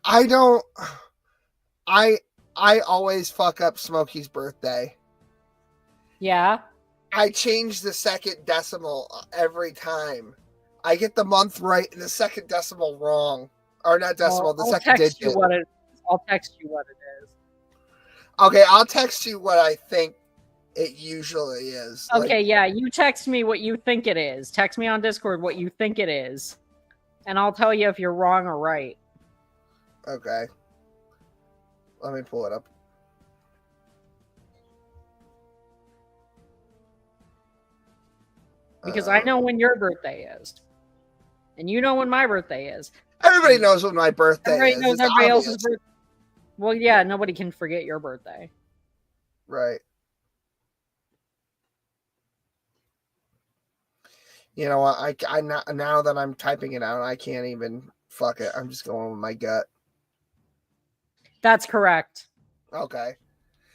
always fuck up Smokey's birthday. Yeah. I change the second decimal every time. I get the month right and the second decimal wrong. Or not decimal, the second digit. I'll text you what it is. Okay, I'll text you what I think it usually is. Okay, yeah, you text me what you think it is. Text me on Discord what you think it is. And I'll tell you if you're wrong or right. Okay. Let me pull it up. Because I know when your birthday is. And you know when my birthday is. Everybody knows when my birthday is. Everybody knows everybody else's birthday. Well, yeah, nobody can forget your birthday. Right. You know what? Now that I'm typing it out, I can't even fuck it. I'm just going with my gut. That's correct. Okay.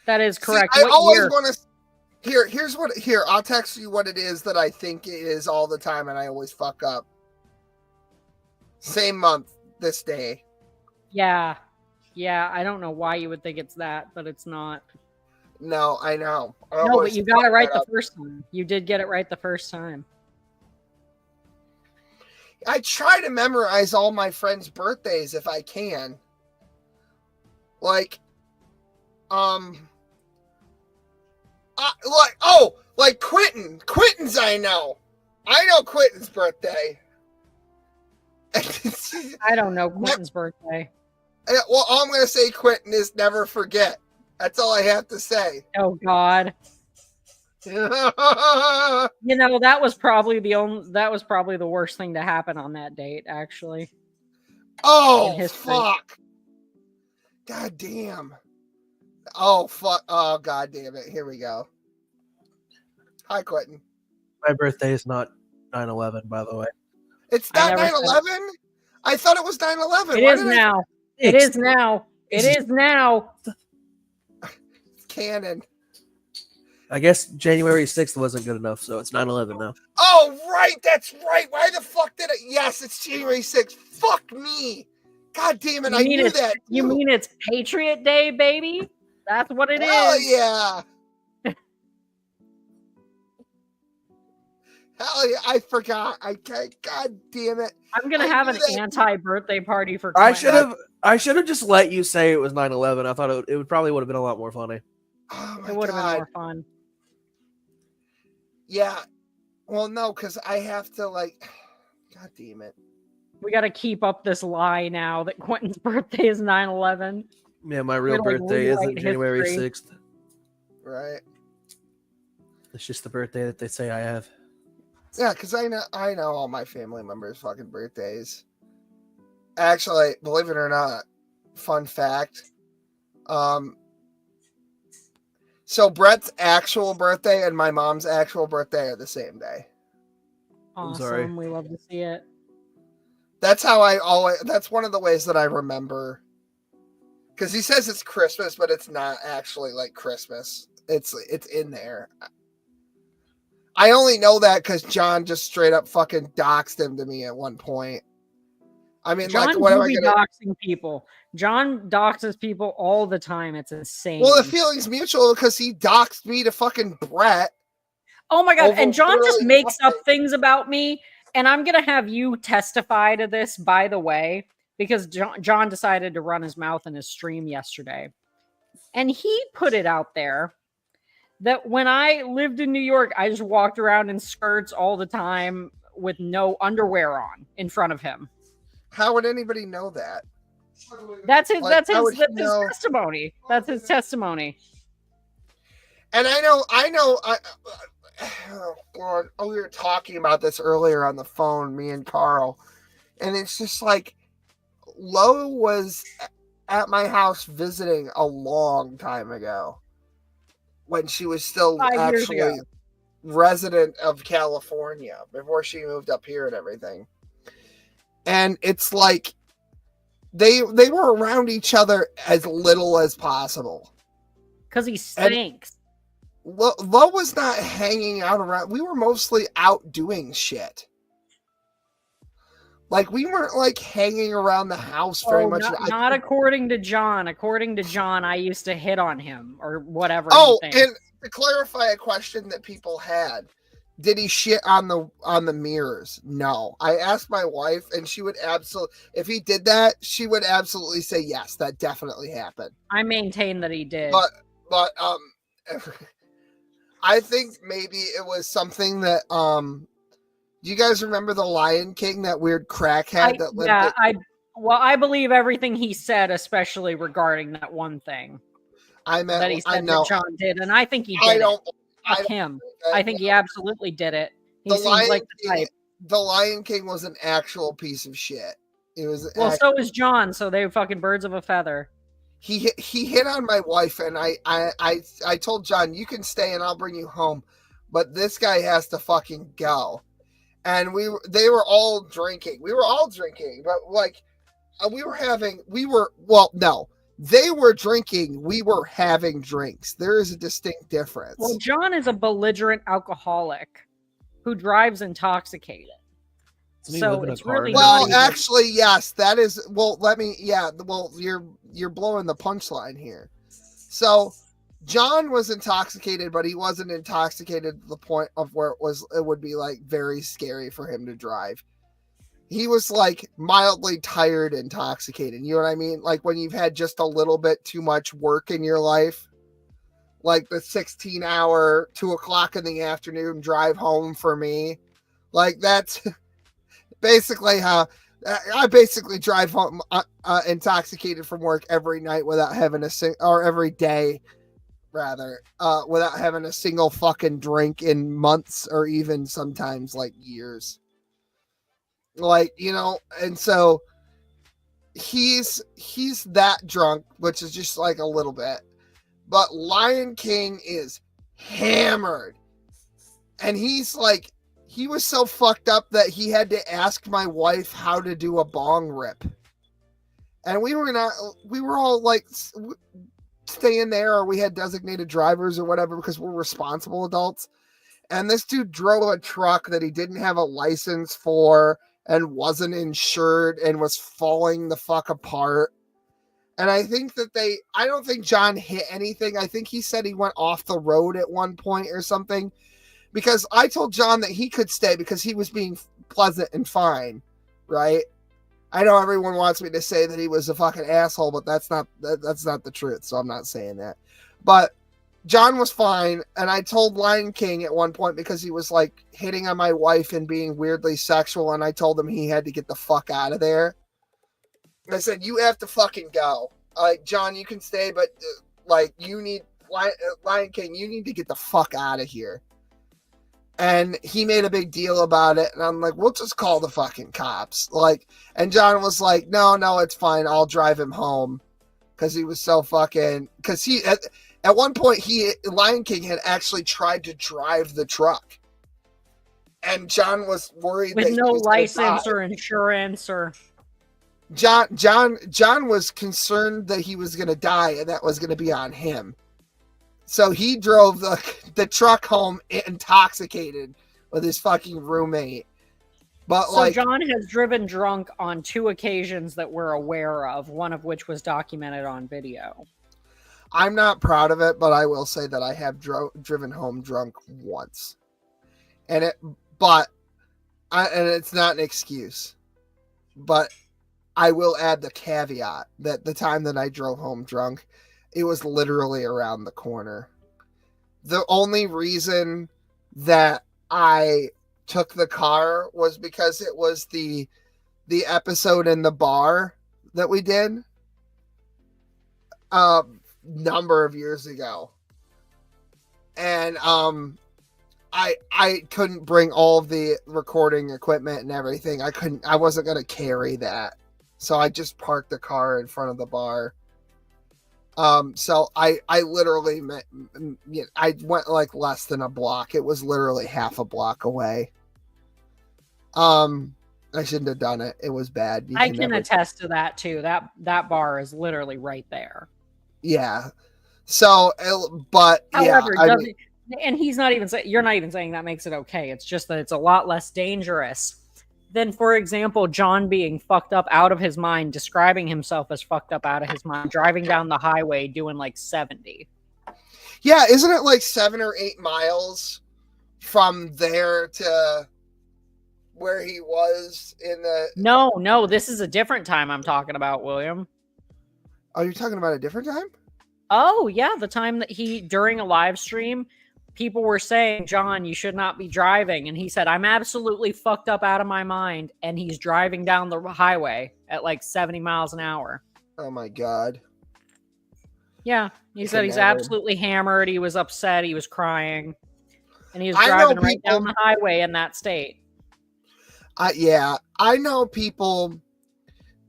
That is correct. See, I always want to. Here, I'll text you what it is that I think it is all the time, and I always fuck up. Same month, this day. Yeah. Yeah, I don't know why you would think it's that, but it's not. No, I know. No, but you got it right the first time. You did get it right the first time. I try to memorize all my friends' birthdays if I can. Like Quentin. Quentin's I know Quentin's birthday. I don't know Quentin's birthday. Well, all I'm going to say, Quentin, is never forget. That's all I have to say. Oh, God. You know, that was probably the worst thing to happen on that date, actually. Oh, fuck. God damn. Oh, fuck. Oh, God damn it. Here we go. Hi, Quentin. My birthday is not 9/11, by the way. It's not 9/11? I thought it was 9/11. It is now. It is now. It is now. It's canon. I guess January 6th wasn't good enough, so it's 9/11 now. Oh, right. That's right. Why the fuck did it? Yes, it's January 6th. Fuck me. God damn it. I knew that. You mean it's Patriot Day, baby? That's what it is. Oh, yeah. Hell yeah, I forgot. God damn it. I'm gonna have an anti-birthday party for Quentin. I should have just let you say it was 9/11. I thought it would probably would have been a lot more funny. Oh my it would have been God. more fun. Yeah. Well, no, because I have to God damn it. We got to keep up this lie now that Quentin's birthday is 9/11. Yeah, my real birthday isn't January 6th. Right. It's just the birthday that they say I have. Yeah, because I know all my family members' fucking birthdays. Actually, believe it or not, fun fact. So Brett's actual birthday and my mom's actual birthday are the same day. I'm sorry. Awesome. We love to see it. That's one of the ways that I remember. Because he says it's Christmas, but it's not actually like Christmas. It's in there. I only know that because John just straight up fucking doxed him to me at one point. I mean, John like, what am I gonna? doxing people. John doxes people all the time. It's insane. Well, the feeling's mutual because he doxed me to fucking Brett. Oh my god! And John just literally makes up nothing. things about me, and I'm gonna have you testify to this. By the way, because John decided to run his mouth in his stream yesterday, and he put it out there that when I lived in New York, I just walked around in skirts all the time with no underwear on in front of him. How would anybody know that? That's his. Like, That's how his. would That's he his know? testimony. That's his testimony. And I know. Oh God! Oh, we were talking about this earlier on the phone, me and Carl, and it's just like Lo was at my house visiting a long time ago when she was still 5 years actually ago. resident of California before she moved up here and everything. And it's like they were around each other as little as possible. Because he stinks. Lo was not hanging out around. We were mostly out doing shit. Like, we weren't like hanging around the house very much. Not according to John. According to John, I used to hit on him or whatever. Oh, and to clarify a question that people had, did he shit on the mirrors? No. I asked my wife, and she would absolutely, if he did that, she would absolutely say yes, that definitely happened. I maintain that he did. But I think maybe it was something that do you guys remember the Lion King, that weird crackhead that lived? Yeah, I believe everything he said, especially regarding that one thing. That he said that John did, and I think he did it. Fuck him. I think he absolutely did it. He seems like the type. The Lion King was an actual piece of shit. It was so was John. So they were fucking birds of a feather. He hit on my wife, and I told John, you can stay and I'll bring you home, but this guy has to fucking go. And they were all drinking. We were all drinking, but like they were drinking. We were having drinks. There is a distinct difference. Well, John is a belligerent alcoholic who drives intoxicated. So it's really actually, yes, that is. Well, you're blowing the punchline here. So John was intoxicated, but he wasn't intoxicated to the point of where it would be like very scary for him to drive. He was like mildly tired, intoxicated. You know what I mean? Like when you've had just a little bit too much work in your life, like the 16-hour, 2:00 in the afternoon drive home for me. Like that's basically how I basically drive home intoxicated from work every night without having every day. Rather, without having a single fucking drink in months or even sometimes like years. Like, you know, and so he's that drunk, which is just like a little bit. But Lion King is hammered. And he's like, he was so fucked up that he had to ask my wife how to do a bong rip. And we were all like staying there, or we had designated drivers or whatever because we're responsible adults. And this dude drove a truck that he didn't have a license for and wasn't insured and was falling the fuck apart. And I think I don't think John hit anything. I think he said he went off the road at one point or something, because I told John that he could stay because he was being pleasant and fine, right? I know everyone wants me to say that he was a fucking asshole, but that's not the truth, so I'm not saying that. But John was fine, and I told Lion King at one point because he was like hitting on my wife and being weirdly sexual, and I told him he had to get the fuck out of there. I said, you have to fucking go. Like, John, you can stay, but like, you need Lion King, you need to get the fuck out of here. And he made a big deal about it. And I'm like, we'll just call the fucking cops. Like, and John was like, no, it's fine. I'll drive him home. Because he was so fucking, because he, at one point, Lion King had actually tried to drive the truck. And John was worried with that no he was license or insurance or. John was concerned that he was going to die and that was going to be on him. So he drove the truck home intoxicated with his fucking roommate. But so John has driven drunk on 2 occasions that we're aware of, one of which was documented on video. I'm not proud of it, but I will say that I have driven home drunk once. And it's not an excuse. But I will add the caveat that the time that I drove home drunk, it was literally around the corner. The only reason that I took the car was because it was the episode in the bar that we did a number of years ago. And I couldn't bring all of the recording equipment and everything. I wasn't going to carry that. So I just parked the car in front of the bar. So I literally I went like less than a block. It was literally half a block away. I shouldn't have done it. It was bad. I can attest to that too. That bar is literally right there. Yeah. So, but however, yeah, and he's not even saying, you're not even saying that makes it okay. It's just that it's a lot less dangerous than, for example, John being fucked up out of his mind, describing himself as fucked up out of his mind, driving down the highway doing like 70. Yeah, isn't it like 7 or 8 miles from there to where he was in the... No, this is a different time I'm talking about, William. Oh, you're talking about a different time? Oh, yeah, the time that during a live stream, people were saying, John, you should not be driving. And he said, I'm absolutely fucked up out of my mind. And he's driving down the highway at like 70 miles an hour. Oh, my God. Yeah. He said he's absolutely hammered. He was upset. He was crying. And he was driving right down the highway in that state. Yeah. I know people,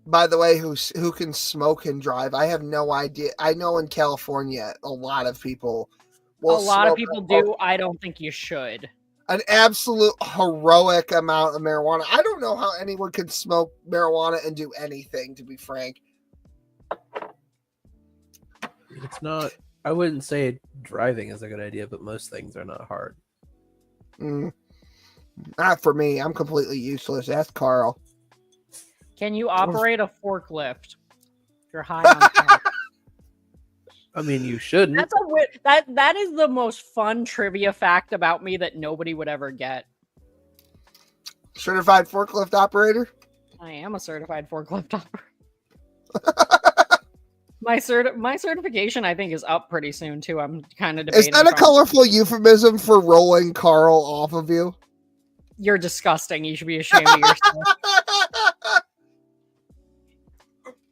by the way, who can smoke and drive. I have no idea. I know in California, a lot of people... A lot of people do. I don't think you should. An absolute heroic amount of marijuana. I don't know how anyone can smoke marijuana and do anything, to be frank. It's not... I wouldn't say driving is a good idea, but most things are not hard. Not for me. I'm completely useless. Ask Carl. Can you operate a forklift? You're high on crack. I mean, you shouldn't. That is the most fun trivia fact about me that nobody would ever get. Certified forklift operator? I am a certified forklift operator. My certification, I think, is up pretty soon too. I'm kind of debating. Is that a colorful euphemism for rolling Carl off of you? You're disgusting. You should be ashamed of yourself.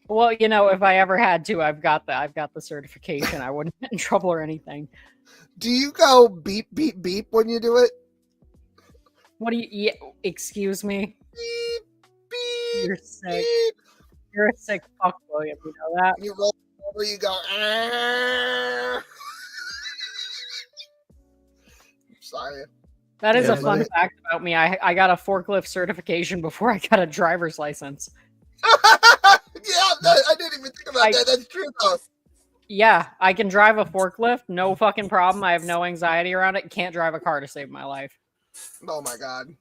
Well, you know, if I ever had to, I've got the certification. I wouldn't get in trouble or anything. Do you go beep beep beep when you do it? What do you? Yeah, excuse me. Beep beep. You're sick. Beep. You're a sick fuck, William. You know that. You roll over. You go. Ah. Sorry. That is a fun fact about me. I got a forklift certification before I got a driver's license. Yeah, I didn't even think about that. That's true, though. Yeah, I can drive a forklift. No fucking problem. I have no anxiety around it. Can't drive a car to save my life. Oh, my God.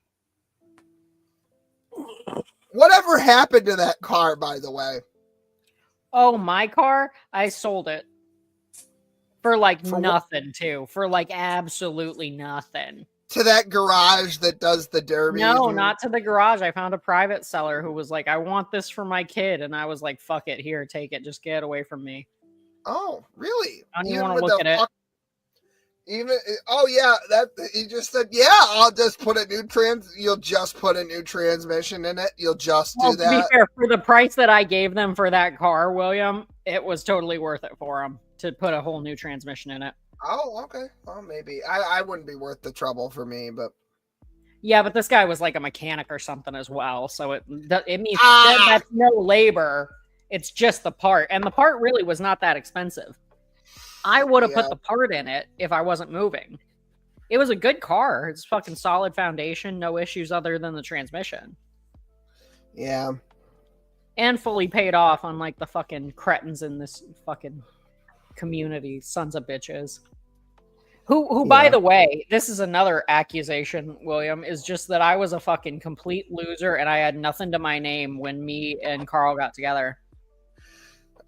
Whatever happened to that car, by the way? Oh, my car? I sold it. For nothing, too. For absolutely nothing. To that garage that does the derby? No, not to the garage. I found a private seller who was like, I want this for my kid. And I was like, fuck it. Here, take it. Just get it away from me. Oh, really? I don't even want to look at it. He just said, yeah, I'll just put you'll just put a new transmission in it. You'll just do that. To be fair, for the price that I gave them for that car, William, it was totally worth it for them to put a whole new transmission in it. Oh, okay. Well, maybe I wouldn't be worth the trouble for me, but Yeah, but this guy was like a mechanic or something as well, so it means Ah! that's no labor. It's just the part, and the part really was not that expensive. I would have Yeah. put the part in it if I wasn't moving. It was a good car. It's fucking solid foundation, no issues other than the transmission, yeah. and fully paid off, unlike the fucking cretins in this fucking community, sons of bitches. Who by Yeah. the way, this is another accusation, William, is just that I was a fucking complete loser and I had nothing to my name when me and Carl got together.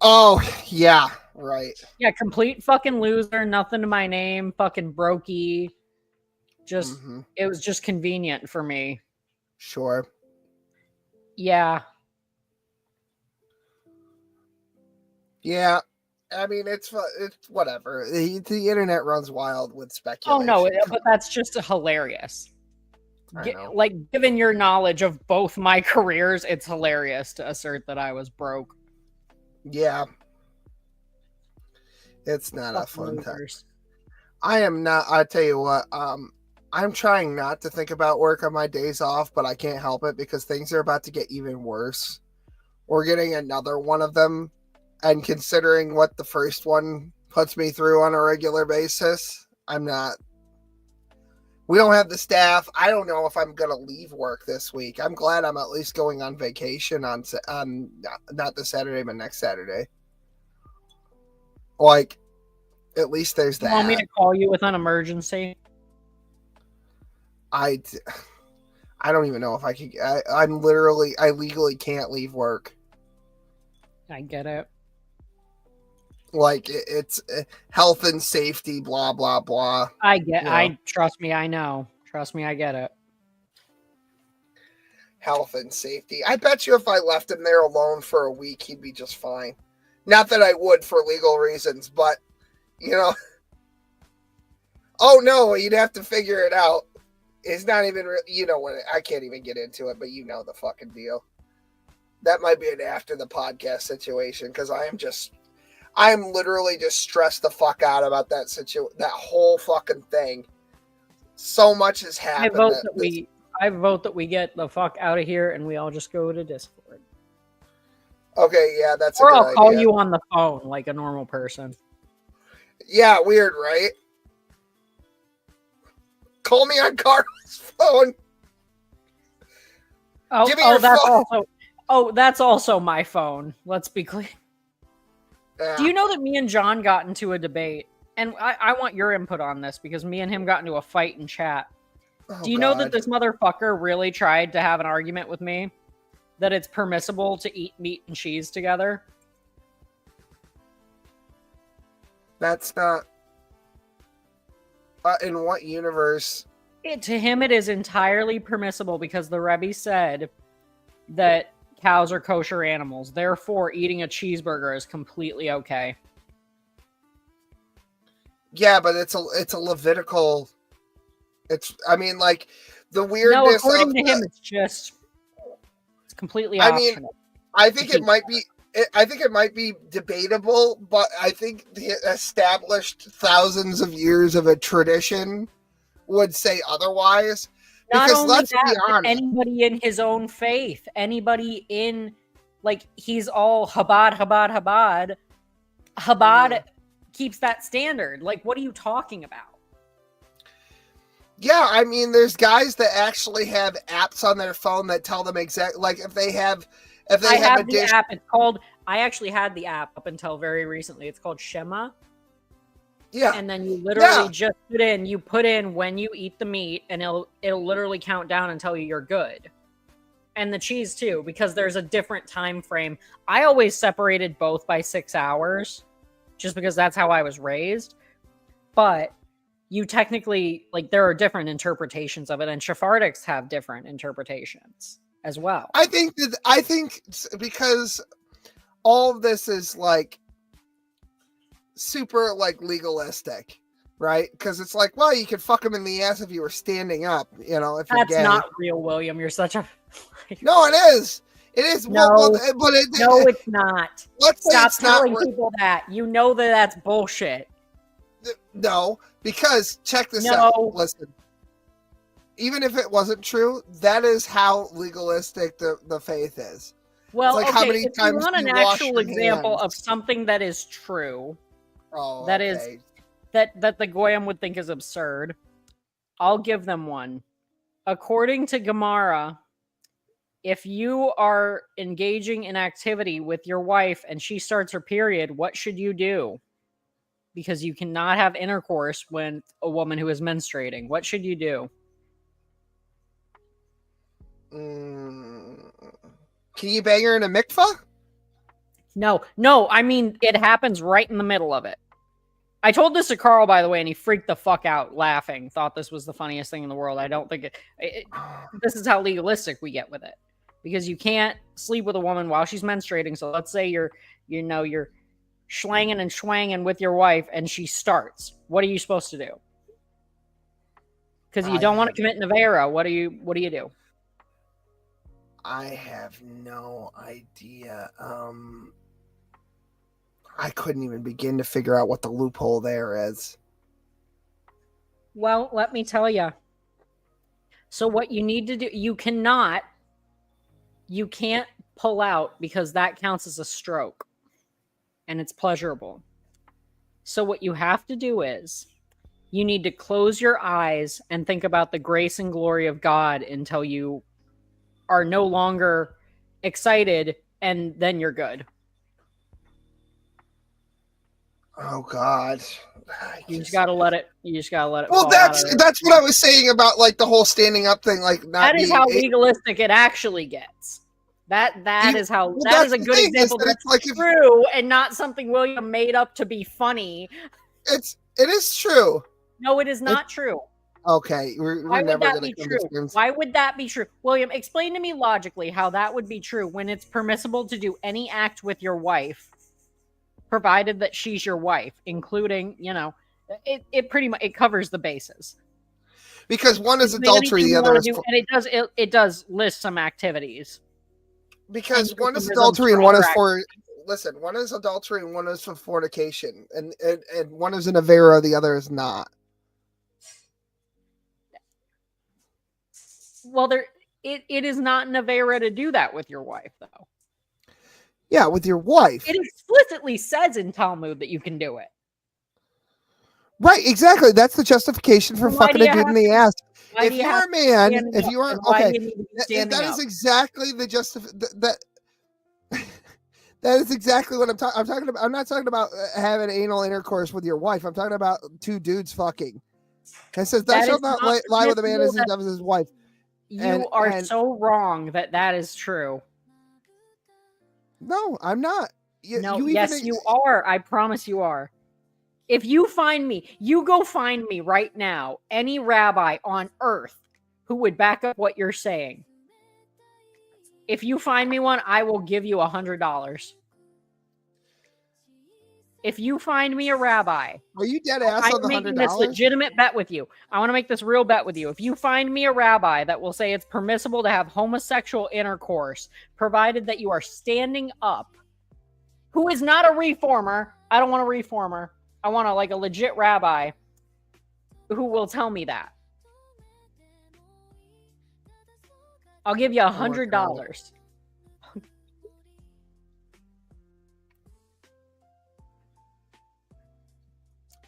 Oh, yeah, right. Yeah, complete fucking loser, nothing to my name, fucking brokey. Just it was just convenient for me. Sure. Yeah. Yeah. I mean, it's whatever. The internet runs wild with Oh speculation. no, but that's just hilarious. I know. Like, given your knowledge of both my careers, it's hilarious to assert that I was broke. Yeah. It's not a Fuck fun time. losers. I am not. I tell you what. I'm trying not to think about work on my days off, but I can't help it because things are about to get even worse. We're getting another one of them, and considering what the first one puts me through on a regular basis, I'm not. We don't have the staff. I don't know if I'm gonna leave work this week. I'm glad I'm at least going on vacation on not this Saturday, but next Saturday. Like, at least there's You that. want me to call you with an emergency? I don't even know if I could. I legally can't leave work. I get it. Like it's health and safety, blah blah blah. I get. You know. I trust me. I know. Trust me. I get it. Health and safety. I bet you if I left him there alone for a week, he'd be just fine. Not that I would for legal reasons, but you know. Oh no, you'd have to figure it out. It's not even, you know what? I can't even get into it, but you know the fucking deal. That might be an after the podcast situation because I'm literally just stressed the fuck out about that that whole fucking thing. So much has happened. I vote that we get the fuck out of here and we all just go to Discord. Okay, yeah, that's or a good I'll call idea. you on the phone like a normal person. Yeah, weird, right? Call me on Carl's phone. Give me your phone. That's also my phone. Let's be clear. Yeah. Do you know that me and John got into a debate? And I want your input on this because me and him got into a fight in chat. Oh, Do you know that this motherfucker really tried to have an argument with me that it's permissible to eat meat and cheese together? That's not. In what universe? To him, it is entirely permissible because the Rebbe said that cows are kosher animals. Therefore, eating a cheeseburger is completely okay. Yeah, but it's a Levitical. I mean, like the weirdness. No, according to him, it's completely optional. I mean, I think it might be. I think it might be debatable, but I think the established thousands of years of a tradition would say otherwise. Not because only let's that, be but honest, anybody in his own faith, anybody in, like, he's all Chabad keeps that standard. Like, what are you talking about? Yeah, I mean, there's guys that actually have apps on their phone that tell them exactly, like if they have a dish. The app. It's called. I actually had the app up until very recently. It's called Shema. Yeah, and then you literally just put in when you eat the meat, and it'll literally count down and tell you you're good. And the cheese too, because there's a different time frame. I always separated both by 6 hours, just because that's how I was raised. But you technically, like, there are different interpretations of it, and Sephardics have different interpretations as well. I think because all of this is like super like legalistic, right? Because it's like, well, you could fuck him in the ass if you were standing up, you know. If that's you're gay. not real, William. You're such a no. It is. It is. No, no, it's not. Let's say Stop it's not. telling people that. You know that's bullshit. No, because check this No. out. Listen, even if it wasn't true, that is how legalistic the faith is. Well, It's like, okay, how many if you times want do an you wash actual your example of hands? something that is true, Oh, that is okay. that the Goyim would think is absurd, I'll give them one. According to Gemara, if you are engaging in activity with your wife and she starts her period, what should you do? Because you cannot have intercourse when a woman who is menstruating. What should you do? Can you bang her in a mikvah? No, I mean, it happens right in the middle of it. I told this to Carl, by the way, and he freaked the fuck out laughing. Thought this was the funniest thing in the world. I don't think this is how legalistic we get with it. Because you can't sleep with a woman while she's menstruating. So let's say you're schlanging and schwanging with your wife and she starts. What are you supposed to do? Because you don't want to commit Nevera. What do you do? I have no idea. I couldn't even begin to figure out what the loophole there is. Well, let me tell you. So what you need to do, you can't pull out because that counts as a stroke and it's pleasurable. So what you have to do is you need to close your eyes and think about the grace and glory of God until you are no longer excited, and then you're good. Oh God. You just gotta let it. Well, fall that's out of that's what I was saying about like the whole standing up thing. Like not that is being how legalistic it actually gets. That is a good example that's like true and not something William made up to be funny. It is true. No, it is not true. Okay, we're never going to come to terms. Why would that be true? William, explain to me logically how that would be true when it's permissible to do any act with your wife, provided that she's your wife, including, it pretty much it covers the bases. Because one is adultery, the other is and it does list some activities. Because one is adultery and one is one is adultery and one is for fornication, and one is an avera, the other is not. Well, it is not an avera to do that with your wife, though. Yeah, with your wife. It explicitly says in Talmud that you can do it. Right, exactly. That's the justification for fucking a dude in the ass. If you're a man, if you are okay, that is exactly the that is exactly what I'm talking about. I'm not talking about having anal intercourse with your wife. I'm talking about two dudes fucking. It says, "Thou shalt not lie with a man as he does with his wife." You are so wrong that is true. No, I'm not. Yes, you are. I promise you are. If you find me, you go find me right now, any rabbi on earth who would back up what you're saying. If you find me one, I will give you $100. If you find me a rabbi, are you dead ass on the $100? I'm making this legitimate bet with you. I want to make this real bet with you. If you find me a rabbi that will say it's permissible to have homosexual intercourse, provided that you are standing up, who is not a reformer, I don't want a reformer. I want a legit rabbi who will tell me that. I'll give you $100.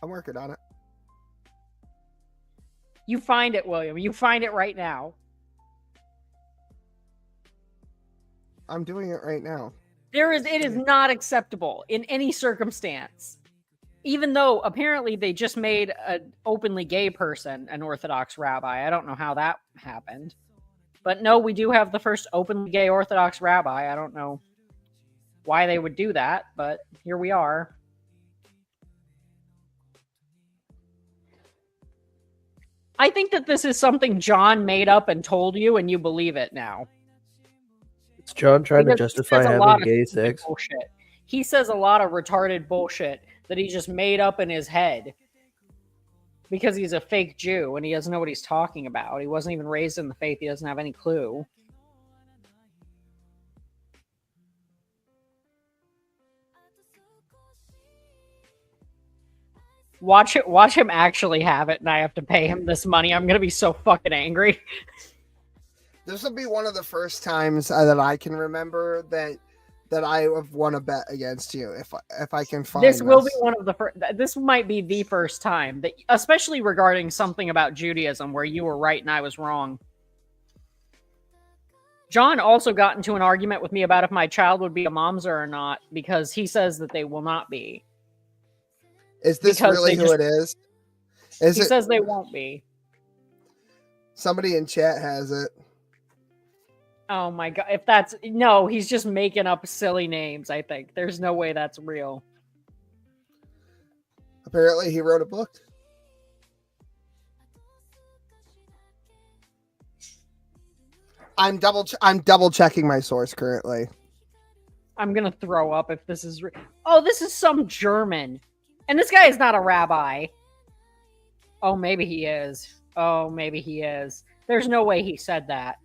I'm working on it. You find it, William. You find it right now. I'm doing it right now. It is not acceptable in any circumstance. Even though apparently they just made an openly gay person an Orthodox rabbi. I don't know how that happened. But no, we do have the first openly gay Orthodox rabbi. I don't know why they would do that, but here we are. I think that this is something John made up and told you, and you believe it now. It's John trying to justify having gay sex. Bullshit. He says a lot of retarded bullshit that he just made up in his head because he's a fake Jew and he doesn't know what he's talking about. He wasn't even raised in the faith. He doesn't have any clue. Watch him actually have it, and I have to pay him this money. I'm gonna be so fucking angry. This will be one of the first times that I can remember that I have won a bet against you. If I can find This will be one of the first. This might be the first time that, especially regarding something about Judaism, where you were right and I was wrong. John also got into an argument with me about if my child would be a mamzer or not, because he says that they will not be. Is this Because really who it is? He Is it? says they won't be. Somebody in chat has it. Oh my god! If that's no, he's just making up silly names. I think there's no way that's real. Apparently, he wrote a book. I'm double checking my source currently. I'm gonna throw up if this is. Oh, this is some German, and this guy is not a rabbi. Oh, maybe he is. Oh, maybe he is. There's no way he said that.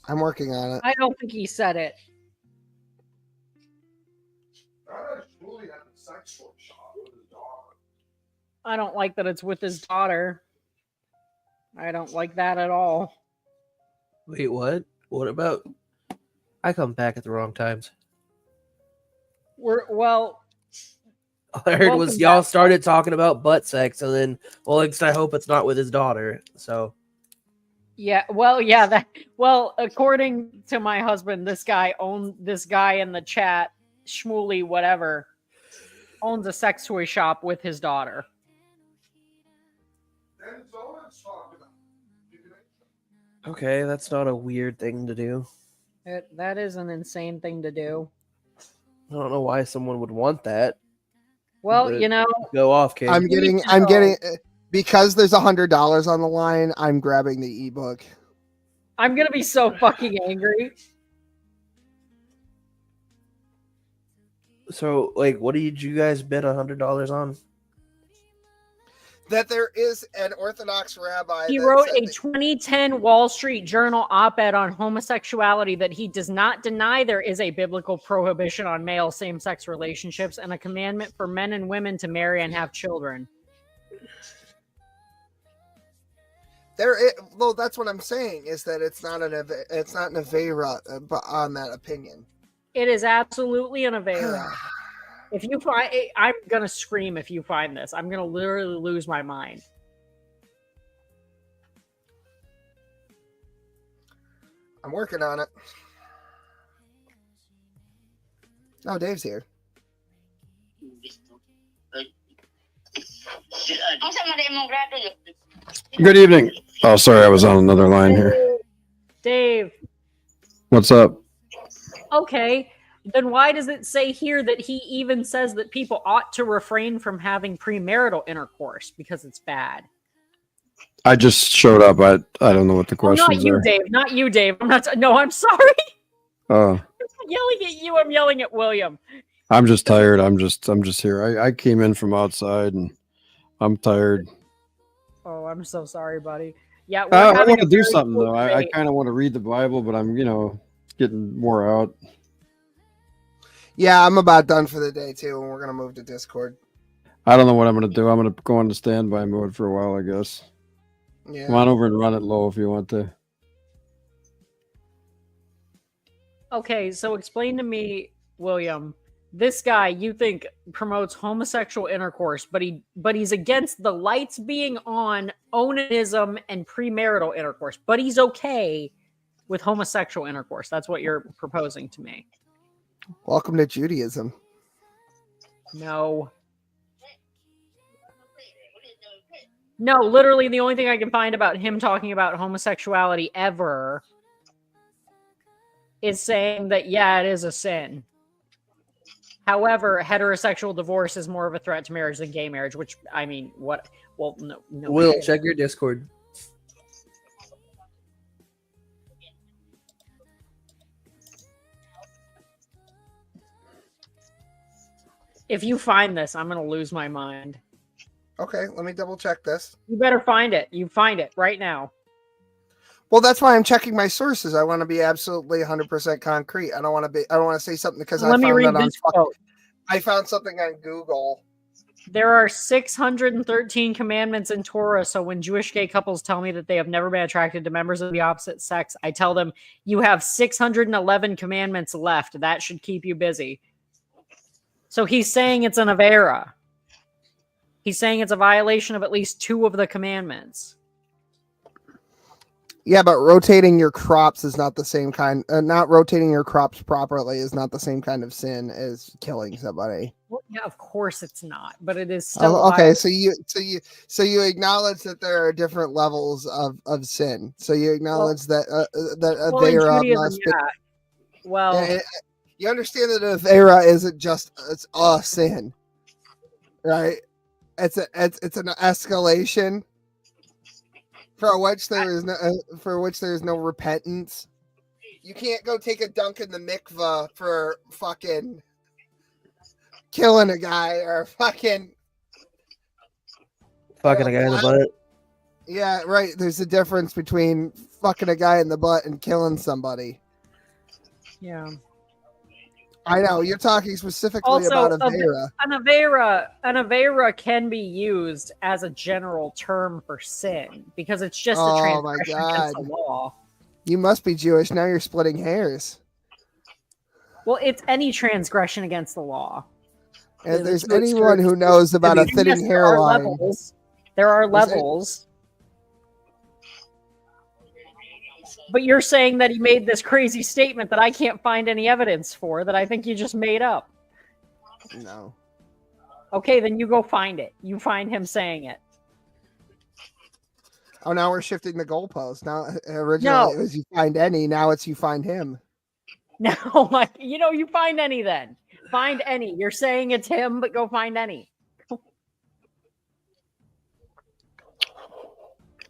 I'm working on it. I don't think he said it. I don't like that it's with his daughter. I don't like that at all. Wait, what? What about? I come back at the wrong times. Well. All I heard was Welcome y'all back. started talking about butt sex, and then, well, at least I hope it's not with his daughter. So, Yeah, well, yeah, according to my husband, this guy in the chat, Shmuley, whatever, owns a sex toy shop with his daughter. okay, that's not a weird thing to do. That is an insane thing to do. I don't know why someone would want that. Well, But you know, go off, kid. I'm getting because there's $100 on the line. I'm grabbing the ebook. I'm gonna be so fucking angry. So, like, what did you guys bet $100 on? That there is an Orthodox rabbi. He that wrote said a that- 2010 Wall Street Journal op-ed on homosexuality that he does not deny there is a biblical prohibition on male same-sex relationships and a commandment for men and women to marry and have children. Well, that's what I'm saying is that it's not an avera on that opinion. It is absolutely an avera. If you find, I'm gonna scream if you find this. I'm gonna literally lose my mind. I'm working on it. Oh, Dave's here. Good evening. Oh, sorry, I was on another line here. Dave. What's up? Okay, then why does it say here that he even says that people ought to refrain from having premarital intercourse because it's bad? I just showed up. I don't know what the Oh, questions not you, are. Dave. Not you, Dave. I'm not. No, I'm sorry. Oh, I'm not yelling at you. I'm yelling at William. I'm just tired. I'm just here. I came in from outside and I'm tired. Oh, I'm so sorry, buddy. Yeah, I want to do something though. I kind of want to read the Bible, but I'm getting wore out. Yeah, I'm about done for the day too, and we're gonna move to Discord. I don't know what I'm gonna do. I'm gonna go into standby mode for a while, I guess. Yeah. Come on over and run it low if you want to. Okay, so explain to me, William. This guy you think promotes homosexual intercourse, but he's against the lights being on, onanism, and premarital intercourse, but he's okay with homosexual intercourse. That's what you're proposing to me. Welcome to Judaism. No. No, literally the only thing I can find about him talking about homosexuality ever is saying that, yeah, it is a sin. However, heterosexual divorce is more of a threat to marriage than gay marriage, which, I mean, what? Well, no. Will, check your Discord. If you find this, I'm going to lose my mind. Okay, let me double check this. You better find it. You find it right now. Well, that's why I'm checking my sources. I want to be absolutely 100% concrete. I don't want to say something because Let me read this quote. I found something on Google. There are 613 commandments in Torah, so when Jewish gay couples tell me that they have never been attracted to members of the opposite sex, I tell them, you have 611 commandments left. That should keep you busy. So he's saying it's an avera. He's saying it's a violation of at least 2 of the commandments. Yeah, but rotating your crops is not the same kind. Not rotating your crops properly is not the same kind of sin as killing somebody. Well, yeah, of course it's not, but it is still okay. So you acknowledge that there are different levels of sin. So you acknowledge that avera must be. Well, you understand that avera isn't just it's a sin, right? It's an escalation. For which there is no repentance. You can't go take a dunk in the mikvah for fucking killing a guy or fucking a guy in the butt. Yeah, right. There's a difference between fucking a guy in the butt and killing somebody. Yeah. I know you're talking specifically about avera. An avera can be used as a general term for sin because it's just a transgression against the law. You must be Jewish. Now you're splitting hairs. Well, it's any transgression against the law. And there's anyone who knows about a thinning hairline. There are levels. But you're saying that he made this crazy statement that I can't find any evidence for, that I think you just made up. No. Okay, then you go find it. You find him saying it. Oh, now we're shifting the goalpost. Now, originally it was you find any. Now it's you find him. No, you find any then. Find any. You're saying it's him, but go find any.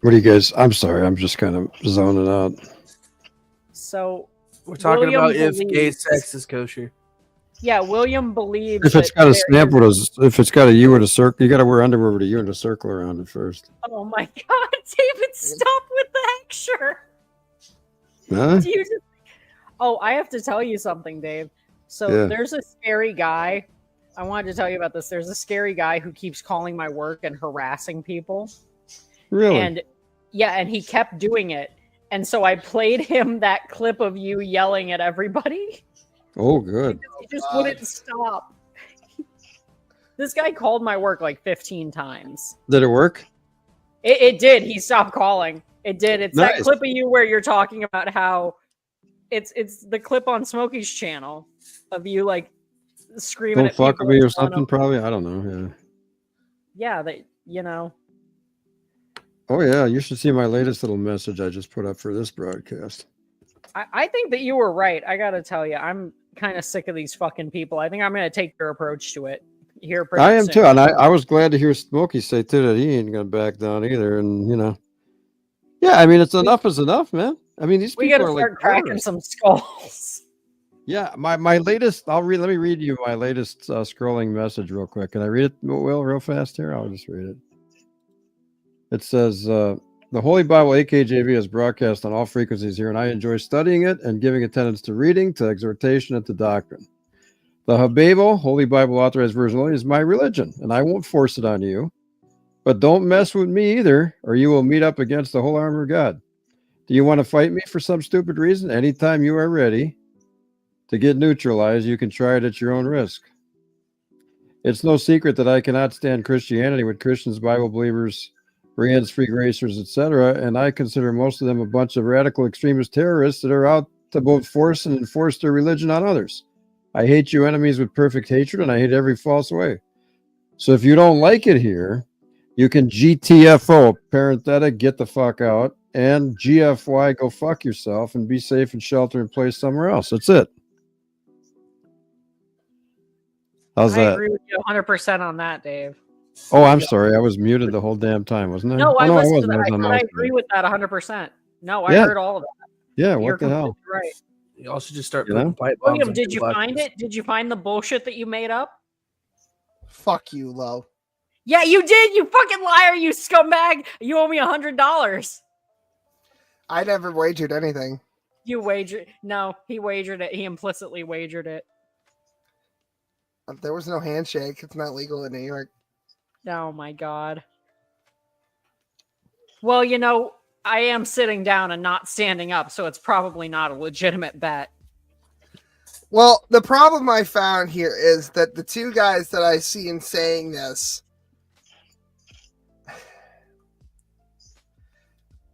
What do you guys? I'm sorry, I'm just kind of zoning out. So we're talking about if gay sex is kosher. Yeah, William believes. If it's got a snap, if it's got a U and a circle, you got to wear underwear with a U and a circle around it first. Oh my God, David! Stop with the picture. Huh? I have to tell you something, Dave. So there's a scary guy. I wanted to tell you about this. There's a scary guy who keeps calling my work and harassing people. Really? And he kept doing it. And so I played him that clip of you yelling at everybody. Oh, good. He just wouldn't stop. This guy called my work like 15 times. Did it work? It did. He stopped calling. It did. It's nice. That clip of you where you're talking about how it's the clip on Smokey's channel of you like screaming Don't at fuck people with me or something, probably. I don't know. Yeah, that. Oh, yeah. You should see my latest little message I just put up for this broadcast. I think that you were right. I got to tell you, I'm kind of sick of these fucking people. I think I'm going to take your approach to it here. I am too. And I was glad to hear Smokey say, too, that he ain't going to back down either. And, yeah, I mean, it's enough is enough, man. I mean, these people are like cracking some skulls. Yeah, my latest, let me read you my latest scrolling message real quick. Can I read it, Will, real fast here? I'll just read it. It says, the Holy Bible AKJV is broadcast on all frequencies here, and I enjoy studying it and giving attendance to reading, to exhortation, and to doctrine. The Hababel, Holy Bible Authorized Version only, is my religion, and I won't force it on you. But don't mess with me either, or you will meet up against the whole armor of God. Do you want to fight me for some stupid reason? Anytime you are ready to get neutralized, you can try it at your own risk. It's no secret that I cannot stand Christianity with Christians, Bible believers, Bereans, free gracers, etc., and I consider most of them a bunch of radical extremist terrorists that are out to both force and enforce their religion on others. I hate you enemies with perfect hatred, and I hate every false way. So if you don't like it here, you can GTFO, parenthetic, get the fuck out, and GFY, go fuck yourself, and be safe and shelter in place somewhere else. That's it. How's that? I agree with you 100% on that, Dave. Oh, I'm sorry. I was muted the whole damn time, wasn't I? No, I listened to that. I I agree with that 100%. No, I heard all of that. Yeah, what the hell? Right. You also just start putting pipe bombs. William, did you find it? Did you find the bullshit that you made up? Fuck you, Lo. Yeah, you did. You fucking liar, you scumbag. You owe me $100. I never wagered anything. You wagered? No, he wagered it. He implicitly wagered it. There was no handshake. It's not legal in New York. Oh my god. Well, you know, I am sitting down and not standing up, so it's probably not a legitimate bet. Well, the problem I found here is that the two guys that I seen saying this,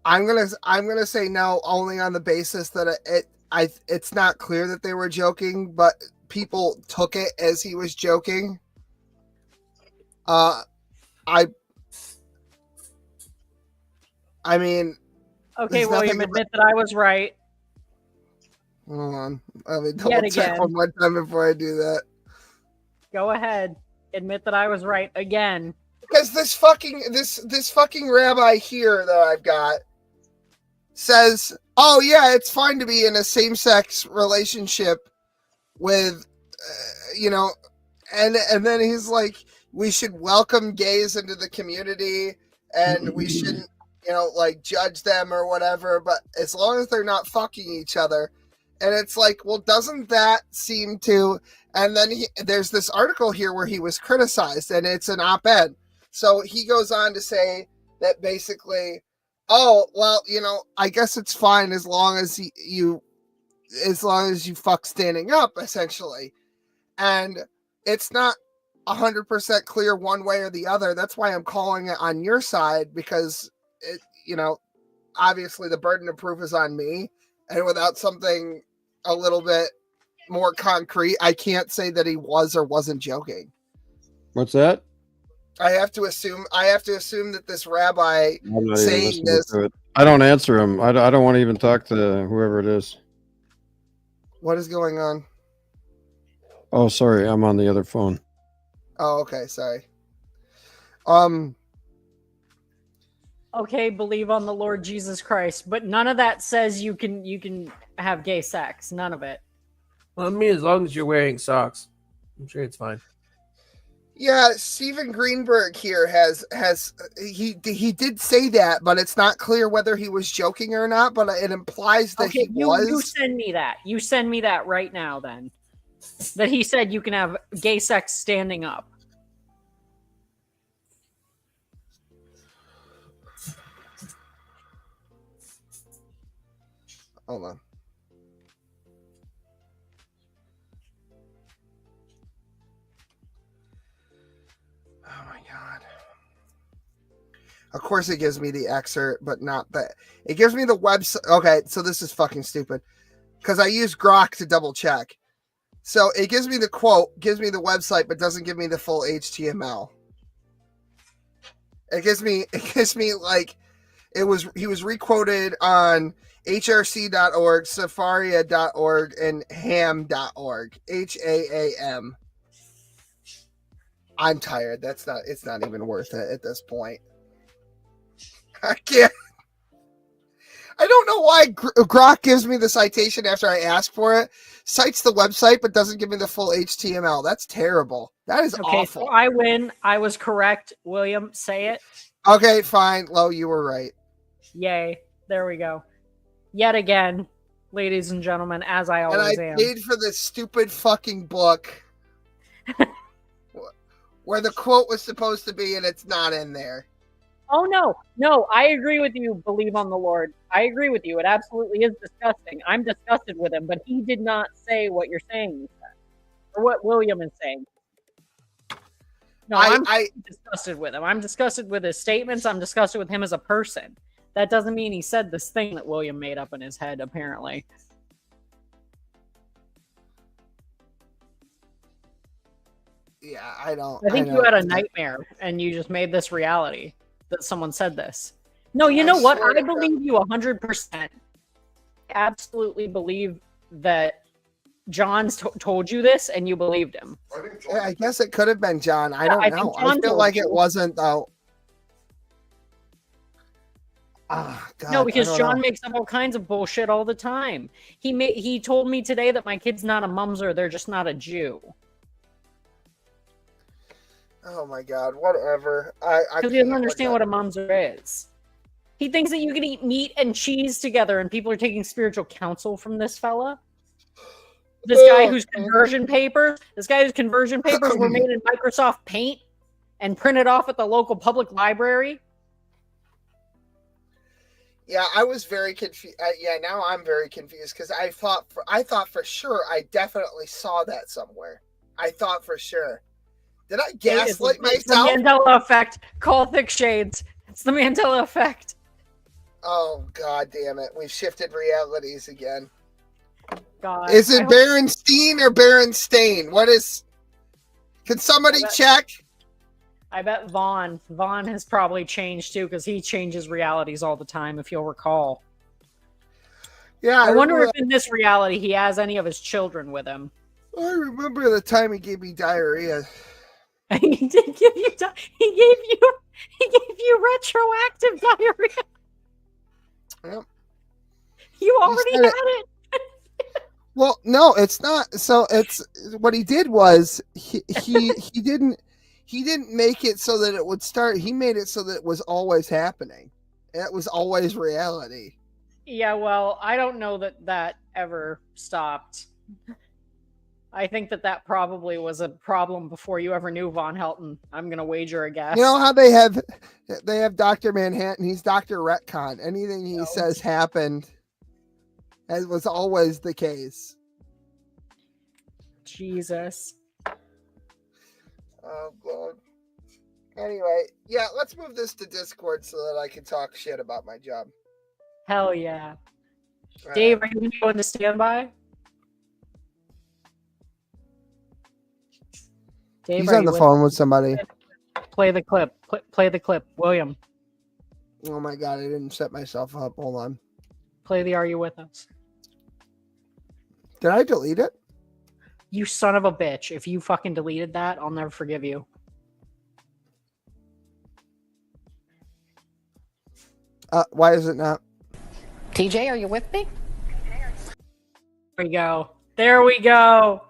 I'm gonna say no only on the basis that it's not clear that they were joking, but people took it as he was joking. I mean, okay, William, admit that I was right. Hold on, let me double check one more time before I do that. Go ahead, admit that I was right again. Because this fucking rabbi here that I've got says, "Oh yeah, it's fine to be in a same-sex relationship with, and then he's like, we should welcome gays into the community, and we shouldn't, like judge them or whatever, but as long as they're not fucking each other." And it's like, well, doesn't that seem to? And then there's this article here where he was criticized, and it's an op-ed. So he goes on to say that basically, oh, well, I guess it's fine as long as you fuck standing up, essentially. And it's not 100% clear one way or the other. That's why I'm calling it on your side, because obviously the burden of proof is on me, and without something a little bit more concrete, I can't say that he was or wasn't joking. What's that? I have to assume that this rabbi saying this. I don't answer him. I don't want to even talk to whoever it is. What is going on? Oh, sorry, I'm on the other phone. Oh, okay, sorry. Okay, believe on the Lord Jesus Christ, but none of that says you can have gay sex. None of it. Well, I mean, as long as you're wearing socks, I'm sure it's fine. Yeah, Stephen Greenberg here he did say that, but it's not clear whether he was joking or not. But it implies that he was. You send me that. You send me that right now. Then that he said you can have gay sex standing up. Hold on. Oh my god. Of course it gives me the excerpt, but not that. It gives me the website. Okay, so this is fucking stupid. Because I use Grok to double check. So it gives me the quote, gives me the website, but doesn't give me the full HTML. It gives me like he was requoted on hrc.org, safaria.org, and ham.org. HAAM. I'm tired. It's not even worth it at this point. I can't. I don't know why Grok gives me the citation after I ask for it. Cites the website, but doesn't give me the full HTML. That's terrible. That is awful. So I win. I was correct. William, say it. Okay, fine. Lo, you were right. Yay. There we go. Yet again, ladies and gentlemen, as I always am. And I paid for this stupid fucking book where the quote was supposed to be, and it's not in there. Oh, no, I agree with you, believe on the Lord. I agree with you. It absolutely is disgusting. I'm disgusted with him, but he did not say what you're saying, or what William is saying. No, I'm disgusted with him. I'm disgusted with his statements. I'm disgusted with him as a person. That doesn't mean he said this thing that William made up in his head, apparently. Yeah, I think you had a nightmare, and you just made this reality. That someone said this. No, you know what? I believe you 100%. I absolutely believe that John's told you this, and you believed him. I guess it could have been John. I don't know. I feel like it wasn't, though. Oh, God, no, because John makes up all kinds of bullshit all the time. He told me today that my kid's not a mumser; they're just not a Jew. Oh my God! Whatever. Because he doesn't understand what a mumser is. He thinks that you can eat meat and cheese together, and people are taking spiritual counsel from this fella. This guy whose conversion papers were made in Microsoft Paint and printed off at the local public library. Yeah, I was very confused. Now I'm very confused because I thought for sure I definitely saw that somewhere. I thought for sure. Did I gaslight myself? The Mandela effect. Call Thick Shades. It's the Mandela effect. Oh, God damn it. We've shifted realities again. God. Is it Berenstain or Berenstain? What is... Can somebody check? I bet Vaughn has probably changed too, because he changes realities all the time, if you'll recall. Yeah. I wonder if in this reality he has any of his children with him. I remember the time he gave me diarrhea. He did give you he gave you retroactive diarrhea. Yep. You already had it. Well, no, it's not. So it's what he did was he didn't make it so that it would start. He made it so that it was always happening. It was always reality. Yeah, well, I don't know that ever stopped. I think that probably was a problem before you ever knew Von Helton. I'm gonna wager a guess. You know how they have Dr. Manhattan. He's Dr. Retcon. Anything he says happened. As was always the case. Jesus. Oh, God. Anyway, yeah, let's move this to Discord so that I can talk shit about my job. Hell yeah. All Dave, right. are you going to standby? Dave, He's are on you the phone with somebody. Play the clip. Play the clip. William, Oh, my God. I didn't set myself up. Hold on. play the Are You With Us? Did I delete it? You son of a bitch. If you fucking deleted that, I'll never forgive you. Why is it not? TJ, are you with me? There we go. There we go.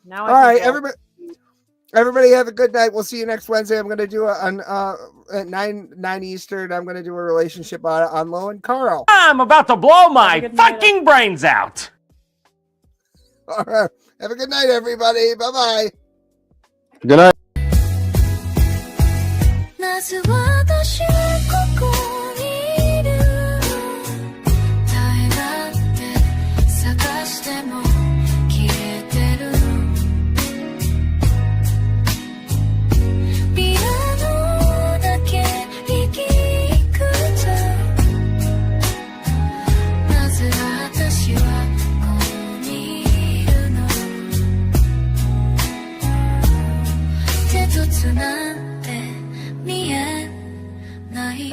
Now All right, everybody have a good night. We'll see you next Wednesday. I'm going to do at 9 Eastern. I'm going to do a relationship on Lo and Carl. I'm about to blow my fucking brains out. All right. Have a good night, everybody. Bye-bye. Good night. なぜ私はここにいる耐えらって探しても消えてるピアノだけ弾きくとなぜ私はここにいるの手とつなんて見えない